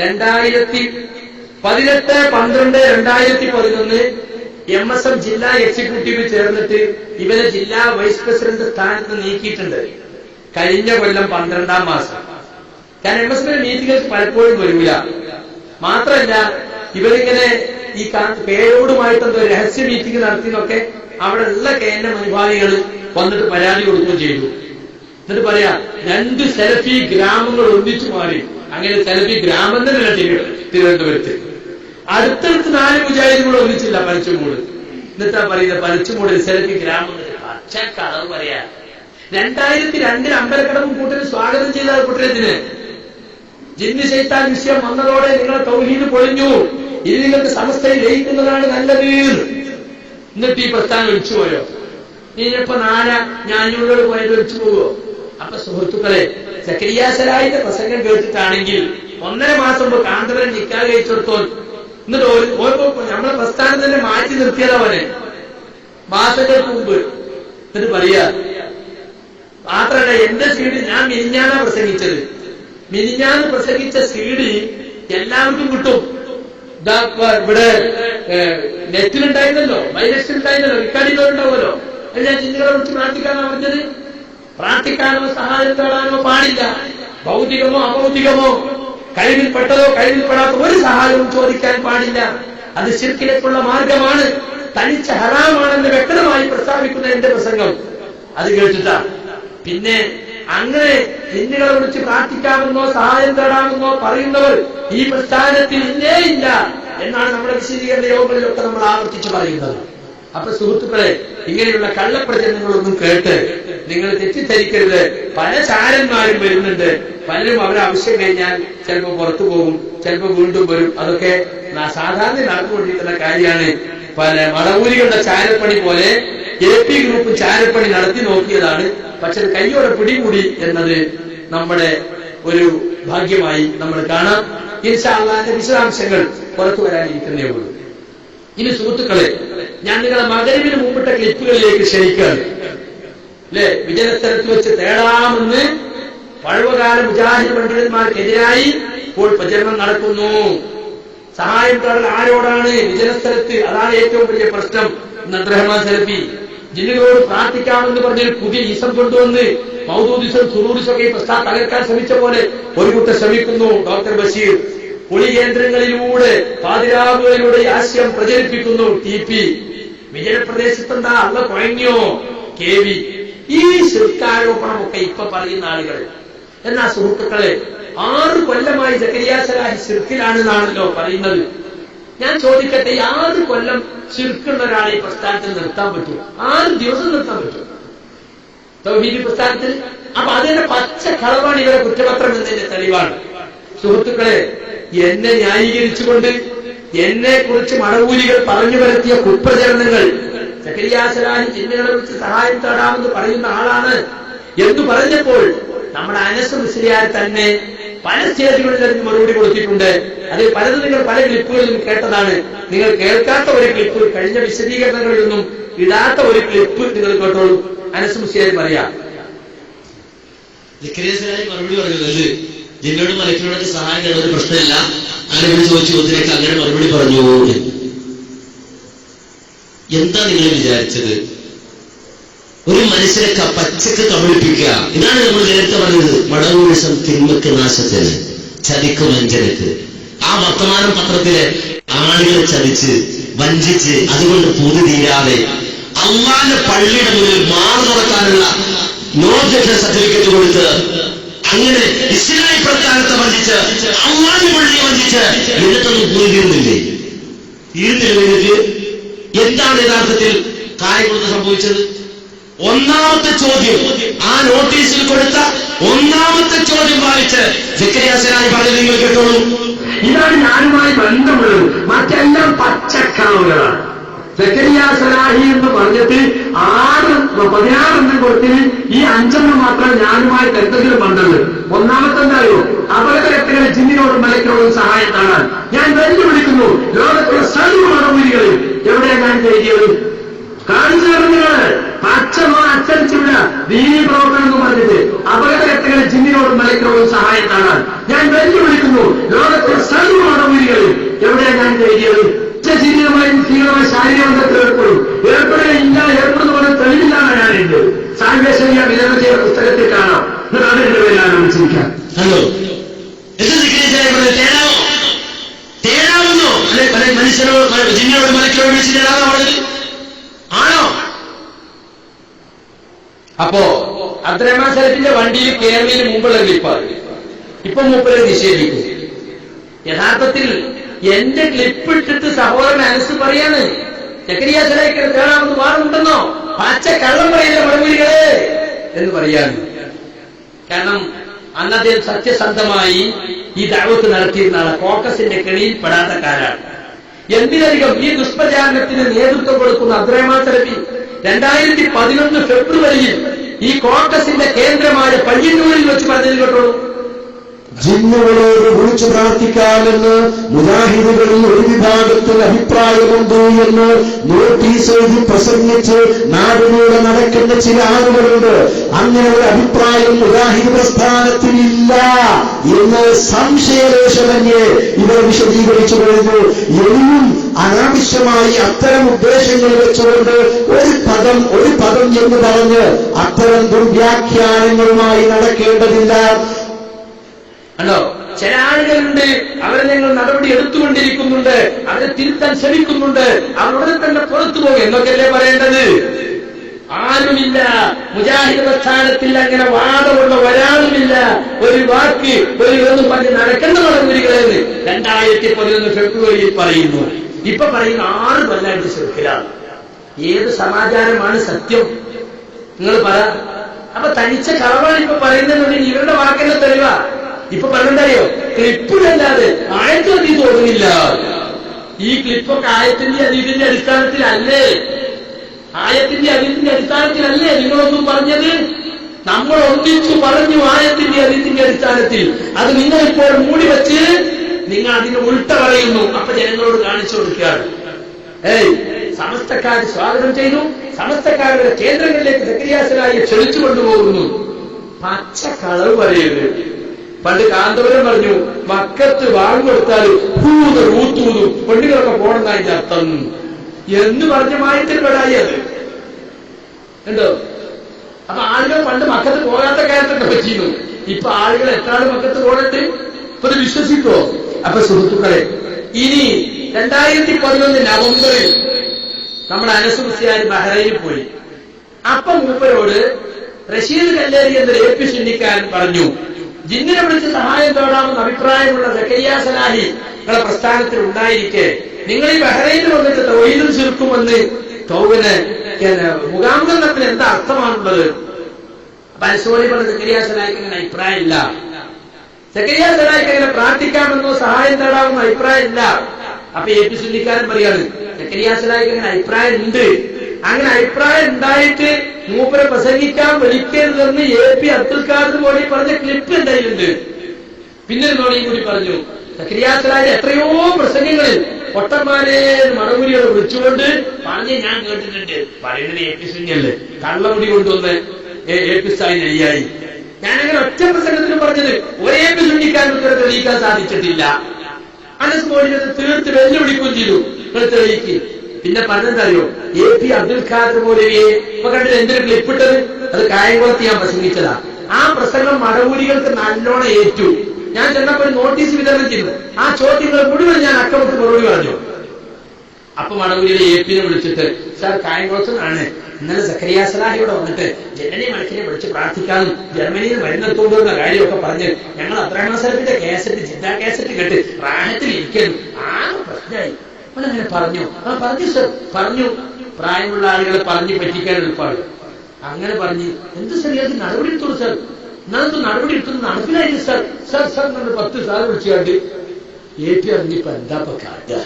2018-12-2011 MSM ജില്ലാ എക്സിക്യൂട്ടീവ് ചേർന്നിട്ട് ഇവരെ ജില്ലാ വൈസ് പ്രസിഡന്റ് സ്ഥാനത്ത് നീക്കിയിട്ടുണ്ട്. കഴിഞ്ഞ കൊല്ലം 12-ാം മാസം. കാരണം MSM മീറ്റിംഗുകൾക്ക് പലപ്പോഴും വരില്ല. മാത്രമല്ല ഇവരിങ്ങനെ ഈ പേരോടുമായിട്ടെന്തോ രഹസ്യ മീറ്റിംഗ് നടത്തിയെന്നൊക്കെ അവിടെ ഉള്ള കേന്ദ്ര അനുഭാവികൾ വന്നിട്ട് പരാതി കൊടുക്കുകയും ചെയ്തു. എന്നിട്ട് പറയാ 2 സെലഫി ഗ്രാമങ്ങൾ ഒന്നിച്ചു മാറി. അങ്ങനെ സെലഫി ഗ്രാമം തന്നെ തിരുവനന്തപുരത്ത്. അടുത്തടുത്ത് 4 മുജാഹിദുകൾ ഒന്നിച്ചില്ല പരച്ചുമൂട്. എന്നിട്ടാ പറയുന്നത് പരച്ചുമൂട് സെലഫി ഗ്രാമം പച്ചക്കളവ് പറയാ. 2002 അമ്പലക്കടവും കൂട്ടന് സ്വാഗതം ചെയ്ത കൂട്ടരത്തിന് ജിന്ന് ശൈത്താൻ വിഷയം വന്നതോടെ നിങ്ങളെ തൗഹീദ് പൊളിഞ്ഞു, ഇനി നിങ്ങൾക്ക് സമസ്തയിൽ ലയിക്കുന്നതാണ് നല്ലത്. എന്നിട്ട് ഈ പ്രസ്ഥാനം ഒഴിച്ചു പോയോ? ഇനിയിപ്പോ ഞാനൂരോട് പോയത് ഒഴിച്ചു പോവോ? അപ്പൊ സുഹൃത്തുക്കളെ, സക്കരിയ സലാഹിന്റെ പ്രസംഗം കേട്ടിട്ടാണെങ്കിൽ 1.5 മാസം മുമ്പ് കാന്തപുരം നിക്കാഹ് കഴിച്ചെടുത്തോ. എന്നിട്ട് നമ്മളെ പ്രസ്ഥാനം തന്നെ മാറ്റി നിർത്തിയതവനെ മാസങ്ങൾക്ക് മുമ്പ്. എന്നിട്ട് പറയാ മാത്രമല്ല, എന്റെ സീഡ് ഞാൻ മിനിഞ്ഞാന്നാ പ്രസംഗിച്ചത്. മിനിഞ്ഞാന്ന് പ്രസംഗിച്ച സീഡ് എല്ലാവർക്കും കിട്ടും. ഇവിടെ നെറ്റിലുണ്ടായിരുന്നല്ലോ, വൈരസിലുണ്ടായിരുന്നല്ലോ, റിക്കാർഡിലുണ്ടാവുമല്ലോ. ഞാൻ ജിന്നുകളെ വിളിച്ച് പ്രാർത്ഥിക്കാനാ പറഞ്ഞത്. പ്രാർത്ഥിക്കാനോ സഹായം തേടാനോ പാടില്ല. ഭൗതികമോ അഭൗതികമോ, കഴിവിൽപ്പെട്ടതോ കഴിവിൽപ്പെടാത്ത ഒരു സഹായവും ചോദിക്കാൻ പാടില്ല. അത് ശിർക്കിലേക്കുള്ള മാർഗമാണ്, തനിച്ച ഹറാമാണെന്ന് വ്യക്തമായി പ്രസ്താവിക്കുന്ന എന്റെ പ്രസംഗം അത് കേട്ടിട്ടാ. പിന്നെ അങ്ങനെ ജിന്നുകളെ വിളിച്ച് പ്രാർത്ഥിക്കാമെന്നോ സഹായം തേടാമെന്നോ പറയുന്നവർ ഈ പ്രസ്ഥാനത്തിൽ ഇല്ലേ ഇല്ല എന്നാണ് നമ്മുടെ വിശദീകരണ യോഗങ്ങളിലൊക്കെ നമ്മൾ ആവർത്തിച്ച് പറയുന്നത്. അപ്പൊ സുഹൃത്തുക്കളെ, ഇങ്ങനെയുള്ള കള്ളപ്രചരണങ്ങളൊന്നും കേട്ട് നിങ്ങൾ തെറ്റിദ്ധരിക്കരുത്. പല ചാരന്മാരും വരുന്നുണ്ട്. പലരും അവരെ ആവശ്യം കഴിഞ്ഞാൽ ചിലപ്പോൾ പുറത്തു പോകും, ചിലപ്പോൾ വീണ്ടും വരും. അതൊക്കെ സാധാരണ നടന്നുകൊണ്ടിരിക്കുന്ന കാര്യമാണ്. പല മടവൂരികളുടെ ചാരപ്പണി പോലെ AP ഗ്രൂപ്പ് ചാരപ്പണി നടത്തി നോക്കിയതാണ്. പക്ഷെ കയ്യോടെ പിടികൂടി എന്നത് നമ്മുടെ ഒരു ഭാഗ്യമായി നമ്മൾ കാണാം. ഇൻഷാ അല്ലാഹ് വിശദാംശങ്ങൾ പുറത്തു വരാനിരിക്കുന്നേ ഉള്ളൂ. ഇനി സുഹൃത്തുക്കളെ, ഞാൻ നിങ്ങളെ മഗ്‌രിബിന് മുമ്പിട്ട ക്ലിപ്പുകളിലേക്ക് ക്ഷണിക്കുകയാണ്. അല്ലെ, വിജയസ്ഥലത്ത് വെച്ച് തേടാമെന്ന് പഴവകാല മുജാഹിദ് പണ്ഡിതന്മാർക്കെതിരായി ഇപ്പോൾ പ്രചരണം നടക്കുന്നു. സഹായം തേടൽ ആരോടാണ്? വിജയസ്ഥലത്ത്. അതാണ് ഏറ്റവും വലിയ പ്രശ്നം. അബ്ദുറഹ്മാൻ സലഫി ജിന്നുകളോട് പ്രാർത്ഥിക്കാമെന്ന് പറഞ്ഞൊരു പുതിയ ഇസം കൊണ്ടുവന്ന് മൗദൂദിസം സുറൂറിസൊക്കെ ഈ പ്രസ്ഥാനം തകർക്കാൻ ശ്രമിച്ച പോലെ ഒരു കൂട്ടർ ശ്രമിക്കുന്നു. ഡോക്ടർ ബഷീർ ഒളി കേന്ദ്രങ്ങളിലൂടെ പാതിരാവുകളിലൂടെ ആശയം പ്രചരിപ്പിക്കുന്നു. TP വിജയപ്രദേശത്തെന്താ അള്ള കുഴങ്ങിയോ? KV ഈ ശിർക്കാരോപണമൊക്കെ ഇപ്പൊ പറയുന്ന ആളുകൾ. എന്നാ സുഹൃത്തുക്കളെ, 6 കൊല്ലമായി സക്കരിയ സലാഹി ശിർക്കിലാണെന്നാണല്ലോ പറയുന്നത്. ഞാൻ ചോദിക്കട്ടെ, 6 കൊല്ലം ശിർക്കുള്ള ഒരാളെ ഈ പ്രസ്ഥാനത്തിൽ നിർത്താൻ പറ്റും? 6 ദിവസം നിർത്താൻ പറ്റും തൗഹീദ് പ്രസ്ഥാനത്തിൽ? അപ്പൊ അതിന്റെ പച്ച കളവാണ് ഇവരെ കുറ്റപത്രം എന്നതിന്റെ തെളിവാണ്. സുഹൃത്തുക്കളെ, എന്നെ ന്യായീകരിച്ചുകൊണ്ട് എന്നെ കുറിച്ച് മടവൂരികൾ പറഞ്ഞു വരുത്തിയ കുപ്രചരണങ്ങൾ, സക്കരിയ സലാഹി ജിന്നുകളെ കുറിച്ച് സഹായം തേടാമെന്ന് പറയുന്ന ആളാണ് എന്ന് പറഞ്ഞപ്പോൾ നമ്മുടെ അനസ് മുസ്ലിയാർ തന്നെ പല സ്റ്റേജുകളിൽ അതിന് മറുപടി കൊടുത്തിട്ടുണ്ട്. അത് പലതും നിങ്ങൾ പല ക്ലിപ്പുകളിലും കേട്ടതാണ്. നിങ്ങൾ കേൾക്കാത്ത ഒരു ക്ലിപ്പ്, കഴിഞ്ഞ വിശദീകരണങ്ങളിലൊന്നും ഇടാത്ത ഒരു ക്ലിപ്പ് നിങ്ങൾ കേട്ടോളൂ. അനസ് മുസ്ലിയാർ പറയാം. സക്കരിയ സലാഹി മറുപടി പറഞ്ഞത് ജിന്നോടും മലക്കിനോടൊക്കെ സഹായം തേടുന്ന ഒരു പ്രശ്നമില്ല, അങ്ങനെ ചോദിച്ചു ചോദ്യത്തിലേക്ക് അങ്ങനെ മറുപടി പറഞ്ഞു. എന്താ നിങ്ങൾ വിചാരിച്ചത്? ഒരു മനുഷ്യരെ പച്ചക്ക് കബളിപ്പിക്കുക, ഇതാണ് നമ്മൾ നേരത്തെ പറഞ്ഞത്. മടവൂഴിസം തിന്മക്ക് നാശത്തിന്, ചതിക്ക് വഞ്ചനക്ക്. ആ വർത്തമാനം പത്രത്തിലെ ആളുകളെ ചതിച്ച് വഞ്ചിച്ച് അതുകൊണ്ട് പൂതി തീരാതെ അള്ളാന്റെ പള്ളിയുടെ മുന്നിൽ മാറി തുറക്കാനുള്ള നോ ഒബ്ജക്ഷൻ സർട്ടിഫിക്കറ്റ് കൊടുത്ത് അങ്ങനെ ഇസ്ലാമി പ്രസ്ഥാനത്തെ വഞ്ചിച്ച് അള്ളാന്റെ പള്ളിയെ വഞ്ചിച്ച് എന്നിട്ടൊന്നും പൂതി തീർന്നില്ലേ? തീർന്നില്ല. എന്താണ് യഥാർത്ഥത്തിൽ കാര്യങ്ങളൊക്കെ സംഭവിച്ചത്? ഒന്നാമത്തെ ചോദ്യം, ആ നോട്ടീസിൽ കൊടുത്ത ഒന്നാമത്തെ ചോദ്യം വായിച്ച് സക്കരിയ സലാഹി പറഞ്ഞത് നിങ്ങൾ കേട്ടോളൂ. ഇതാണ് ഞാനുമായി ബന്ധമുള്ളത്, മറ്റെല്ലാം പച്ചക്കളവുകളാണ്. സക്കരിയ സലാഹി എന്ന് പറഞ്ഞിട്ട് 16 കൊടുത്തിന് ഈ 5 മാത്രം ഞാനുമായിട്ട് എന്തെങ്കിലും ബന്ധമുള്ളത്. ഒന്നാമത്തെ എന്തായോ? അപകടത്തിലെ ജിന്നിനോടും മലക്കിനോടും സഹായം കാണാൻ ഞാൻ വെല്ലുവിളിക്കുന്നു ലോകത്തുള്ള സർവ്വ മടവൂരികളിൽ. എവിടെയാണ് ഞാൻ എഴുതിയത്? കാണിച്ചു തരുന്നതാണ്. പച്ചമോ അച്ചടിച്ചുവിട ദീനീ പ്രവർത്തനം എന്ന് പറഞ്ഞിട്ട് അപകടത്തിലെ ജിന്നിനോടും മലക്കിനോടും സഹായം കാണാൻ ഞാൻ വെല്ലുവിളിക്കുന്നു ലോകത്തുള്ള സർവ്വ മടവൂരികളിൽ. എവിടെയാണ് ഞാൻ എഴുതിയത്? ശരീരമായും തീവ്രമായ ശാരീരിക ബന്ധത്തിൽ ഏർപ്പെടുകയില്ല, ഏർപ്പെടുന്ന പോലെ തെളിവില്ലാണ് ഞാൻ എഴുതിയത്. സാങ്കേതിക വിതരണം ചെയ്ത പുസ്തകത്തിൽ കാണാം. എന്നിട്ട് അതിന്റെ പേരിലാണ് വിളിച്ചിരിക്കാം. ഹലോ, തേടാമെന്നോ അല്ലെ മനുഷ്യനോ ജിന്നോട് മലക്കിനോട് വിളിച്ച് തേടാമോ ആണോ? അപ്പോ അബ്ദുറഹ്മാൻ സലഫിന്റെ വണ്ടിയിൽ കേരളയിൽ മുമ്പുള്ള ക്ലിപ്പാണ്. ഇപ്പൊ മൂപ്പരെ നിഷേധിക്കും. യഥാർത്ഥത്തിൽ എന്റെ ക്ലിപ്പ് ഇട്ടിട്ട് സഹോദരൻ അനസ് പറയാണ് സക്കരിയ സലാഹിക്ക് തേടാമെന്ന് മാറുന്നുണ്ടെന്നോ, പച്ച കള്ളം പറയില്ല മടമൂലികളെ എന്ന് പറയാണ്. കാരണം അന്ന് അദ്ദേഹം സത്യസന്ധമായി ഈ ദഅവത്ത് നടത്തിയിരുന്ന ആളാണ്. കോക്കസിന്റെ കെണിയിൽ പെടാത്ത കാലാണ്. എന്തിനധികം ഈ ദുഷ്പ്രചാരണത്തിന് നേതൃത്വം കൊടുക്കുന്ന അബ്ദുറഹ്മാൻ സലഫി 2011 ഫെബ്രുവരിയിൽ ഈ കോക്കസിന്റെ കേന്ദ്രമായ പയ്യന്നൂരിൽ വെച്ച് പറഞ്ഞത് കേട്ടോളൂ. ജിന്നുകളോട് വിളിച്ചു പ്രാർത്ഥിക്കാമെന്ന് മുജാഹിദുകളിൽ ഒരു വിഭാഗത്തിൽ അഭിപ്രായമുണ്ട് എന്ന് നോട്ടീസ് എഴുതി പ്രസംഗിച്ച് നാടിലൂടെ നടക്കുന്ന ചില ആളുകളുണ്ട്. അങ്ങനെ ഒരു അഭിപ്രായം മുജാഹിദ് പ്രസ്ഥാനത്തിനില്ല എന്ന് സംശയലേശമന്യേ ഇവർ വിശദീകരിച്ചു കഴിഞ്ഞു. ഇനിയും അനാവശ്യമായി അത്തരം ഉദ്ദേശങ്ങൾ വെച്ചുകൊണ്ട് ഒരു പദം എന്ന് പറഞ്ഞ് അത്തരം ദുർവ്യാഖ്യാനങ്ങളുമായി നടക്കേണ്ടതില്ല. അല്ലോ, ചില ആളുകളുണ്ട്, അവരെ ഞങ്ങൾ നടപടി എടുത്തുകൊണ്ടിരിക്കുന്നുണ്ട്, അവരെ തിരുത്താൻ ശ്രമിക്കുന്നുണ്ട്, അവരുടെ തന്നെ പുറത്തു പോകും എന്നൊക്കെയല്ലേ പറയേണ്ടത്. ആരുമില്ല മുജാഹിദ് പ്രസ്ഥാനത്തിൽ അങ്ങനെ വാദമുള്ള ഒരാളുമില്ല. ഒരു വാക്ക് ഒന്നും പറഞ്ഞ് നടക്കുന്ന മടമൂലികളെന്ന് 2011 ഫെബ്രുവരിയിൽ പറയുന്നു. ഇപ്പൊ പറയുന്ന 6 കൊല്ലമായിട്ട് ശ്രദ്ധിക്കലാണ്. ഏത് സമാചാരമാണ് സത്യം നിങ്ങൾ പറ. അപ്പൊ തനിച്ച കളവാണ് ഇപ്പൊ പറയുന്നതെന്നുണ്ടെങ്കിൽ ഇവരുടെ വാക്കെല്ലാം തെളിവാ. ഇപ്പൊ പറഞ്ഞറിയോ, ക്ലിപ്പിലല്ലാതെ ആയത്തും അതീ തോന്നുന്നില്ല. ഈ ക്ലിപ്പൊക്കെ ആയത്തിന്റെ അതീതിന്റെ അടിസ്ഥാനത്തിലല്ലേ? ആയത്തിന്റെ അതീതിന്റെ അടിസ്ഥാനത്തിലല്ലേ നിങ്ങളൊന്നും പറഞ്ഞത്? നമ്മൾ ഒന്നിച്ചു പറഞ്ഞു ആയത്തിന്റെ അതീതിന്റെ അടിസ്ഥാനത്തിൽ. അത് നിങ്ങളിപ്പോൾ മൂടി വെച്ച് നിങ്ങൾ അതിന് ഉൾട്ട പറയുന്നു. അപ്പൊ ജനങ്ങളോട് കാണിച്ചു കൊടുക്കുകയാണ്. സമസ്തക്കാർ സ്വാഗതം ചെയ്തു, സമസ്തക്കാരുടെ കേന്ദ്രങ്ങളിലേക്ക് സക്കരിയ സലാഹിയെ ക്ഷണിച്ചു കൊണ്ടുപോകുന്നു. പച്ച കളവ് പറയരുത്. പണ്ട് കാന്തപുരം പറഞ്ഞു, മക്കത്ത് വാങ്ങുകൊടുത്താൽ ഊത്തൂതും പെണ്ണുങ്ങളൊക്കെ പോണെന്നതിന്റെ അർത്ഥം എന്ന് പറഞ്ഞ മായത്തിൽ പെടായി അത് ഉണ്ടോ? അപ്പൊ ആളുകൾ പണ്ട് മക്കത്ത് പോകാത്ത കാര്യത്തൊക്കെ പറ്റിയിരുന്നു. ഇപ്പൊ ആളുകൾ എത്ര ആൾ മക്കത്ത് പോകണ്ട് ഇപ്പൊ വിശ്വസിക്കോ? അപ്പൊ സുഹൃത്തുക്കളെ, ഇനി 2011 നവംബറിൽ നമ്മുടെ അനസ് മുസ്ലിയാർ ബഹ്റൈനിൽ പോയി. അപ്പൊ മൂപ്പരോട് റഷീദ് കല്ലേരി എന്നൊരു AP സുന്നിക്കാരൻ പറഞ്ഞു, ജിന്നിനെ വിളിച്ച് സഹായം തേടാമെന്ന് അഭിപ്രായമുള്ള സക്കരിയ സലാഹി നിങ്ങളെ പ്രസ്ഥാനത്തിൽ ഉണ്ടായിരിക്കെ നിങ്ങൾ ഈ ബഹ്റൈനിൽ വന്നിട്ട് തൗഹീദും ശിർക്കുമെന്ന് മുഖാമുഖം തമ്മിൽ എന്താ അർത്ഥമാണുള്ളത്? അപ്പൊ അനസോളി പറഞ്ഞ സക്കരിയ സലാഹിക്ക് അങ്ങനെ അഭിപ്രായമില്ല. സക്കരിയ സലാഹിക്ക് അങ്ങനെ പ്രാർത്ഥിക്കാമെന്നോ സഹായം തേടാമെന്നോ അഭിപ്രായമില്ല. അപ്പൊ AP സുന്നിക്കാരൻ പറയാണ്, സക്കരിയ സലാഹിക്ക് അങ്ങനെ അഭിപ്രായം ഉണ്ട്. അങ്ങനെ അഭിപ്രായം ഉണ്ടായിട്ട് മൂപ്പരെ പ്രസംഗിക്കാൻ വിളിക്കരുതെന്ന് AP അബ്ദുൽ ഖാദർ മോഡി പറഞ്ഞ ക്ലിപ്പ് എന്തായാലുണ്ട്. പിന്നെ ഒരു മോഡിയും കൂടി പറഞ്ഞു, സക്കരിയ സലാഹി എത്രയോ പ്രസംഗങ്ങളിൽ പൊട്ടന്മാരെ മടമൂലികളെ വിളിച്ചുകൊണ്ട് പറഞ്ഞ് ഞാൻ കേട്ടിട്ടുണ്ട്. പറയുന്നത് AP സുന്നിയല്ലേ, കള്ളമുടി കൊണ്ടുവന്ന് AP സ്ഥായി നെയ്യായി. ഞാനങ്ങനെ ഒറ്റ പ്രസംഗത്തിലും പറഞ്ഞത് ഒരു AP സുന്നിക്കാരൻ ഉത്തരം തെളിയിക്കാൻ സാധിച്ചിട്ടില്ല. അനസ് മോഡിനെ തീർത്ത് വെല്ലുവിളിക്കുകയും ചെയ്തു, നിങ്ങൾ തെളിയിക്ക്. പിന്നെ പറഞ്ഞെന്തറിയോ, AP അബ്ദുൽ ഖാദർ മൗലവിയെ ഇപ്പൊ കണ്ടിട്ട് എന്തൊരു ക്ലിപ്പിട്ടത്, അത് കായംകുളത്ത് ഞാൻ പ്രസംഗിച്ചതാ. ആ പ്രസംഗം മടവൂരികൾക്ക് നല്ലോണം ഏറ്റു. ഞാൻ ചെന്നപ്പോൾ ഒരു നോട്ടീസ് വിതരണം ചെയ്തു. ആ ചോദ്യങ്ങൾ മുഴുവൻ ഞാൻ അക്കമിട്ട് മറുപടി പറഞ്ഞു. അപ്പൊ മടവൂരിലെ AP-നെ വിളിച്ചിട്ട്, സാർ കായംകുളത്ത് നിന്നാണ്, ഇന്നലെ സക്കരിയ സലാഹിയോടെ വന്നിട്ട് ജനനി മലക്കിനെ വിളിച്ച് പ്രാർത്ഥിക്കാനും ജർമ്മനിയിൽ മരുന്നെത്തുകൊണ്ടുവന്ന കാര്യമൊക്കെ പറഞ്ഞ് ഞങ്ങൾ അബ്ദുറഹ്മാൻ സലഫിന്റെ കേസറ്റ് ജിദ്ദ കേസറ്റ് കേട്ട് റാഹത്തിൽ ഇരിക്കുന്നു. പ്രശ്നമായി. അങ്ങനെ പറഞ്ഞു. പറഞ്ഞു സർ, പറഞ്ഞു. പ്രായമുള്ള ആളുകളെ പറഞ്ഞു പറ്റിക്കാൻ എളുപ്പമാണ്. അങ്ങനെ പറഞ്ഞ് എന്ത് ശരിയാക്കി നടപടി എടുത്തോളൂ സാർ, എന്നാലത് നടപടി എടുത്തു നടപ്പിലായിരുന്നു സാർ. സാർ സാർ നമ്മൾ 10 സാർ വിളിച്ചുകൊണ്ട് AP അറിഞ്ഞിപ്പോ എന്താ കാട്ടുക?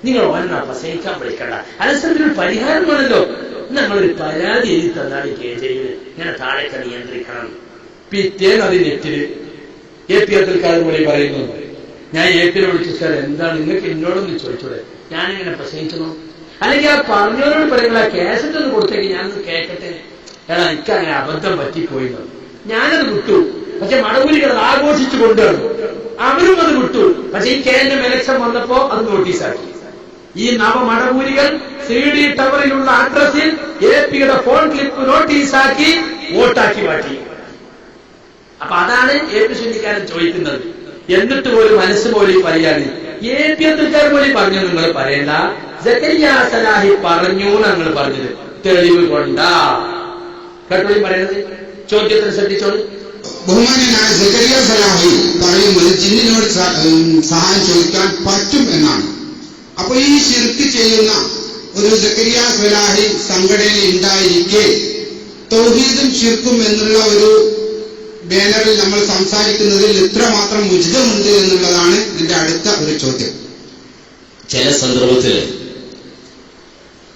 നിങ്ങൾ ഓനാ പ്രസംഗിക്കാൻ വിളിക്കണ്ട, അനസരത്തിനൊരു പരിഹാരം വേണല്ലോ. നമ്മളൊരു പരാതി എഴുതി തന്നാണ് കേജയിൽ ഇങ്ങനെ താഴേക്ക് നിയന്ത്രിക്കണം. പിറ്റേന്ന് അത് നെറ്റില് AP അബ്ദുൽ ഖാദർ മോഡി പറയുന്നു, ഞാൻ AP-നെ വിളിച്ചു, സാർ എന്താണ് നിങ്ങൾക്ക് എന്നോടൊന്ന് ചോദിച്ചൂടെ, ഞാനിങ്ങനെ പ്രസംഗിക്കുന്നു, അല്ലെങ്കിൽ ആ പറഞ്ഞവരോട് പറയുമ്പോൾ ആ കേസറ്റ് ഒന്ന് കൊടുത്തേക്ക് ഞാനൊന്ന് കേൾക്കട്ടെ. എനിക്ക് അങ്ങനെ അബദ്ധം പറ്റിപ്പോയിരുന്നു. ഞാനത് വിട്ടു. പക്ഷെ മടവൂരികൾ ആഘോഷിച്ചു കൊണ്ടുവന്നു, അവരും അത് വിട്ടു. പക്ഷെ ഈ കേന്ദ്രം ഇലക്ഷൻ വന്നപ്പോ അത് നോട്ടീസാക്കി. ഈ നവമടവൂരികൾ CD ടവറിലുള്ള അഡ്രസ്സിൽ AP-യുടെ ഫോൺ ക്ലിപ്പ് നോട്ടീസാക്കി വോട്ടാക്കി മാറ്റി. അപ്പൊ അതാണ് AP സുന്നിക്കാരൻ ചോദിക്കുന്നത്. എന്നിട്ട് പോലും മനസ്സ് പോലും പറയാണ്, AP അബ്ദുൽ ഖാദർ മോഡി പറഞ്ഞു നിങ്ങൾ പറയണ്ട, സക്കരിയ സലാഹി പറഞ്ഞു ഞങ്ങൾ പറഞ്ഞത് തെളിവ് കൊണ്ടാ. കേട്ടോളി പറയുന്നത്. ചോദ്യത്തിന് ശ്രദ്ധിച്ചോളൂ. ബഹുമാന്യനായ സക്കരിയ സലാഹി പറയുന്നത് ജിന്നിനോട് സഹായം ചോദിക്കാൻ പറ്റും എന്നാണ്. അപ്പൊ ഈ ശിർക്ക് ചെയ്യുന്ന ഒരു സക്കരിയ സലാഹി സംഘടന ഉണ്ടായിരിക്കെ തൗഹീദും ശിർക്കും എന്നുള്ള ഒരു ബാനറിൽ നമ്മൾ സംസാരിക്കുന്നതിൽ ഇത്രമാത്രം ഉചിതമുണ്ട് എന്നുള്ളതാണ് ഇതിന്റെ അടുത്ത ഒരു ചോദ്യം. ചില സന്ദർഭത്തിൽ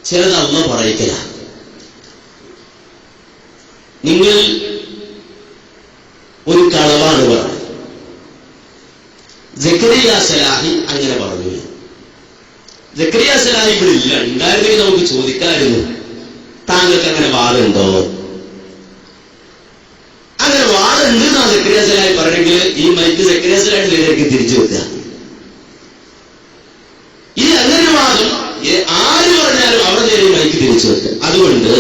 ചിലത് അള്ളാഹ് പറയിക്കല. നിങ്ങൾ ഒരു കളവാണ് പറഞ്ഞത്. സക്കരിയ സലാഹി അങ്ങനെ പറഞ്ഞു. സക്കരിയ സലാഹി ഇവിടെ ഇല്ല, ഉണ്ടായിരുന്നെങ്കിൽ നമുക്ക് ചോദിക്കാമായിരുന്നു, താങ്കൾക്ക് അങ്ങനെ വാദമുണ്ടോ? അങ്ങനെ വാദമുണ്ട് എന്നാ സക്കരിയ സലാഹി പറയണമെങ്കിൽ ഈ മൈക്ക് സക്കരിയ സലാഹിന്റെ നേരേക്ക് തിരിച്ചു വെക്കുക. ഈ അങ്ങനെ വാദം ആര് പറഞ്ഞാലും അവിടെ നേരെ മൈക്ക് തിരിച്ചു വെക്കുക. അതുകൊണ്ട്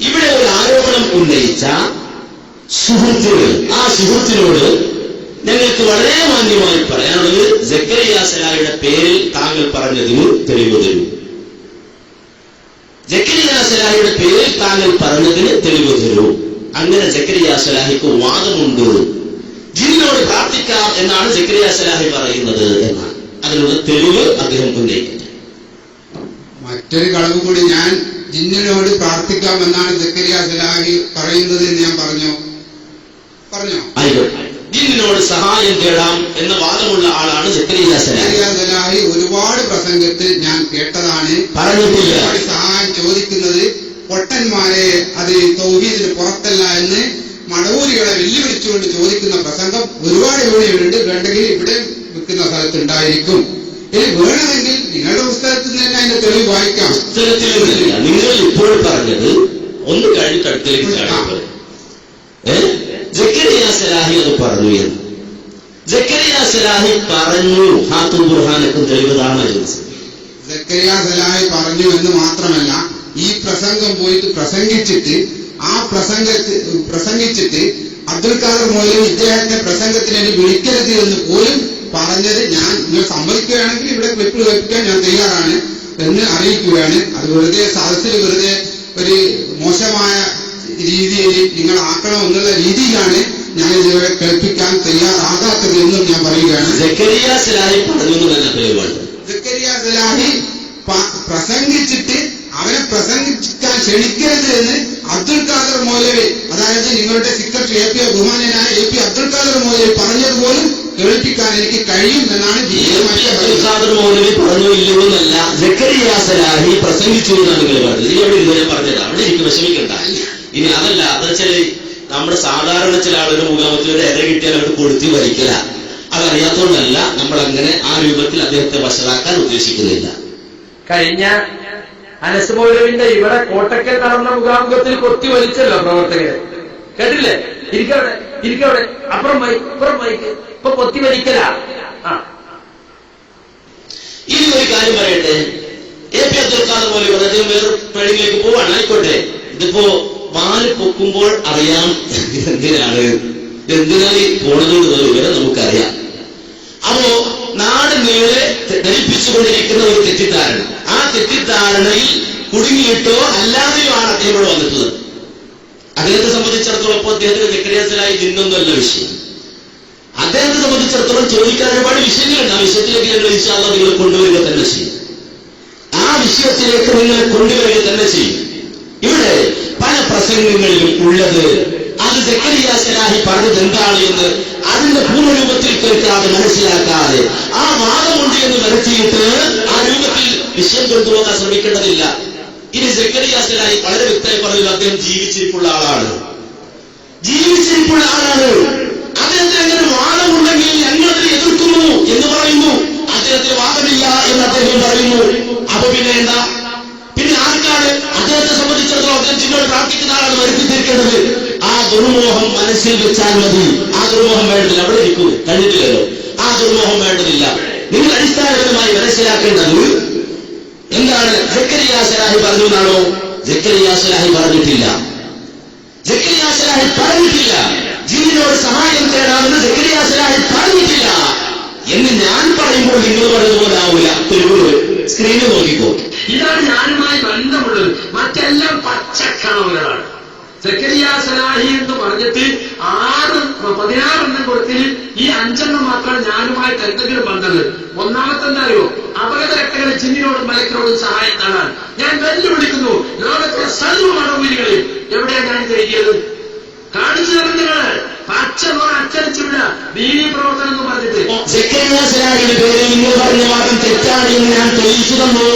ഇവിടെ ഒരു ആരോപണം ഉന്നയിച്ച സുഹൃത്തുക്കൾ, ആ സുഹൃത്തിനോട് ഞങ്ങൾക്ക് വളരെ മാന്യമായി പറയാനുള്ളത്, സക്കരിയ സലാഹിയുടെ പേരിൽ താങ്കൾ പറഞ്ഞതിന് തെളിവ് തരൂ. സക്കരിയ സലാഹിയുടെ പേരിൽ താങ്കൾ പറഞ്ഞതിന് തെളിവ് തരൂ. അങ്ങനെ സക്കരിയ സലാഹിക്ക് വാദമുണ്ട്, ജിന്നിനോട് പ്രാർത്ഥിക്കാം എന്നാണ് സക്കരിയ സലാഹി പറയുന്നത് എന്നാണ്. അതിനുള്ള തെളിവ് അദ്ദേഹം ഉന്നയിക്കട്ടെ. മറ്റൊരു കളവ് കൂടി, ഞാൻ ജിന്നിനോട് പ്രാർത്ഥിക്കാമെന്നാണ് സക്കരിയ സലാഹി പറയുന്നത് എന്ന് ഞാൻ പറഞ്ഞോ? ആയിക്കോട്ടെ, ജിന്നിനോട് സഹായം തേടാം എന്ന വാദമുള്ള ആളാണ് സക്കരിയ സലാഹി. ഒരുപാട് പ്രസംഗത്തിൽ ഞാൻ കേട്ടതാണ്. പറഞ്ഞിട്ടില്ല സഹായം ചോദിക്കുന്നത് പൊട്ടന്മാരെ, അത് തൗഹീദിന് പുറത്തല്ല എന്ന് മടവൂരികളെ വെല്ലുവിളിച്ചുകൊണ്ട് ചോദിക്കുന്ന പ്രസംഗം ഒരുപാട് ഇവിടെയുണ്ട്. വേണ്ടെങ്കിൽ ഇവിടെ വിൽക്കുന്ന സ്ഥലത്തുണ്ടായിരിക്കും. ഇനി വേണമെങ്കിൽ നിങ്ങളുടെ പുസ്തകത്തിൽ നിന്ന് തന്നെ അതിന്റെ തെളിവ് വായിക്കാം. പുസ്തകത്തിൽ നിങ്ങൾ ഇപ്പോൾ പറഞ്ഞത് ഒന്ന് കഴിഞ്ഞിട്ട് അടുത്തേക്ക് സക്കരിയ സലാഹി അത് പറഞ്ഞു എന്ന്. സക്കരിയ സലാഹി പറഞ്ഞു, ഹാത്തും ബുർഹാനക്കും തെളിവതാണ്. സക്കരിയ സലാഹി പറഞ്ഞു എന്ന് മാത്രമല്ല, ഈ പ്രസംഗം പോയിട്ട് പ്രസംഗിച്ചിട്ട് അബ്ദുൽ ഖാദർ മൗലവി ഇദ്ദേഹത്തെ പ്രസംഗത്തിന് എന്നെ വിളിക്കരുത് എന്ന് പോലും പറഞ്ഞത് ഞാൻ, നിങ്ങൾ സമ്മതിക്കുകയാണെങ്കിൽ ഇവിടെ ക്ലിപ്പ് കേൾപ്പിക്കാൻ ഞാൻ തയ്യാറാണ് എന്ന് അറിയിക്കുകയാണ്. അത് വെറുതെ സദസ്സിൽ വെറുതെ ഒരു മോശമായ രീതിയിൽ നിങ്ങൾ ആക്കണം എന്നുള്ള രീതിയിലാണ് ഞാൻ ഇതുവരെ കേൾപ്പിക്കാൻ തയ്യാറാകാത്തത് എന്നും ഞാൻ പറയുകയാണ്. സക്കരിയ സലാഹി പറഞ്ഞു തന്നെ തെളിവുണ്ട്. സക്കരിയ സലാഹി പ്രസംഗിച്ചിട്ട് അവനെ പ്രസംഗിക്കാൻ ക്ഷണിക്കരുത് എന്ന് അബ്ദുൽ ഖാദർ മൗലവി, അതായത് നിങ്ങളുടെ സെക്രട്ടറി ബഹുമാന്യനായ AP അബ്ദുൽ ഖാദർ മൗലവി പറഞ്ഞതുപോലും കേൾപ്പിക്കാൻ എനിക്ക് കഴിയും എന്നാണ് അബ്ദുൽ ഖാദർ മൗലവി പറഞ്ഞു ഇല്ലെന്നല്ല, സക്കരിയ സലാഹി പ്രസംഗിച്ചു എന്നാണ് നിങ്ങൾ പറഞ്ഞത്. ഇനി അവിടെ ഇതുവരെ പറഞ്ഞത് അവിടെ എനിക്ക് വിഷമിക്കണ്ട. ഇനി അതല്ല, അതെച്ചാൽ നമ്മുടെ സാധാരണ ചില ആളുകളുടെ മുഖാമത്തിൽ ഒരു ഇര കിട്ടിയാൽ അവിടെ കൊടുത്തി വരിക്കല. അതറിയാത്തോണ്ടല്ല നമ്മൾ അങ്ങനെ ആ രൂപത്തിൽ അദ്ദേഹത്തെ വഷളാക്കാൻ ഉദ്ദേശിക്കുന്നില്ല. കഴിഞ്ഞ അനസ് മൗലവിന്റെ ഇവിടെ കോട്ടക്കൽ നടന്ന മുഖാമുഖത്തിൽ കൊത്തി വലിച്ചല്ലോ പ്രവർത്തകരെ, കേട്ടില്ലേ? ഇരിക്കവിടെ അപ്പുറം മൈക്ക് ഇപ്പൊ കൊത്തി വലിക്കല. ഇനി ഒരു കാര്യം പറയട്ടെ, AP അബ്ദുൽ ഖാദർ മൗലവി അദ്ദേഹം വേറെ പഴിയിലേക്ക് പോവാണ്. ആയിക്കോട്ടെ, ഇതിപ്പോ വാല് പൊക്കുമ്പോൾ അറിയാം എന്തിനായി പോണതെന്നുള്ള വിവരം നമുക്കറിയാം. അപ്പോ നാട് നീളെ ധരിപ്പിച്ചുകൊണ്ടിരിക്കുന്ന ഒരു തെറ്റിദ്ധാരണ, ആ തെറ്റിദ്ധാരണയിൽ കുടുങ്ങിയിട്ടോ അല്ലാതെയോ ആണ് അദ്ദേഹം ഇവിടെ വന്നിട്ടുള്ളത്. അദ്ദേഹത്തെ സംബന്ധിച്ചിടത്തോളം ഇപ്പോൾ അദ്ദേഹത്തിന് സക്കരിയ സലാഹി ജിന്നൊന്നുമല്ല വിഷയം. അദ്ദേഹത്തെ സംബന്ധിച്ചിടത്തോളം ചോദിക്കാൻ ഒരുപാട് വിഷയങ്ങളുണ്ട്. ആ വിഷയത്തിലേക്ക് ഞങ്ങൾ ഇൻഷാ അല്ലാഹ് നിങ്ങൾ കൊണ്ടുവരിക തന്നെ ചെയ്യും. ആ വിഷയത്തിലേക്ക് നിങ്ങൾ കൊണ്ടുവരിക തന്നെ ചെയ്യും. ഇവിടെ പല പ്രസംഗങ്ങളിലും ഉള്ളത് അത് സക്കരിയ സലാഹി പറഞ്ഞത് എന്താണ് എന്ന് അതിന്റെ പൂർണ്ണരൂപത്തിൽ കേൾക്കാതെ മനസ്സിലാക്കാതെ ആ വാദമുണ്ട് എന്ന് വരുത്തിയിട്ട് ആ രൂപത്തിൽ വിഷയം കൊണ്ടുപോകാൻ ശ്രമിക്കേണ്ടതില്ല. ഇനി സക്കരിയ സലാഹി വളരെ വ്യക്തമായി പറഞ്ഞു, അദ്ദേഹം ജീവിച്ചിരിപ്പുള്ള ആളാണ്. അദ്ദേഹത്തിന് അങ്ങനെ വാദമുണ്ടെങ്കിൽ ഞങ്ങളതിനെ എതിർക്കുന്നു എന്ന് പറയുന്നു. അദ്ദേഹത്തിന് വാദമില്ല എന്ന് അദ്ദേഹം പറയുന്നു. അപ്പൊ പിന്നെ എന്താ? പിന്നെ ആർക്കാണ് അദ്ദേഹത്തെ സംബന്ധിച്ചിടത്തോളം അദ്ദേഹം ജിന്നോട് പ്രാർത്ഥിക്കുന്ന ആളാണ് വരുത്തി തീർക്കേണ്ടത്. ആ ദുർമോഹം മനസ്സിൽ വെച്ചാൽ മതി. ആ ദുർമോഹം വേണ്ടതില്ല, അവിടെ ഇരിക്കൂ, കഴിഞ്ഞിട്ടില്ലല്ലോ. ആ ദുർമോഹം വേണ്ടതില്ല. നിങ്ങൾ അടിസ്ഥാനപരമായി മനസ്സിലാക്കേണ്ടത് എന്താണ്? സക്കരിയ സലാഹി പറഞ്ഞു എന്നാണോ? സക്കരിയ സലാഹി പറഞ്ഞിട്ടില്ല. സക്കരിയ സലാഹി പറഞ്ഞിട്ടില്ല. ജിന്നിനോട് സഹായം തേടാമെന്ന് സക്കരിയ സലാഹി പറഞ്ഞിട്ടില്ല എന്ന് ഞാൻ പറയുമ്പോൾ നിങ്ങൾ പറഞ്ഞതുപോലെ ആവൂല. സ്ക്രീനിൽ നോക്കിക്കോ. ഇതാണ് ഞാനുമായി ബന്ധമുള്ളത്. മറ്റെല്ലാം പച്ചക്കണവുകളാണ്. സക്കരിയ സലാഹി എന്ന് പറഞ്ഞിട്ട് 16 കൊടുത്തിൽ ഈ 5 മാത്രമാണ് ഞാനുമായിട്ട് എന്തെങ്കിലും ബന്ധത്. ഒന്നാമത്തെ എന്തായോ, അപകടരക്തകളെ ജിന്നിനോടും മലക്കിനോടും സഹായം കാണാൻ ഞാൻ വെല്ലുവിളിക്കുന്നു ലോകത്തിലെ സർവ്വ മടവൂരികളെയും. എവിടെയാണ് ഞാൻ എഴുതിയത്? കാണിച്ചു തരുന്നതാണ്. പച്ചമോ അച്ചടിച്ചു വിട ദീനീ പ്രവർത്തനം എന്ന് പറഞ്ഞിട്ട്. സക്കരിയ സലാഹിയുടെ പേര് നിങ്ങൾ പറഞ്ഞ വാദം തെറ്റാണ് എന്ന് ഞാൻ തെളിയിച്ചു തന്നു.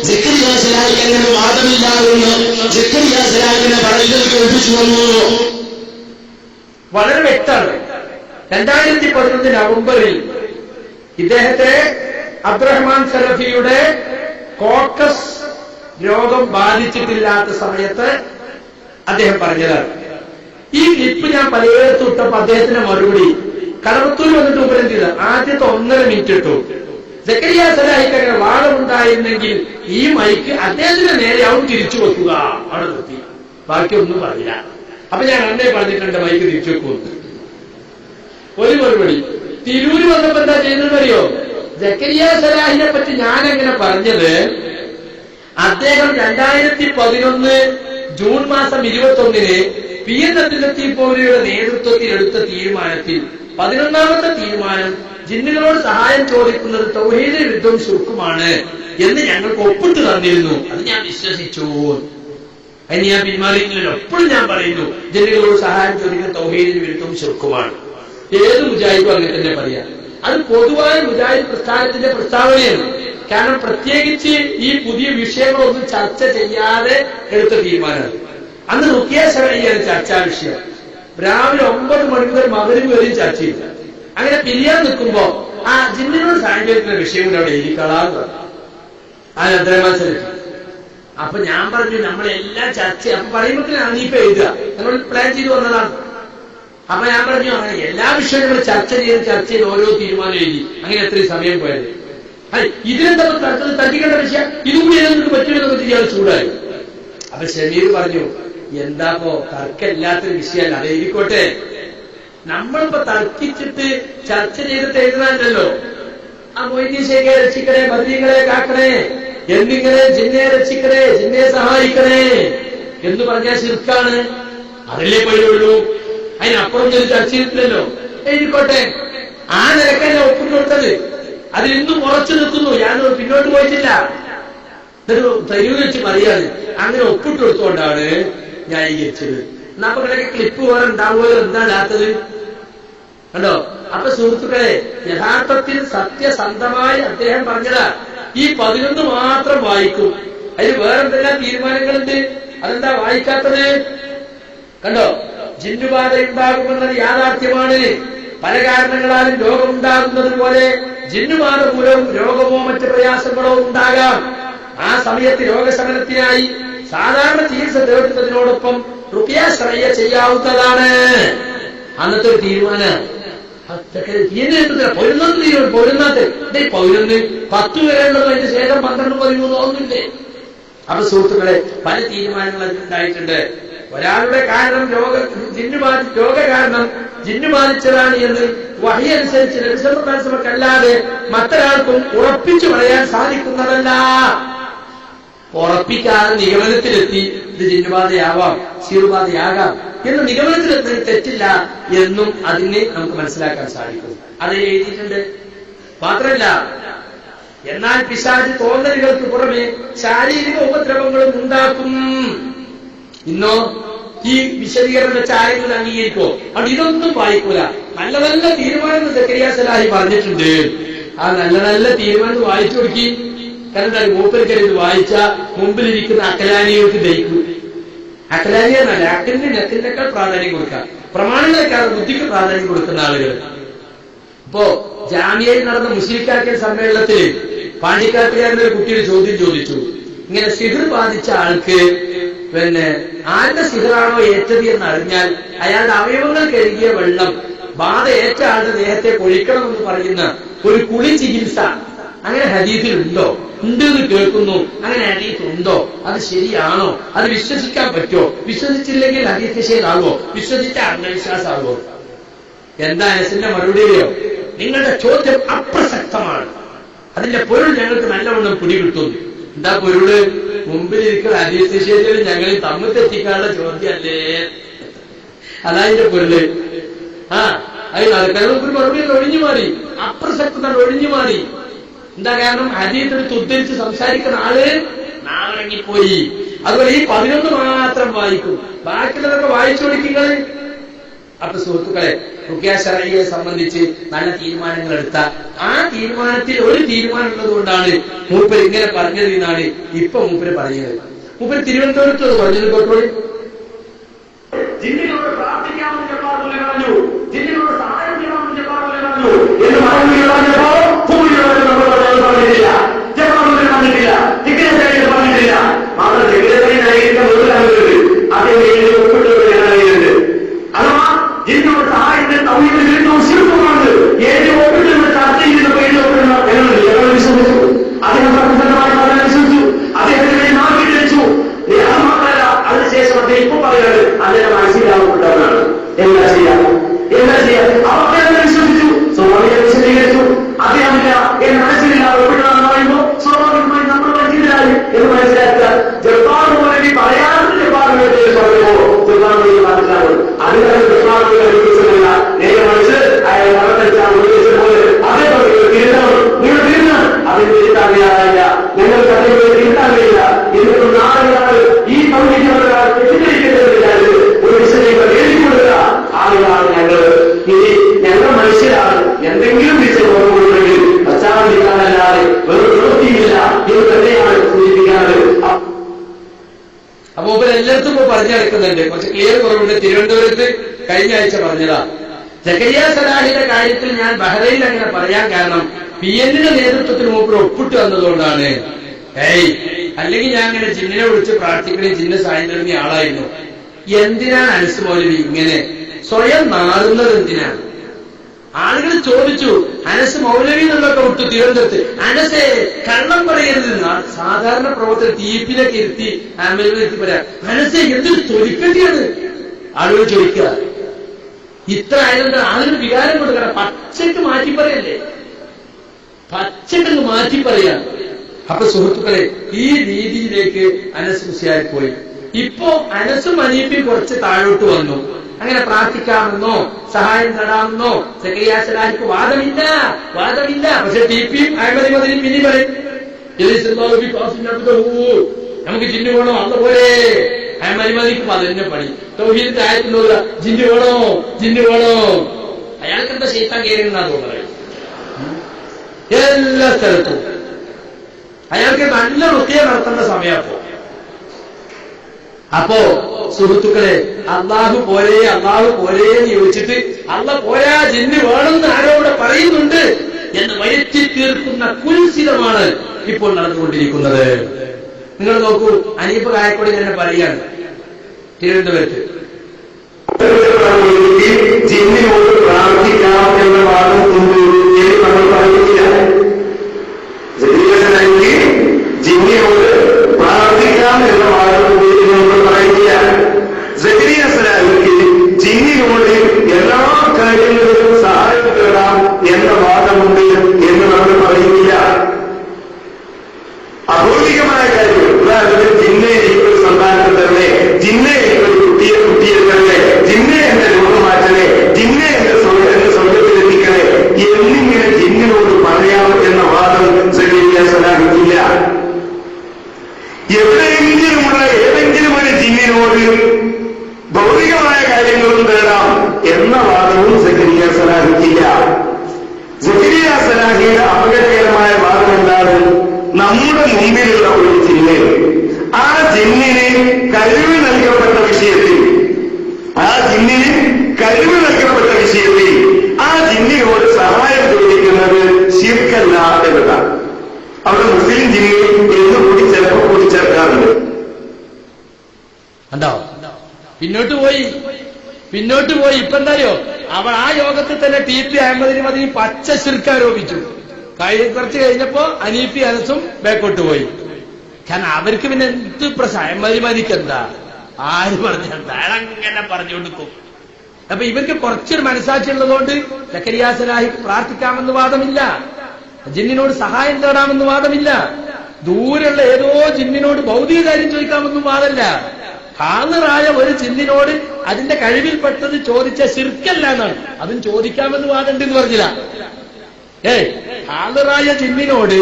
സക്കരിയ സലാഹി അങ്ങനെ വാദമില്ലാതെന്ന് സക്കരിയ സലാഹിനെ പറയുന്നത് കേൾപ്പിച്ചു വന്നു. വളരെ വ്യക്തമാണ്. 2011 നവംബറിൽ ഇദ്ദേഹത്തെ അബ്ദുറഹ്മാൻ സലഫിയുടെ കോക്കസ് രോഗം ബാധിച്ചിട്ടില്ലാത്ത സമയത്ത് അദ്ദേഹം പറഞ്ഞതാണ്. ഈ ക്ലിപ്പ് ഞാൻ പലയിടത്തും ഇട്ടപ്പോ അദ്ദേഹത്തിന്റെ മറുപടി കടവത്തൂർ വന്നിട്ട് ഉപരം ചെയ്ത ആദ്യത്തെ 1.5 മിനിറ്റ് ഇട്ടു. സക്കരിയ സലാഹിക്ക് അങ്ങനെ വാദമുണ്ടായിരുന്നെങ്കിൽ ഈ മൈക്ക് അദ്ദേഹത്തിന് നേരെ അവൻ തിരിച്ചു വെക്കുക, അവിടെ നിർത്തി, ബാക്കിയൊന്നും പറഞ്ഞില്ല. അപ്പൊ ഞാൻ അന്നേ പറഞ്ഞിട്ടുണ്ട് മൈക്ക് തിരിച്ചു വെക്കുമെന്ന്. ഒരു മറുപടി. തിരൂര് വന്നപ്പോ എന്താ ചെയ്യുന്നതറിയോ? സക്കരിയ സലാഹിനെ പറ്റി ഞാനെങ്ങനെ പറഞ്ഞത്, അദ്ദേഹം 2011 ജൂൺ മാസം 21 PN അബ്ദുൽ ലത്തീഫ് മൗലവിയുടെ നേതൃത്വത്തിൽ എടുത്ത തീരുമാനത്തിൽ 11ാമത്തെ തീരുമാനം ജിന്നുകളോട് സഹായം ചോദിക്കുന്നത് തൗഹീദ് വിരുദ്ധവും ശുർക്കുമാണ് എന്ന് ഞങ്ങൾക്ക് ഒപ്പിട്ട് തന്നിരുന്നു. അത് ഞാൻ വിശ്വസിച്ചു. അതിന് ഞാൻ പിന്മാറിയില്ലല്ലോ. എപ്പോഴും ഞാൻ പറയുന്നു ജിന്നുകളോട് സഹായം ചോദിക്കുന്നത് തൗഹീദിന് വിരുദ്ധവും ശുർക്കുമാണ്. ഏത് മുജാഹിദും അങ്ങനെ തന്നെ പറയാം. അത് പൊതുവായ മുജാഹിദ് പ്രസ്ഥാനത്തിന്റെ പ്രസ്താവനയാണ്. കാരണം പ്രത്യേകിച്ച് ഈ പുതിയ വിഷയങ്ങളൊന്നും ചർച്ച ചെയ്യാതെ എടുത്ത തീരുമാനമാണ്. അന്ന് റുഖിയ ശർഈയാണ് ചർച്ചാ വിഷയം. രാവിലെ 9 മണി മുതൽ മഗ്‌രിബ് വരെയും ചർച്ച ചെയ്തു. അങ്ങനെ പിരിയാൻ നിൽക്കുമ്പോ ആ ജിന്നിനോട് സാങ്കേതിക വിഷയം കൂടെ അവിടെ എഴുതിക്കളാന്ന് പറഞ്ഞു ആ അബ്ദുറഹ്മാൻ സലഫി. അപ്പൊ ഞാൻ പറഞ്ഞു നമ്മളെല്ലാം ചർച്ച, അപ്പൊ പറയുമ്പോഴത്തേന് അനീഫ എഴുതുക, നമ്മൾ പ്ലാൻ ചെയ്ത് വന്നതാണ്. അപ്പൊ ഞാൻ പറഞ്ഞു അങ്ങനെ എല്ലാ വിഷയങ്ങളും ചർച്ച ചെയ്ത് ഓരോ തീരുമാനം എഴുതി. അങ്ങനെ എത്രയും സമയം പോയത്. ഇതിനെന്താ തട്ടിക്കേണ്ട വിഷയം, ഇതും കൂടി നിങ്ങൾക്ക് പറ്റുമെന്നൊക്കെ ചെയ്യാൻ ചൂടായി. അപ്പൊ ഷമീർ പറഞ്ഞു എന്താപ്പോ തർക്കമില്ലാത്തൊരു വിഷയമല്ല, അത് എഴുതിക്കോട്ടെ. നമ്മളിപ്പോ തർക്കിച്ചിട്ട് ചർച്ച ചെയ്തിട്ട് എഴുതാനല്ലോ. ആ മൊയ്തീൻ ശേഖരെ രക്ഷിക്കണേ, ബദരീകളെ കാക്കണേ, എന്നിങ്ങനെ ജിന്നെ രക്ഷിക്കണേ, ജിന്നെ സഹായിക്കണേ എന്ന് പറഞ്ഞാൽ ശിർക്കാണ്. അതല്ലേ പഴിയുള്ളൂ. അതിനപ്പുറം ഒരു ചർച്ച ചെയ്തിട്ടില്ലല്ലോ. എഴുതിക്കോട്ടെ. ആ നിലക്കല്ല ഒപ്പിട്ട് കൊടുത്തത്. അതിലിന്നും ഉറച്ചു നിൽക്കുന്നു. ഞാൻ പിന്നോട്ട് പോയിട്ടില്ല. എന്നിട്ട് തരൂര് വെച്ച് പറയാണ് അങ്ങനെ ഒപ്പിട്ട് കൊടുത്തുകൊണ്ടാണ് ന്യായീകരിച്ചത്. നമുക്കിടയ്ക്ക് ക്ലിപ്പ് പോലെ ഉണ്ടാവുമല്ലോ, എന്താണ് ഇല്ലാത്തത് കണ്ടോ? അപ്പൊ സുഹൃത്തുക്കളെ, യഥാർത്ഥത്തിൽ സത്യസന്ധമായി അദ്ദേഹം പറഞ്ഞതാ. ഈ 11 മാത്രം വായിക്കും. അതിൽ വേറെന്തെല്ലാം തീരുമാനങ്ങളുണ്ട്. അതെന്താ വായിക്കാത്തത്? കണ്ടോ? ജിന്നുബാധ ഉണ്ടാകുമെന്നത് യാഥാർത്ഥ്യമാണ്. പല കാരണങ്ങളാലും രോഗമുണ്ടാകുന്നത് പോലെ ജിന്നുബാധ മൂലവും രോഗമോ മറ്റ് പ്രയാസങ്ങളോ ഉണ്ടാകാം. ആ സമയത്ത് രോഗശമനത്തിനായി സാധാരണ ചികിത്സ തേടുന്നതിനോടൊപ്പം റുഖിയ ശർഈയ ചെയ്യാവുന്നതാണ്. അന്നത്തെ ഒരു തീരുമാനം. 11 തീരുമാനം. 11 10 വരെയുള്ളത് അതിന്റെ ശേഷം 12, 13 ഒന്നുമില്ലേ? അപ്പൊ സുഹൃത്തുക്കളെ, പല തീരുമാനങ്ങൾ അതിലുണ്ടായിട്ടുണ്ട്. ഒരാളുടെ കാരണം രോഗ കാരണം ജിന്നു ബാധിച്ചതാണ് എന്ന് വഹി അനുസരിച്ച് നബി സല്ലല്ലാഹു അലൈഹി വസല്ലമക്കല്ലാതെ മറ്റൊരാൾക്കും ഉറപ്പിച്ചു പറയാൻ സാധിക്കുന്നതല്ല. ഉറപ്പിക്കാതെ നിഗമനത്തിലെത്തി ഇത് ജിന്നുബാധയാവാം, ശീറുബാധയാകാം എന്ന് നിഗമനത്തിലെത്തി തെറ്റില്ല എന്നും അതിനെ നമുക്ക് മനസ്സിലാക്കാൻ സാധിക്കും. അത് എഴുതിയിട്ടുണ്ട്. മാത്രമല്ല, എന്നാൽ പിശാച് തോന്നലുകൾക്ക് പുറമെ ശാരീരിക ഉപദ്രവങ്ങളും ഉണ്ടാക്കും. ഇന്നോ ഈ വിശദീകരണം വെച്ച ആരെങ്കിലും അംഗീകരിക്കോ? അവിടെ ഇതൊന്നും വായിക്കൂല. നല്ല നല്ല തീരുമാനം സക്കരിയ സലാഹി പറഞ്ഞിട്ടുണ്ട്. ആ നല്ല നല്ല തീരുമാനം വായിച്ചു കൊടുക്കി. കാരണം മൂപ്പരിക്കരുത് വായിച്ച മുമ്പിലിരിക്കുന്ന അക്കലാനികൾക്ക് ദഹിക്കും. അക്കലാനിയ എന്നല്ല, അക്കലിന് നെക്കിനേക്കാൾ പ്രാധാന്യം കൊടുക്കാം. പ്രമാണങ്ങളെക്കാൾ ബുദ്ധിക്ക് പ്രാധാന്യം കൊടുക്കുന്ന ആളുകൾ. ഇപ്പോ ജാമ്യയിൽ നടന്ന മുസ്ലിക്കാക്കൽ സമ്മേളനത്തിൽ പാണ്ടിക്കാട്ടുകാരന്റെ ഒരു കുട്ടിയുടെ ചോദ്യം ചോദിച്ചു. ഇങ്ങനെ സിഹിർ ബാധിച്ച ആൾക്ക് ആരുടെ സിഹിറാണോ ഏറ്റത് എന്ന് അറിഞ്ഞാൽ അയാളുടെ അവയവങ്ങൾ കഴുകിയ വെള്ളം ബാധ ഏറ്റ ആളുടെ ദേഹത്തെ കൊഴിക്കണമെന്ന് പറയുന്ന ഒരു കുളി ചികിത്സ അങ്ങനെ ഹദീസിലുണ്ടോ? ഉണ്ട് എന്ന് കേൾക്കുന്നു. അങ്ങനെ ഹദീസ് ഉണ്ടോ? അത് ശരിയാണോ? അത് വിശ്വസിക്കാൻ പറ്റുമോ? വിശ്വസിച്ചില്ലെങ്കിൽ ഹദീസ് നിഷേധാകുമോ? വിശ്വസിച്ച അന്ധവിശ്വാസമാകുമോ? എന്താ അനസിന്റെ മറുപടിയോ? നിങ്ങളുടെ ചോദ്യം അപ്രസക്തമാണ്. അതിന്റെ പൊരുൾ ഞങ്ങൾക്ക് നല്ലവണ്ണം പിടികിട്ടുന്നു. എന്താ പൊരുള്? മുമ്പിലിരിക്കുന്ന ഹദീസ് ശരിയിൽ ഞങ്ങളിൽ തമ്മിൽ തെറ്റിക്കാനുള്ള ചോദ്യമല്ലേ? അതായതിന്റെ പൊരുള്. അത് നടക്കാൻ ഒരു മറുപടി ഒഴിഞ്ഞു മാറി, അപ്രസക്തത ഒഴിഞ്ഞു മാറി. എന്താ കാരണം? ഹദീസ് ഉദ്ധരിച്ച് സംസാരിക്കുന്ന ആള് നാളിറങ്ങിപ്പോയി. അതുപോലെ ഈ 11 മാത്രം വായിക്കും, ബാക്കിയുള്ളതൊക്കെ വായിച്ചു കൊടുക്കുക. അപ്പൊ സുഹൃത്തുക്കളെ, റുഖ്യ ശർഈയെ സംബന്ധിച്ച് നല്ല തീരുമാനങ്ങൾ എടുത്ത ആ തീരുമാനത്തിൽ ഒരു തീരുമാനം ഉള്ളതുകൊണ്ടാണ് മൂപ്പർ ഇങ്ങനെ പറഞ്ഞത് എന്നാണ് ഇപ്പൊ മൂപ്പര് പറയുന്നത്. മൂപ്പര് തിരുവനന്തപുരത്ത് പറഞ്ഞത് കേട്ടോളി. ജിന്നിനോട് പ്രാർത്ഥിക്കാമെന്ന് ജപ്പാറിൽ പറഞ്ഞു, ജിന്നിനോട് സഹായം ചെയ്യാമെന്ന് ജപ്പാറിൽ പറഞ്ഞു എന്ന് പറഞ്ഞപ്പോ ഭൂമിയിലുള്ള നമ്മൾ പറഞ്ഞിട്ടില്ല, ജപ്പാറിൽ പറഞ്ഞിട്ടില്ല, ജിഗ്നേശ്വരയിൽ പറഞ്ഞിട്ടില്ല. മാത്രം ജിഗ്നേശ്വരനായിരിക്കുന്ന മുതലാകുന്നത് അദ്ദേഹം ഒപ്പിട്ടുള്ളത്. അഥവാ ജിന്നോട് സഹായത്തിന് തൗഹീദിൽ വിരുദ്ധവും ശിർക്കുമാണ് ഏഴ് ഒപ്പിട്ടുള്ള ചർച്ച ചെയ്തപ്പോൾ ഞങ്ങൾ വിശ്വസിച്ചു. അദ്ദേഹം സത്യസന്ധമായി പറഞ്ഞാൽ വിശ്വസിച്ചു. അദ്ദേഹത്തിന് നാട്ടിൽ വെച്ചു. അത് മാത്രമല്ല, അതിനുശേഷം അദ്ദേഹം ഇപ്പൊ പറയുന്നത് അദ്ദേഹം മനസ്സിലാവപ്പെട്ടവനാണ്. എന്താ ചെയ്യാം? അദ്ദേഹത്തെ വിശ്വസിച്ചു, സ്വാഭാവിക വിശദീകരിച്ചു. അദ്ദേഹമില്ല എന്റെ മനസ്സിലില്ല ഒപ്പിട്ടതാണെന്ന് പറയുമ്പോൾ സ്വാഭാവികമായി നമ്മൾ മനസ്സിലായി എന്ന് മനസ്സിലാക്കുക. ജപ്പാൻ പോലെ പറയാത്ത ജപ്പാൻ പറഞ്ഞപ്പോ ജപ്പാൻ മനസ്സിലാവും. അതിനാണ് ജപ്പാനില്ല നേരെ മനസ്സ് അയാൾ നടന്നെടുത്താണ് പോലെ അതേ തിരുത്തണം. നിങ്ങൾ തിരുത്തണം. അതിന് തിരുത്താൻ കഴിയാറില്ല, നിങ്ങൾക്ക് അതിന് തിരുത്താൻ കഴിയില്ല. ഇതിനൊരു നാളുകളാണ് ഈ സൗകര്യങ്ങളാൽ തെറ്റിദ്ധരിക്കേണ്ടത്. ഒരു വിഷയങ്ങൾ എഴുതിക്കൊടുക്കുക ആളുകളാണ് ഞങ്ങൾ. ഇനി ഞങ്ങൾ മനുഷ്യരാണ്, എന്തെങ്കിലും വിഷയം ഓർമ്മയുണ്ടെങ്കിൽ പശ്ചാത്തലിക്കാനല്ലാതെ വെറും പ്രവൃത്തിയില്ല എന്ന് തന്നെയാണ് സൂചിപ്പിക്കാറ്. അപ്പൊ എല്ലായിടത്തും ഇപ്പൊ പറഞ്ഞെടുക്കുന്നുണ്ട്. കുറച്ച് ക്ലിയർ കുറവുണ്ട്. തിരുവനന്തപുരത്ത് കഴിഞ്ഞ ആഴ്ച പറഞ്ഞതാ. സക്കരിയ സലാഹിന്റെ കാര്യത്തിൽ ഞാൻ ബഹ്റൈനിൽ അങ്ങനെ പറയാൻ കാരണം PN-ന്റെ നേതൃത്വത്തിൽ മൂപ്പർ ഒപ്പിട്ട് വന്നതുകൊണ്ടാണ്. അല്ലെങ്കിൽ ഞാൻ അങ്ങനെ ജിന്നിനെ വിളിച്ച് പ്രാർത്ഥിക്കണേ, ജിന്ന് സഹായം തരുന്ന ആളായിരുന്നു. എന്തിനാണ് അനസ് മൗലവി ഇങ്ങനെ സ്വയം മാറുന്നത്? എന്തിനാണ്? ആളുകൾ ചോദിച്ചു, അനസ് മൗലവി എന്നുള്ളതൊക്കെ വിട്ടു തിരുവനന്തപുരത്ത് അനസെ കള്ളം പറയരുത്. സാധാരണ പ്രവർത്തകർ തീപ്പിലൊക്കെ ഇരുത്തി ആംബുലൻസ് പറയാം, അനസെ എന്തൊരു തൊലിക്കട്ടിയാണ് ആളുകൾ ചോദിക്കുക. ഇത്ര ആയതുകൊണ്ട് ആളുകൾ വികാരം കൊടുക്കണം. പച്ചക്ക് മാറ്റി പറയല്ലേ, പച്ചക്ക് മാറ്റി പറയാം. അപ്പൊ സുഹൃത്തുക്കളെ, ഈ രീതിയിലേക്ക് അനസ് മുസ്ലിയാർ പോയി. ഇപ്പോ അനസും അനീഫയും കുറച്ച് താഴോട്ട് വന്നു. അങ്ങനെ പ്രാർത്ഥിക്കാമെന്നോ സഹായം നേടാമെന്നോ സക്കരിയ സലാഹിക്ക് വാദമില്ല. പക്ഷെ TP-യും അഹ്മദി മദനിയും പിന്നെ പറയും, നമുക്ക് ജിന്ന് വേണോ അന്ന് പോലെ. അഹ്മദി മദനിക്ക് അതിന്റെ പണി തൗഹീദിന്റെ ആയത്തിലുള്ള ജിന്ന് വേണോ. അയാൾക്ക് എന്താ ശൈത്താൻ കയറിയെന്നാ തോന്നുന്നത്. എല്ലാ സ്ഥലത്തും അയാൾക്ക് നല്ല റുഖ്യ നടത്തേണ്ട സമയം. അപ്പോ സുഹൃത്തുക്കളെ, അള്ളാഹു പോരെ എന്ന് ചോദിച്ചിട്ട് അള്ളാഹ് പോരാ ജിന്ന് വേണമെന്ന് ആരോടെ പറയുന്നുണ്ട് എന്ന് വരുത്തി തീർക്കുന്ന കുൽസിതമാണ് ഇപ്പോൾ നടന്നുകൊണ്ടിരിക്കുന്നത്. നിങ്ങൾ നോക്കൂ, അനീഫ് കായക്കൊടി തന്നെ പറയാണ് തിരുവനന്തപുരത്ത് ജിന്നിനോട് പ്രാർത്ഥിക്കാം എന്ന വാദം കൊണ്ട് നമ്മൾ പറയുന്നില്ല. ജിന്നിനോട് പ്രാർത്ഥിക്കാം എന്ന വാദം നമ്മൾ പറയുന്നില്ല. സക്കരിയ സലാഹിക്ക് ജിന്നിനോട് എല്ലാ കാര്യങ്ങളിലും സഹായം തേടാം എന്ന വാദമുണ്ട് എന്ന് നമ്മൾ പറയുന്നില്ല. അഭൗതികമായ കാര്യങ്ങൾ, ഉദാഹരണത്തിന് ജിന്നെ എനിക്കൊരു സന്താനത്തെ തരണേ, ജിന്നെ എനിക്കൊരു കുട്ടിയെ തരണേ, ജിന്നെ എന്റെ രോഗം മാറ്റണേ, ജിന്നെ എന്റെ സ്വർഗത്തിലെത്തിക്കണേ എന്നിങ്ങനെ ജിന്നിനോട് പറയാം എന്ന വാദം സക്കരിയ സലാഹിക്കില്ല. എവിടെയെങ്കിലുമുള്ള ഏതെങ്കിലും ഒരു ജിന്നിനോട് ഭൗതികമായ കാര്യങ്ങളും തേടാം എന്ന വാദവും സക്കരിയ സലാഹിക്കില്ല. സക്കരിയ സലാഹിയുടെ അപകടകരമായ വാദം എന്താണ്? നമ്മുടെ മുമ്പിലുള്ള ഒരു ജിന്ന്, ആ ജിന്നിന് കഴിവ് നൽകപ്പെട്ട വിഷയത്തിൽ ആ ജിന്നിനോട് സഹായം ചോദിക്കുന്നത് ശിർക്കല്ല എന്നതാണ്. അവിടെ മുസ്ലിം ജിന്നിൽ എന്നുകൂടി ചിലപ്പോൾ കൂടിച്ചേർക്കാറുണ്ട്. കണ്ടോ? പിന്നോട്ട് പോയി. ഇപ്പൊ എന്തായോ, അവൾ ആ യോഗത്തിൽ തന്നെ TP അഹമ്മദിന് മദനി പച്ച ശിർക്ക് ആരോപിച്ചു. കുറച്ച് കഴിഞ്ഞപ്പോ അനീഫി അനസും ബാക്കോട്ട് പോയി. കാരണം അവർക്ക് പിന്നെ എന്ത് പ്രശ്നം, അഹമ്മദി മദിക്ക് എന്താ, ആര് പറഞ്ഞെന്താ, അങ്ങനെ പറഞ്ഞുകൊടുക്കും. അപ്പൊ ഇവർക്ക് കുറച്ചൊരു മനസാക്ഷി ഉള്ളതുകൊണ്ട് സക്കരിയ സലാഹിക്ക് പ്രാർത്ഥിക്കാമെന്ന് വാദമില്ല, ജിന്നിനോട് സഹായം തേടാമെന്ന് വാദമില്ല. ദൂരെയുള്ള ഏതോ ജിന്നിനോട് ഭൗതിക കാര്യം ചോദിക്കാമെന്നും വാദല്ല. ഹാളിറായ ഒരു ജിന്നിനോട് അതിന്റെ കഴിവിൽപ്പെട്ടത് ചോദിച്ച ശിർക്കല്ല എന്നാണ്. അതും ചോദിക്കാമെന്ന് വാദണ്ടെന്ന് പറഞ്ഞില്ല. ഹാളിറായ ജിന്നിനോട്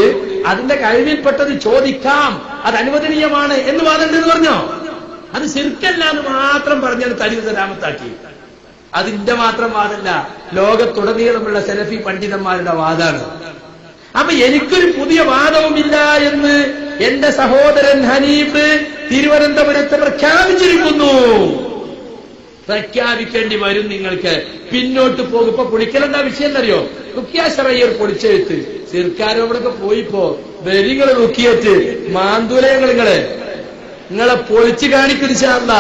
അതിന്റെ കഴിവിൽപ്പെട്ടത് ചോദിക്കാം, അത് അനുവദനീയമാണ് എന്ന് വാദണ്ടെന്ന് പറഞ്ഞോ? അത് ശിർക്കല്ല എന്ന് മാത്രം പറഞ്ഞാണ് തലീൽ സലാമത്താക്കി. അതിന്റെ മാത്രം വാദമല്ല, ലോകത്തുടനീളമുള്ള സലഫി പണ്ഡിതന്മാരുടെ വാദാണ്. അപ്പൊ എനിക്കൊരു പുതിയ വാദവുമില്ല എന്ന് എന്റെ സഹോദരൻ ഹനീഫ് തിരുവനന്തപുരത്ത് പ്രഖ്യാപിച്ചിരിക്കുന്നു. പ്രഖ്യാപിക്കേണ്ടി വരും നിങ്ങൾക്ക്. പിന്നോട്ട് പോകും. ഇപ്പൊ പൊളിക്കലെന്താ വിഷയം എന്നറിയോ? റുക്കിയാശറയ്യർ പൊളിച്ചെഴുത്ത് സിർക്കാരോടൊക്കെ പോയിപ്പോ ബലികള് റുക്കിയറ്റ് മാന്തുലയങ്ങള് നിങ്ങളെ പൊളിച്ചു കാണിക്കുന്ന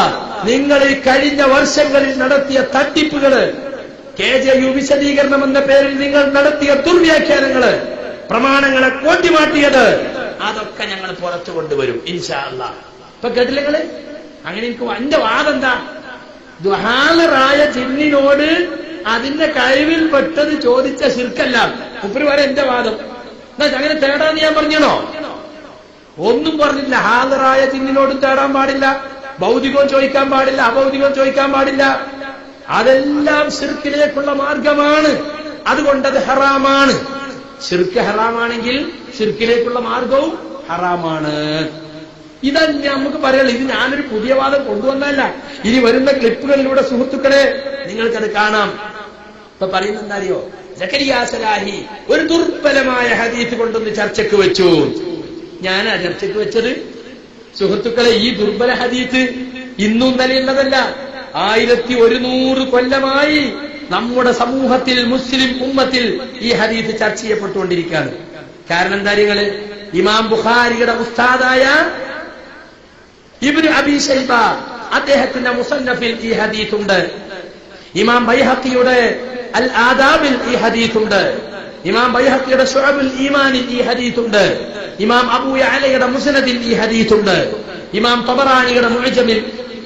നിങ്ങൾ ഈ കഴിഞ്ഞ വർഷങ്ങളിൽ നടത്തിയ തട്ടിപ്പുകള്, KJU വിശദീകരണം എന്ന പേരിൽ നിങ്ങൾ നടത്തിയ ദുർവ്യാഖ്യാനങ്ങള്, പ്രമാണങ്ങളെ കോട്ടിമാട്ടിയത്, അതൊക്കെ ഞങ്ങൾ പുറത്തു കൊണ്ടുവരും ഇൻഷാ അല്ലാഹ്. ഇപ്പൊ കേട്ടില്ലേ? അങ്ങനെ എനിക്ക് എന്റെ വാദം എന്താ? ദുഹാലറായ ജിന്നിനോട് അതിന്റെ കഴിവിൽപ്പെട്ടത് ചോദിച്ച ശിർക്കല്ല. മുപ്പര് വരെ എന്റെ വാദം എന്നാ അങ്ങനെ തേടാന്ന് ഞാൻ പറഞ്ഞോ? ഒന്നും പറഞ്ഞില്ല. ഹാലറായ ജിന്നിനോടും തേടാൻ പാടില്ല, ഭൗതികവും ചോദിക്കാൻ പാടില്ല, അഭൗതികവും ചോദിക്കാൻ പാടില്ല. അതെല്ലാം ശിർക്കിലേക്കുള്ള മാർഗമാണ്. അതുകൊണ്ടത് ഹറാമാണ്. ശിർക്ക് ഹറാമാണെങ്കിൽ ശിർക്കിലേക്കുള്ള മാർഗവും ഹറാമാണ്. ഇതന്നെ നമുക്ക് പറയുള്ളൂ. ഇത് ഞാനൊരു പുതിയ വാദം കൊണ്ടുവന്നല്ല. ഇനി വരുന്ന ക്ലിപ്പുകളിലൂടെ സുഹൃത്തുക്കളെ നിങ്ങൾക്കത് കാണാം. ഇപ്പൊ പറയുന്നത് എന്താ അറിയോ? സക്കരിയ സലാഹി ഒരു ദുർബലമായ ഹദീസ് കൊണ്ടൊന്ന് ചർച്ചയ്ക്ക് വെച്ചു. ഞാനാ ചർച്ചയ്ക്ക് വെച്ചത്. സുഹൃത്തുക്കളെ, ഈ ദുർബല ഹദീസ് ഇന്നും നിലയുള്ളതല്ല. 1100 കൊല്ലമായി നമ്മുടെ സമൂഹത്തിൽ, മുസ്ലിം ഉമ്മത്തിൽ ഈ ഹദീസ് ചർച്ച ചെയ്യപ്പെട്ടുകൊണ്ടിരിക്കുകയാണ്. കാരണം എന്താ? നിങ്ങള് ഇമാം ബുഖാരിയുടെ ഉസ്താദായ ഇബ്നു അബീ ശൈബ അദ്ദേഹത്തിന്റെ മുസന്നഫിൽ ഈ ഹദീസ് ഉണ്ട്. ഇമാം ബൈഹഖിയുടെ അൽ ആദാബിൽ ഈ ഹദീസ് ഉണ്ട്. ഇമാം ബൈഹഖിയുടെ ശുഅബുൽ ഈമാനിൽ ഈ ഹദീസ് ഉണ്ട്. ഇമാം അബൂ യഅലയുടെ മുസ്നദിൽ ഈ ഹദീസ് ഉണ്ട്. ഇമാം തബറാനിയുടെ മുഅ്ജമിൽ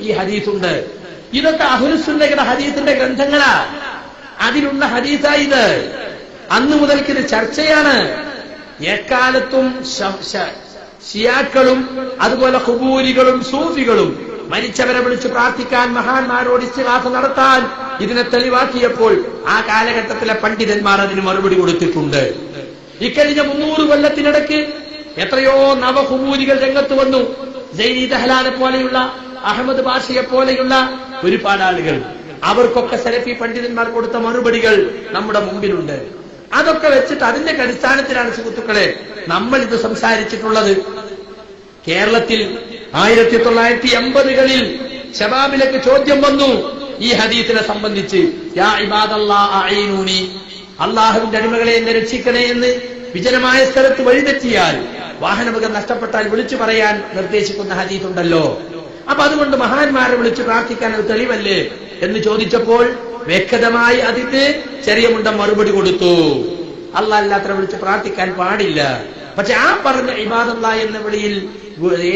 ഈ ഹദീസ് ഉണ്ട്. ഇതൊക്കെ അഹ്ലുസുന്നയുടെ ഹദീസിന്റെ ഗ്രന്ഥങ്ങളാ. അതിലുള്ള ഹദീസായത്. അന്ന് മുതൽക്ക് ഇത് ചർച്ചയാണ്. എക്കാലത്തും ഷിയാക്കളും അതുപോലെ ഖുബൂരികളും സൂഫികളും മരിച്ചവരെ വിളിച്ച് പ്രാർത്ഥിക്കാൻ, മഹാന്മാരോട് ഇസ്തിഗാസ നടത്താൻ ഇതിനെ തെളിവാക്കിയപ്പോൾ ആ കാലഘട്ടത്തിലെ പണ്ഡിതന്മാർ അതിന് മറുപടി കൊടുത്തിട്ടുണ്ട്. ഇക്കഴിഞ്ഞ 300 കൊല്ലത്തിനിടയ്ക്ക് എത്രയോ നവഖുബൂരികൾ രംഗത്ത് വന്നു. സൈനി ദഹ്ലാനെ പോലെയുള്ള, അഹമ്മദ് ബാഷയെ പോലെയുള്ള ഒരുപാട് ആളുകൾ. അവർക്കൊക്കെ സലഫി പണ്ഡിതന്മാർ കൊടുത്ത മറുപടികൾ നമ്മുടെ മുമ്പിലുണ്ട്. അതൊക്കെ വെച്ചിട്ട് അതിന്റെ അടിസ്ഥാനത്തിലാണ് സുഹൃത്തുക്കളെ നമ്മൾ ഇത് സംസാരിച്ചിട്ടുള്ളത്. കേരളത്തിൽ 1980കളിൽ ശബാബിലേക്ക് ചോദ്യം വന്നു ഈ ഹദീസിനെ സംബന്ധിച്ച്. യാ ഇബാദല്ലാഹ് അഈനൂനി, അള്ളാഹുവിന്റെ അടിമകളെ എന്നെ രക്ഷിക്കണേ എന്ന് വിജനമായ സ്ഥലത്ത് വഴിതെറ്റിയാൽ, വാഹനമുഖം നഷ്ടപ്പെട്ടാൽ വിളിച്ചു പറയാൻ നിർദ്ദേശിക്കുന്ന ഹദീസ് ഉണ്ടല്ലോ. അപ്പൊ അതുകൊണ്ട് മഹാന്മാരെ വിളിച്ച് പ്രാർത്ഥിക്കാൻ അത് തെളിവല്ലേ എന്ന് ചോദിച്ചപ്പോൾ വ്യക്തമായി അതിന് ചെറിയ മുണ്ടം മറുപടി കൊടുത്തു. അല്ലാഹ് അല്ലാത്തവരെ വിളിച്ച് പ്രാർത്ഥിക്കാൻ പാടില്ല. പക്ഷെ ആ പറഞ്ഞ ഇബാദല്ലാഹ് എന്ന വിളിയിൽ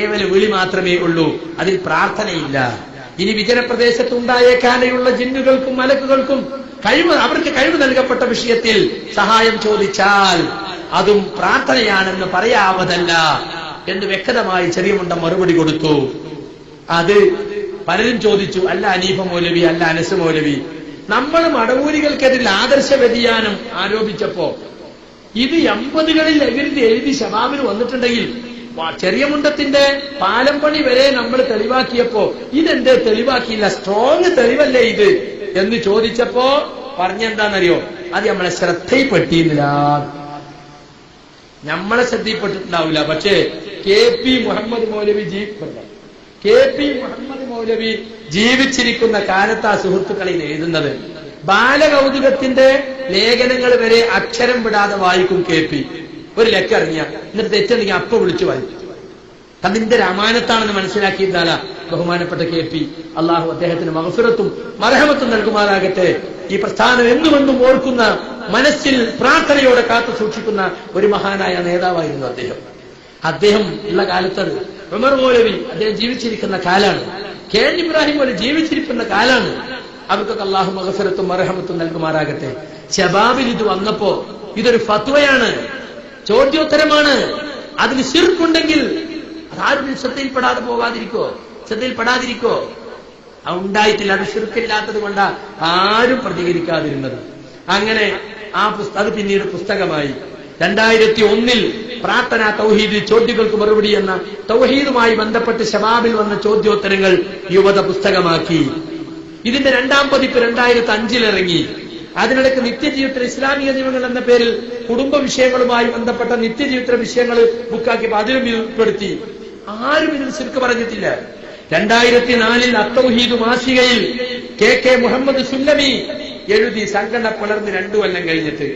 ഏവല വിളി മാത്രമേ ഉള്ളൂ, അതിൽ പ്രാർത്ഥനയില്ല. ഇനി വിജനപ്രദേശത്ത് ഉണ്ടായേക്കാനുള്ള ജിന്നുകൾക്കും മലക്കുകൾക്കും അവർക്ക് കഴിവ് നൽകപ്പെട്ട വിഷയത്തിൽ സഹായം ചോദിച്ചാൽ അതും പ്രാർത്ഥനയാണെന്ന് പറയാവതല്ല എന്ന് വ്യക്തമായി ചെറിയ മുണ്ടം മറുപടി കൊടുത്തു. അത് പലരും ചോദിച്ചു, അല്ല അനീഫ മൗലവി, അല്ല അനസ് മൗലവി, നമ്മൾ മടവൂരികൾക്കെതിരിൽ ആദർശ വ്യതിയാനം ആരോപിച്ചപ്പോ ഇത് 80കളിൽ ഇവരിത് എഴുതി ശബാബിന് വന്നിട്ടുണ്ടെങ്കിൽ ചെറിയ മുണ്ടത്തിന്റെ പാലം പണി വരെ നമ്മൾ തെളിവാക്കിയപ്പോ ഇതെന്തേ തെളിവാക്കിയില്ല? സ്ട്രോങ് തെളിവല്ലേ ഇത് എന്ന് ചോദിച്ചപ്പോ പറഞ്ഞെന്താണെന്നറിയോ? അത് നമ്മളെ ശ്രദ്ധയിൽപ്പെട്ടിരുന്നില്ല. നമ്മളെ ശ്രദ്ധയിൽപ്പെട്ടിട്ടുണ്ടാവില്ല. പക്ഷേ KP മുഹമ്മദ് മൗലവി ജീവിച്ചിരിക്കുന്ന കാലത്താ സുഹൃത്തുക്കളിൽ എഴുതുന്നത്. ബാലകൗതുകത്തിന്റെ ലേഖനങ്ങൾ വരെ അക്ഷരം വിടാതെ വായിക്കും KP. ഒരു ലക്ക ഇറങ്ങിയ എന്നിട്ട് തെറ്റുണ്ടെങ്കിൽ അപ്പ വിളിച്ചു വായിക്കും. അതിന്റെ രാമായണത്താണെന്ന് മനസ്സിലാക്കിയിരുന്നാല ബഹുമാനപ്പെട്ട KP. അള്ളാഹു അദ്ദേഹത്തിന് മഗ്ഫിറത്തും മർഹമത്തും നൽകുമാറാകട്ടെ. ഈ പ്രസ്ഥാനം എന്നുമെന്നും ഓർക്കുന്ന, മനസ്സിൽ പ്രാർത്ഥനയോടെ കാത്തു സൂക്ഷിക്കുന്ന ഒരു മഹാനായ നേതാവായിരുന്നു അദ്ദേഹം ഉള്ള കാലത്ത് ഉമർ മൗലവി അദ്ദേഹം ജീവിച്ചിരിക്കുന്ന കാലാണ്. KN ഇബ്രാഹിം മൗലവി ജീവിച്ചിരിക്കുന്ന കാലാണ്. അവർക്കൊക്കെ അള്ളാഹു മഗ്ഫിറത്തും മർഹമത്തും നൽകുമാറാകട്ടെ. ശബാബിൽ ഇത് വന്നപ്പോ ഇതൊരു ഫത്വയാണ്, ചോദ്യോത്തരമാണ്. അതിന് ശിർക്കുണ്ടെങ്കിൽ അതാരും ശ്രദ്ധയിൽപ്പെടാതെ ശ്രദ്ധയിൽപ്പെടാതിരിക്കോ? അത് ഉണ്ടായിട്ടില്ല. അത് ശിർക്കില്ലാത്തത് കൊണ്ടാ ആരും പ്രതികരിക്കാതിരുന്നത്. അങ്ങനെ അത് പിന്നീട് പുസ്തകമായി. 2001 പ്രാർത്ഥന തൗഹീദ് ചോദ്യങ്ങൾക്ക് മറുപടി എന്ന തൗഹീദുമായി ബന്ധപ്പെട്ട് ശബാബിൽ വന്ന ചോദ്യോത്തരങ്ങൾ യുവത പുസ്തകമാക്കി. ഇതിന്റെ 2ാം പതിപ്പ് 2005 ഇറങ്ങി. അതിനിടയ്ക്ക് നിത്യജീവിതത്തിലെ ഇസ്ലാമിക നിയമങ്ങൾ എന്ന പേരിൽ കുടുംബ വിഷയങ്ങളുമായി ബന്ധപ്പെട്ട നിത്യജീവിത വിഷയങ്ങൾ ബുക്കാക്കിയപ്പോൾ അതിലും ഉൾപ്പെടുത്തി. ആരും ഇതിൽ ശിർക്ക് പറഞ്ഞിട്ടില്ല. 2004 അത്തൗഹീദ് മാസികയിൽ KK മുഹമ്മദ് സുല്ലമി എഴുതി. സംഘടന പുലർന്ന് 2 കൊല്ലം കഴിഞ്ഞിട്ട്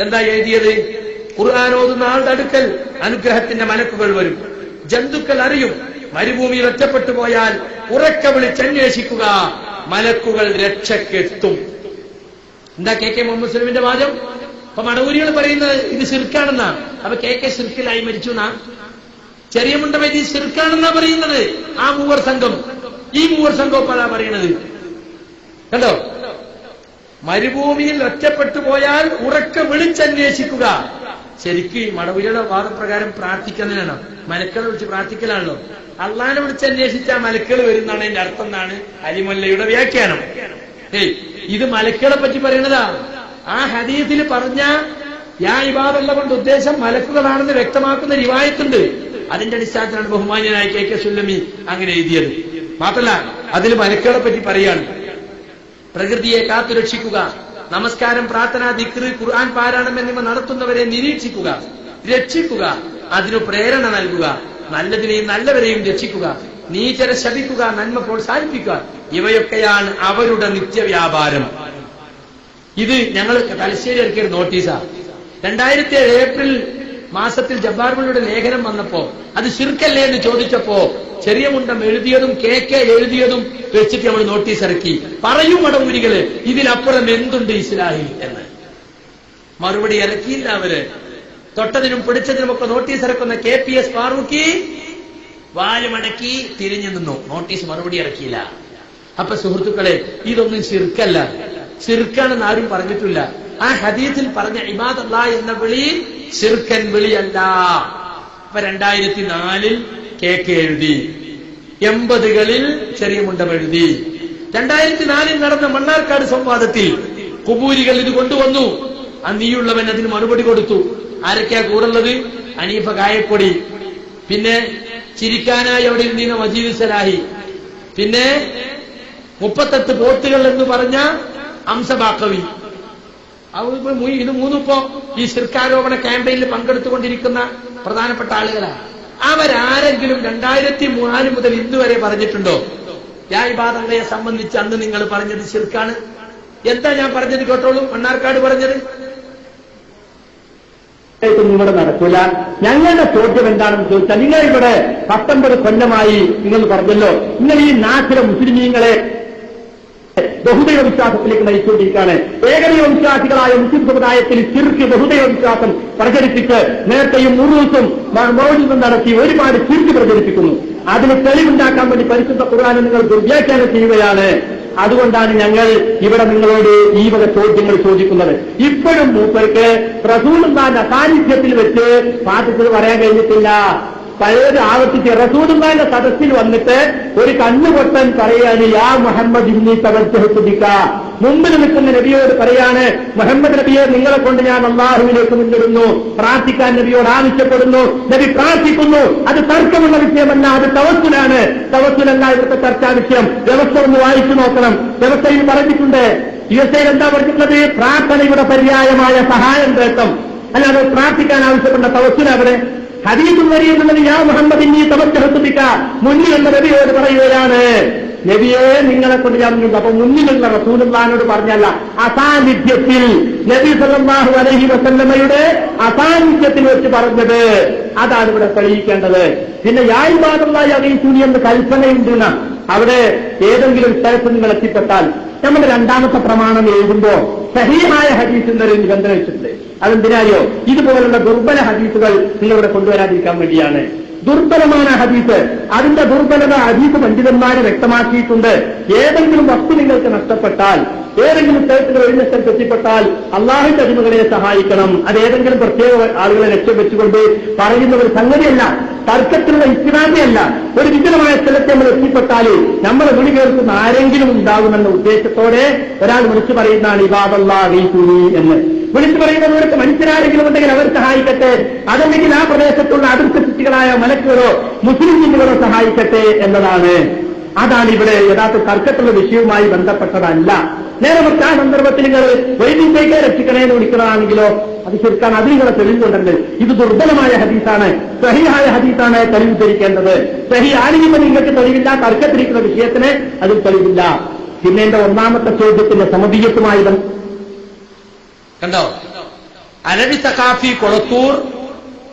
എന്താ എഴുതിയത്? ഖുർആൻ ഓതുന്ന ആളുടെ അടുക്കൽ അനുഗ്രഹത്തിന്റെ മലക്കുകൾ വരും, ജന്തുക്കൾ അറിയും, മരുഭൂമിയിൽ ഒറ്റപ്പെട്ടു പോയാൽ ഉറക്ക വിളിച്ചന്വേഷിക്കുക, മലക്കുകൾ രക്ഷക്കെത്തും. എന്താ KK മുഹമ്മദ് സുല്ലമിന്റെ വാദം? അപ്പൊ മടവൂരികൾ പറയുന്നത് ഇത് ശിർക്കാണെന്നാ. അപ്പൊ KK ശിർക്കിലായി മരിച്ചു എന്നാ. ചെറിയ മുണ്ടമൈതി ശിർക്കാണെന്നാ പറയുന്നത് ആ മൂവർ സംഘം. ഈ മൂവർ സംഘം അതാ പറയണത്. കണ്ടോ? മരുഭൂമിയിൽ ഒറ്റപ്പെട്ടു പോയാൽ ഉറക്കെ വിളിച്ചന്വേഷിക്കുക. ശരിക്ക് മടവൂരിയുടെ വാദപ്രകാരം പ്രാർത്ഥിക്കുന്നതിനാണ്, മലക്കളെ വിളിച്ച് പ്രാർത്ഥിക്കലാണല്ലോ. അള്ളാനെ വിളിച്ചന്വേഷിച്ചാൽ മലക്കൾ വരുന്നതാണ് എന്റെ അർത്ഥം എന്നാണ് അലിമൊല്ലയുടെ വ്യാഖ്യാനം. ഇത് മലക്കുകളെ പറ്റി പറയണതാ. ആ ഹദീസിൽ പറഞ്ഞ യാ ഇബാദല്ല കൊണ്ട് ഉദ്ദേശം മലക്കുകളാണെന്ന് വ്യക്തമാക്കുന്ന റിവായത്തുണ്ട്. അതിന്റെ അടിസ്ഥാനത്തിലാണ് ബഹുമാന്യനായ KK സുല്ലമി അങ്ങനെ എഴുതിയത്. മാത്രല്ല അതിൽ മലക്കുകളെ പറ്റി പറയാണ്: പ്രകൃതിയെ കാത്തുരക്ഷിക്കുക, നമസ്കാരം, പ്രാർത്ഥന, ദിക്റ്, ഖുർആൻ പാരായണം എന്നിവ നടത്തുന്നവരെ നിരീക്ഷിക്കുക, രക്ഷിക്കുക, അതിനു പ്രേരണ നൽകുക, നല്ലതിനെയും നല്ലവരെയും രക്ഷിക്കുക, നീചരെ ശപിക്കുക, നന്മ പ്രോത്സാഹിപ്പിക്കുക, ഇവയൊക്കെയാണ് അവരുടെ നിത്യവ്യാപാരം. ഇത് ഞങ്ങൾ തലശ്ശേരി ഇറക്കിയ നോട്ടീസാ. 2007 ഏപ്രിൽ മാസത്തിൽ ജബ്ബാർമണിയുടെ ലേഖനം വന്നപ്പോ അത് ശിർക്കല്ലേ എന്ന് ചോദിച്ചപ്പോ ചെറിയ മുണ്ടം എഴുതിയതും KK എഴുതിയതും വെച്ചിട്ട് നമ്മൾ നോട്ടീസ് ഇറക്കി. പറയും മടവൂരികള്, ഇതിലപ്പുറം എന്തുണ്ട് ഇസ്ലാഹിൽ എന്ന്. മറുപടി ഇറക്കിയില്ല അവര്. തൊട്ടതിനും പിടിച്ചതിനുമൊക്കെ നോട്ടീസ് ഇറക്കുന്ന KPS ഫാറൂഖി വാലുമടക്കി തിരിഞ്ഞു നിന്നു. നോട്ടീസ് മറുപടി ഇറക്കിയില്ല. അപ്പൊ സുഹൃത്തുക്കളെ, ഇതൊന്നും ശിർക്കല്ല, ശിർക്കാണെന്ന് ആരും പറഞ്ഞിട്ടില്ല. ആ ഹദീസിൽ പറഞ്ഞ ഇബാദല്ലാ എന്ന വിളി ശിർക്കൻ വിളിയല്ല. അപ്പൊ 2004 KK എഴുതി, 80കളിൽ ചെറിയ മുണ്ടം എഴുതി. 2004 നടന്ന മണ്ണാർക്കാട് സംവാദത്തിൽ കുബൂരികൾ ഇത് കൊണ്ടുവന്നു. ആ നീയുള്ളവൻ അതിന് മറുപടി കൊടുത്തു. ആരൊക്കെയാ കൂടുള്ളത്? അനീഫ കായക്കൊടി, പിന്നെ ചിരിക്കാനായി അവിടെ ഇരുന്ന മജീദ് സലാഹി, പിന്നെ 38 പോത്തുകൾ എന്ന് പറഞ്ഞ അംസബാക്കവി. ഇത് മൂന്നിപ്പോ ഈ ശിർക്കാരോപണ ക്യാമ്പയിനിൽ പങ്കെടുത്തുകൊണ്ടിരിക്കുന്ന പ്രധാനപ്പെട്ട ആളുകളാണ്. അവരാരെങ്കിലും 2003 മുതൽ ഇന്ന് വരെ പറഞ്ഞിട്ടുണ്ടോ യാ ഇബാദല്ലയെ സംബന്ധിച്ച് അന്ന് നിങ്ങൾ പറഞ്ഞത് ശിർക്കാണ്? എന്താ ഞാൻ പറഞ്ഞത് കേട്ടോളൂ. മണ്ണാർക്കാട് പറഞ്ഞത് ഇവിടെ നടക്കൂല. ഞങ്ങളുടെ ചോദ്യം എന്താണെന്ന് ചോദിച്ചാൽ, നിങ്ങൾ ഇവിടെ 19 കൊല്ലമായി നിങ്ങൾ പറഞ്ഞല്ലോ, നിങ്ങൾ ഈ നാട്ടിലെ മുസ്ലിമീങ്ങളെ ബഹുദൈവ വിശ്വാസത്തിലേക്ക് നയിച്ചുകൊണ്ടിരിക്കുകയാണ്. ഏകദൈവ വിശ്വാസികളായ മുസ്ലിം സമുദായത്തിൽ ശിർക്ക് ബഹുദൈവ വിശ്വാസം പ്രചരിപ്പിച്ച് നേരത്തെയും മുറൂസും മൗലിദും നടത്തി ഒരുപാട് ശിർക്ക് പ്രചരിപ്പിക്കുന്നു. അതിന് തെളിവുണ്ടാക്കാൻ വേണ്ടി പരിശുദ്ധ ഖുർആനെ നിങ്ങൾ ദുർവ്യാഖ്യാനം ചെയ്യുകയാണ്. അതുകൊണ്ടാണ് ഞങ്ങൾ ഇവിടെ നിങ്ങളോട് ഈ വക ചോദ്യങ്ങൾ ചോദിക്കുന്നത്. ഇപ്പോഴും മൂപ്പർക്ക് റസൂലുള്ളാഹിന്റെ സാന്നിധ്യത്തിൽ വെച്ച് പാഠത്തിൽ പറയാൻ കഴിഞ്ഞിട്ടില്ല. പഴയത് ആവർത്തിച്ച് റസൂലുള്ളാഹിന്റെ സദസ്സിൽ വന്നിട്ട് ഒരു കണ്ണുപൊട്ടൻ പറയാണ്, യാ മുഹമ്മദ് ഇന്നീ തവജ്ജഹ്തുബിക. മുമ്പിൽ നിൽക്കുന്ന നബിയോട് പറയാണ്, മുഹമ്മദ് നബിയെ നിങ്ങളെ കൊണ്ട് ഞാൻ അല്ലാഹുവിലേക്ക് മുന്നിടുന്നു, പ്രാർത്ഥിക്കാൻ നബിയോട് ആവശ്യപ്പെടുന്നു. നബി പ്രാർത്ഥിക്കുന്നു. അത് തർക്കമുള്ള വിഷയമല്ല, അത് തവസ്സുലാണ്. തവസ്സുലല്ല ഇവിടുത്തെ ചർച്ചാ വിഷയം. വ്യവസ്ഥ ഒന്ന് വായിച്ചു നോക്കണം. വ്യവസ്ഥയിൽ പറഞ്ഞിട്ടുണ്ട്, യുഎസ്എയിൽ എന്താ പറഞ്ഞിട്ടുള്ളത്? പ്രാർത്ഥനയുടെ പര്യായമായ സഹായം തേട്ടം, അല്ലാതെ പ്രാർത്ഥിക്കാൻ ആവശ്യപ്പെട്ട തവസ്സുല അവിടെ. ഹദീസും വരിയെന്നുള്ളത് യാ മുഹമ്മദ് ഇന്നീ തവജ്ജഹ്തുബിക, മുന്നിലുള്ള നബിയോട് പറയുകയാണ്, നബിയെ നിങ്ങളെ കൊണ്ട് ഞാൻ മുന്നിൽ. അപ്പൊ മുന്നിലുള്ള റസൂലുള്ളാഹിനോട് പറഞ്ഞല്ല, അസാന്നിധ്യത്തിൽ നബി സല്ലല്ലാഹു അലൈഹി വസല്ലമയുടെ അസാന്നിധ്യത്തിൽ വെച്ച് പറഞ്ഞത്. അതാണ് ഇവിടെ തെളിയിക്കേണ്ടത്. പിന്നെ യാ ഇബാദല്ലാഹി അഗീസുനി എന്ന് കൽപ്പനയുണ്ടെന്ന അവിടെ ഏതെങ്കിലും സ്ഥലത്ത് നിങ്ങൾ എത്തിപ്പെട്ടാൽ നമ്മുടെ 2ാമത്തെ പ്രമാണം എഴുതുമ്പോ സഹീഹായ ഹദീസ് എന്നൊരു നിബന്ധന വെച്ചിട്ടുണ്ട്. അതെന്തിനായോ? ഇതുപോലുള്ള ദുർബല ഹദീസുകൾ നിങ്ങളിവിടെ കൊണ്ടുവരാതിരിക്കാൻ വേണ്ടിയാണ്. ദുർബലமான ഹദീസ്. അതിന്റെ ദുർബലത ഹദീസ് പണ്ഡിതന്മാര് വ്യക്തമാക്കിയിട്ടുണ്ട്. ഏതെങ്കിലും വസ്തു നിങ്ങൾക്ക് നഷ്ടപ്പെട്ടാൽ, ഏതെങ്കിലും സ്ഥലത്തുകൾ ഒഴിഞ്ഞ സ്ഥലത്ത് എത്തിപ്പെട്ടാൽ അള്ളാഹുവിന്റെ അടിമകളെ സഹായിക്കണം. അത് ഏതെങ്കിലും പ്രത്യേക ആളുകളെ ലക്ഷ്യം വെച്ചുകൊണ്ട് പറയുന്ന ഒരു സംഗതിയല്ല, തർക്കത്തിലുള്ള ഇസ്ലാമിയല്ല. ഒരു വിജനമായ സ്ഥലത്ത് നമ്മൾ എത്തിപ്പെട്ടാൽ നമ്മളെ വിളി കേൾക്കുന്ന ആരെങ്കിലും ഉണ്ടാകുമെന്ന ഉദ്ദേശത്തോടെ ഒരാൾ വിളിച്ചു പറയുന്നതാണ് ഇബാദല്ലാഹി എന്ന്. വിളിച്ചു പറയുന്നവർക്ക് മനുഷ്യരാരെങ്കിലും ഉണ്ടെങ്കിൽ അവർ സഹായിക്കട്ടെ, അതല്ലെങ്കിൽ ആ പ്രദേശത്തുള്ള അതിർത്തി സൃഷ്ടികളായ മലക്കുകളോ മുസ്ലിം ജിന്നുകളോ സഹായിക്കട്ടെ എന്നതാണ്. അതാണ് ഇവിടെ യഥാർത്ഥ തർക്കത്തിലുള്ള വിഷയവുമായി ബന്ധപ്പെട്ടതല്ല. നേരെ മറിച്ച് ആ സന്ദർഭത്തിൽ നിങ്ങൾ വൈദ്യുതിയെ രക്ഷിക്കണേ എന്ന് വിളിക്കുന്നതാണെങ്കിലോ അത് ശരിക്കാൻ അത് നിങ്ങളെ തെളിവുകൊണ്ടത്. ഇത് ദുർബലമായ ഹദീസാണ്, സഹിഹായ ഹദീസാണ് തെളിവ് ധരിക്കേണ്ടത്. സഹി ആരെങ്കിലും നിങ്ങൾക്ക് തെളിവില്ല, തർക്കത്തിരിക്കുന്ന വിഷയത്തിന് അതിൽ തെളിവില്ല. പിന്നെ എന്റെ ഒന്നാമത്തെ ചോദ്യത്തിന്റെ സമതീയത്തുമായി കണ്ടോ, അലവി സഖാഫി കൊളത്തൂർ,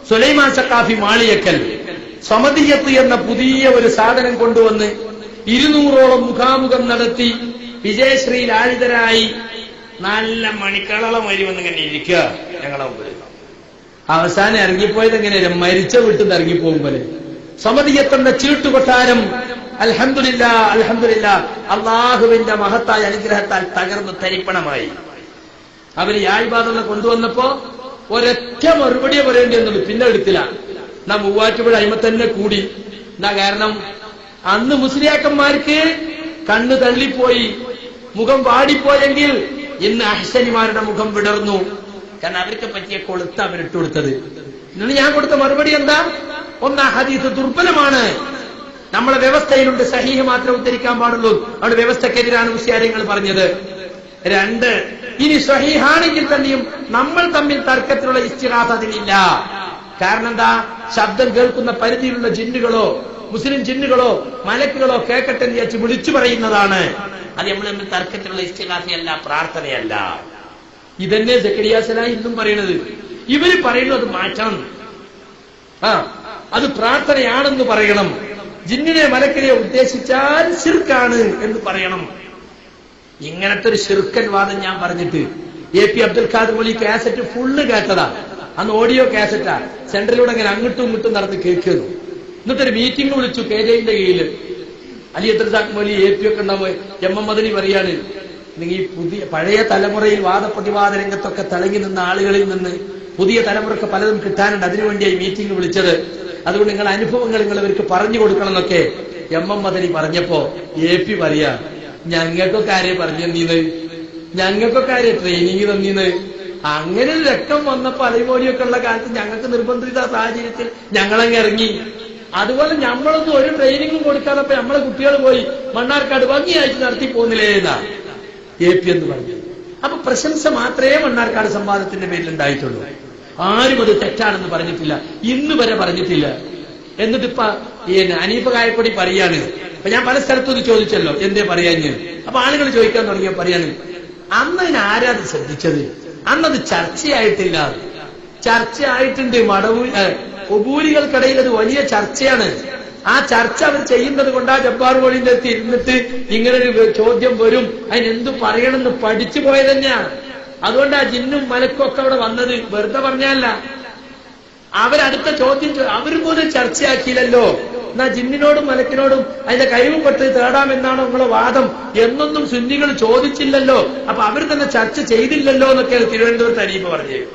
സുലൈമാൻ സഖാഫി മാളിയക്കൽ സമതിയത്ത് എന്ന പുതിയ ഒരു സാധനം കൊണ്ടുവന്ന് 200ഓളം മുഖാമുഖം നടത്തി വിജയശ്രീ ലാളിതരായി നല്ല മണിക്കളളം വരി വന്നിങ്ങനെ ഇരിക്കുക ഞങ്ങളെ മുമ്പിൽ. അവസാനം ഇറങ്ങിപ്പോയത് എങ്ങനെയാ, മരിച്ച വീട്ടിൽ നിന്ന് ഇറങ്ങിപ്പോകും പോലെ. സമതിയത്തിന്റെ ചീട്ടുകൊട്ടാരം അൽഹംദുലില്ലാ അൽഹംദുലില്ലാ അള്ളാഹുവിന്റെ മഹത്തായ അനുഗ്രഹത്താൽ തകർന്ന് തരിപ്പണമായി. അവര് യാഴ്ബാദെന്ന് കൊണ്ടുവന്നപ്പോ ഒരൊറ്റ മറുപടിയെ പറയേണ്ടി വന്നത്, പിന്നെ എടുത്തില്ല. നാ മൂവാറ്റുപുഴ അയിമ തന്നെ കൂടി. എന്താ കാരണം, അന്ന് മുസ്ലിയാക്കന്മാർക്ക് കണ്ണ് തള്ളിപ്പോയി, മുഖം വാടിപ്പോയെങ്കിൽ ഇന്ന് അഹ്സനിമാരുടെ മുഖം വിടർന്നു. കാരണം അവർക്ക് പറ്റിയ കൊളുത്ത് അവരിട്ട് കൊടുത്തത്. ഇന്ന് ഞാൻ കൊടുത്ത മറുപടി എന്താ? ഒന്ന്, ഹദീസ് ദുർബലമാണ്, നമ്മളെ വ്യവസ്ഥയിലുണ്ട്, സഹീഹ് മാത്രമേ ഉദ്ധരിക്കാൻ പാടുള്ളൂ, അവിടെ വ്യവസ്ഥക്കെതിരാണ് മുസ്ലിയാരങ്ങൾ പറഞ്ഞത്. 2, ഇനി സഹീഹാണെങ്കിൽ തന്നെയും നമ്മൾ തമ്മിൽ തർക്കത്തിലുള്ള ഇസ്തിഗാസ അതിലില്ല. കാരണം എന്താ, ശബ്ദം കേൾക്കുന്ന പരിധിയിലുള്ള ജിന്നുകളോ മുസ്ലിം ജിന്നുകളോ മലക്കുകളോ കേൾക്കട്ടെ എന്ന് വിചാരിച്ച് വിളിച്ചു പറയുന്നതാണ്. അത് നമ്മൾ തമ്മിൽ തർക്കത്തിലുള്ള ഇസ്തിഗാസയല്ല, പ്രാർത്ഥനയല്ല. ഇതന്നെ സക്കരിയ സലാഹി ഇന്നും പറയുന്നത്. ഇവര് പറയുന്നത് മാറ്റണം, അത് പ്രാർത്ഥനയാണെന്ന് പറയണം. ജിന്നിനെ മലക്കിനെ ഉദ്ദേശിച്ചാൽ ശിർക്കാണ് എന്ന് പറയണം. ഇങ്ങനത്തെ ഒരു ശിർക്കൻ വാദം ഞാൻ പറഞ്ഞിട്ട് AP അബ്ദുൽ ഖാദർ മൊഴി കാസറ്റ് ഫുള്ള് കേട്ടതാ. അന്ന് ഓഡിയോ കാസറ്റാ. സെന്ററിലൂടെ അങ്ങനെ അങ്ങോട്ടും ഇങ്ങോട്ടും നടന്ന് കേൾക്കുന്നു. എന്നിട്ടൊരു മീറ്റിംഗ് വിളിച്ചു KJന്റെ കീഴില്. അലി അബ്ദുൽ മൊഴി AP ഒക്കെ ഉണ്ടാവുക. MM മദനി പറയാണ്, നിങ്ങൾ ഈ പഴയ തലമുറയിൽ വാദപ്രതിവാദ രംഗത്തൊക്കെ തിളങ്ങി നിന്ന ആളുകളിൽ നിന്ന് പുതിയ തലമുറക്ക് പലതും കിട്ടാനുണ്ട്, അതിനുവേണ്ടിയായി മീറ്റിംഗ് വിളിച്ചത്. അതുകൊണ്ട് നിങ്ങളുടെ അനുഭവങ്ങൾ നിങ്ങൾ ഇവർക്ക് പറഞ്ഞു കൊടുക്കണം എന്നൊക്കെ MM മദനി പറഞ്ഞപ്പോ AP പറയാ, ഞങ്ങൾക്കൊക്കെ ആരെ പറഞ്ഞു തന്നീന്ന്, ഞങ്ങൾക്കൊക്കെ ആരെ ട്രെയിനിങ് തന്നീന്ന്. അങ്ങനെ ഒരു രക്തം വന്നപ്പോ അലൈമോലിയൊക്കെ ഉള്ള കാലത്ത് ഞങ്ങൾക്ക് നിർബന്ധിത സാഹചര്യത്തിൽ ഞങ്ങളങ്ങ് ഇറങ്ങി. അതുപോലെ നമ്മളൊന്നും ഒരു ട്രെയിനിങ്ങും കൊടുക്കാതപ്പോ നമ്മളെ കുട്ടികൾ പോയി മണ്ണാർക്കാട് ഭംഗിയായിട്ട് നടത്തി പോകുന്നില്ലേ എന്നാ AP എന്ന് പറഞ്ഞു. അപ്പൊ പ്രശംസ മാത്രമേ മണ്ണാർക്കാട് സംവാദത്തിന്റെ പേരിൽ ഉണ്ടായിട്ടുള്ളൂ. ആരും അത് തെറ്റാണെന്ന് പറഞ്ഞിട്ടില്ല, ഇന്ന് വരെ പറഞ്ഞിട്ടില്ല. എന്നിട്ടിപ്പ അനീഫ കായക്കൊടി പറയാണ്. അപ്പൊ ഞാൻ പല സ്ഥലത്തും ചോദിച്ചല്ലോ എന്തേ പറയാഞ്ഞ്. അപ്പൊ ആളുകൾ ചോദിക്കാൻ തുടങ്ങിയ പറയാണ്, അന്ന് അതിന് ആരാത് ശ്രദ്ധിച്ചത്, അന്നത് ചർച്ചയായിട്ടില്ല. ചർച്ചയായിട്ടുണ്ട്, ഒബൂരികൾക്കിടയിൽ അത് വലിയ ചർച്ചയാണ്. ആ ചർച്ച അവർ ചെയ്യുന്നത് കൊണ്ട് ആ ജബ്ബാർ മോളിന്റെ അടുത്ത് ഇരുന്നിട്ട് ഇങ്ങനൊരു ചോദ്യം വരും, അതിനെന്തു പറയണമെന്ന് പഠിച്ചു പോയത് തന്നെയാണ്. അതുകൊണ്ട് ആ ജിന്നും മലക്കും ഒക്കെ അവിടെ വന്നത് വെറുതെ പറഞ്ഞല്ല. അവരടുത്ത ചോദ്യം അവർ പോലും ചർച്ചയാക്കിയില്ലല്ലോ. എന്നാ ജിന്നിനോടും മലക്കിനോടും അതിന്റെ കഴിവുപെട്ട് തേടാമെന്നാണോ നിങ്ങളെ വാദം എന്നൊന്നും സുന്നികൾ ചോദിച്ചില്ലല്ലോ. അപ്പൊ അവർ തന്നെ ചർച്ച ചെയ്തില്ലല്ലോ എന്നൊക്കെയാണ് തിരുവനന്തപുരത്ത് അരീഫ് പറഞ്ഞത്.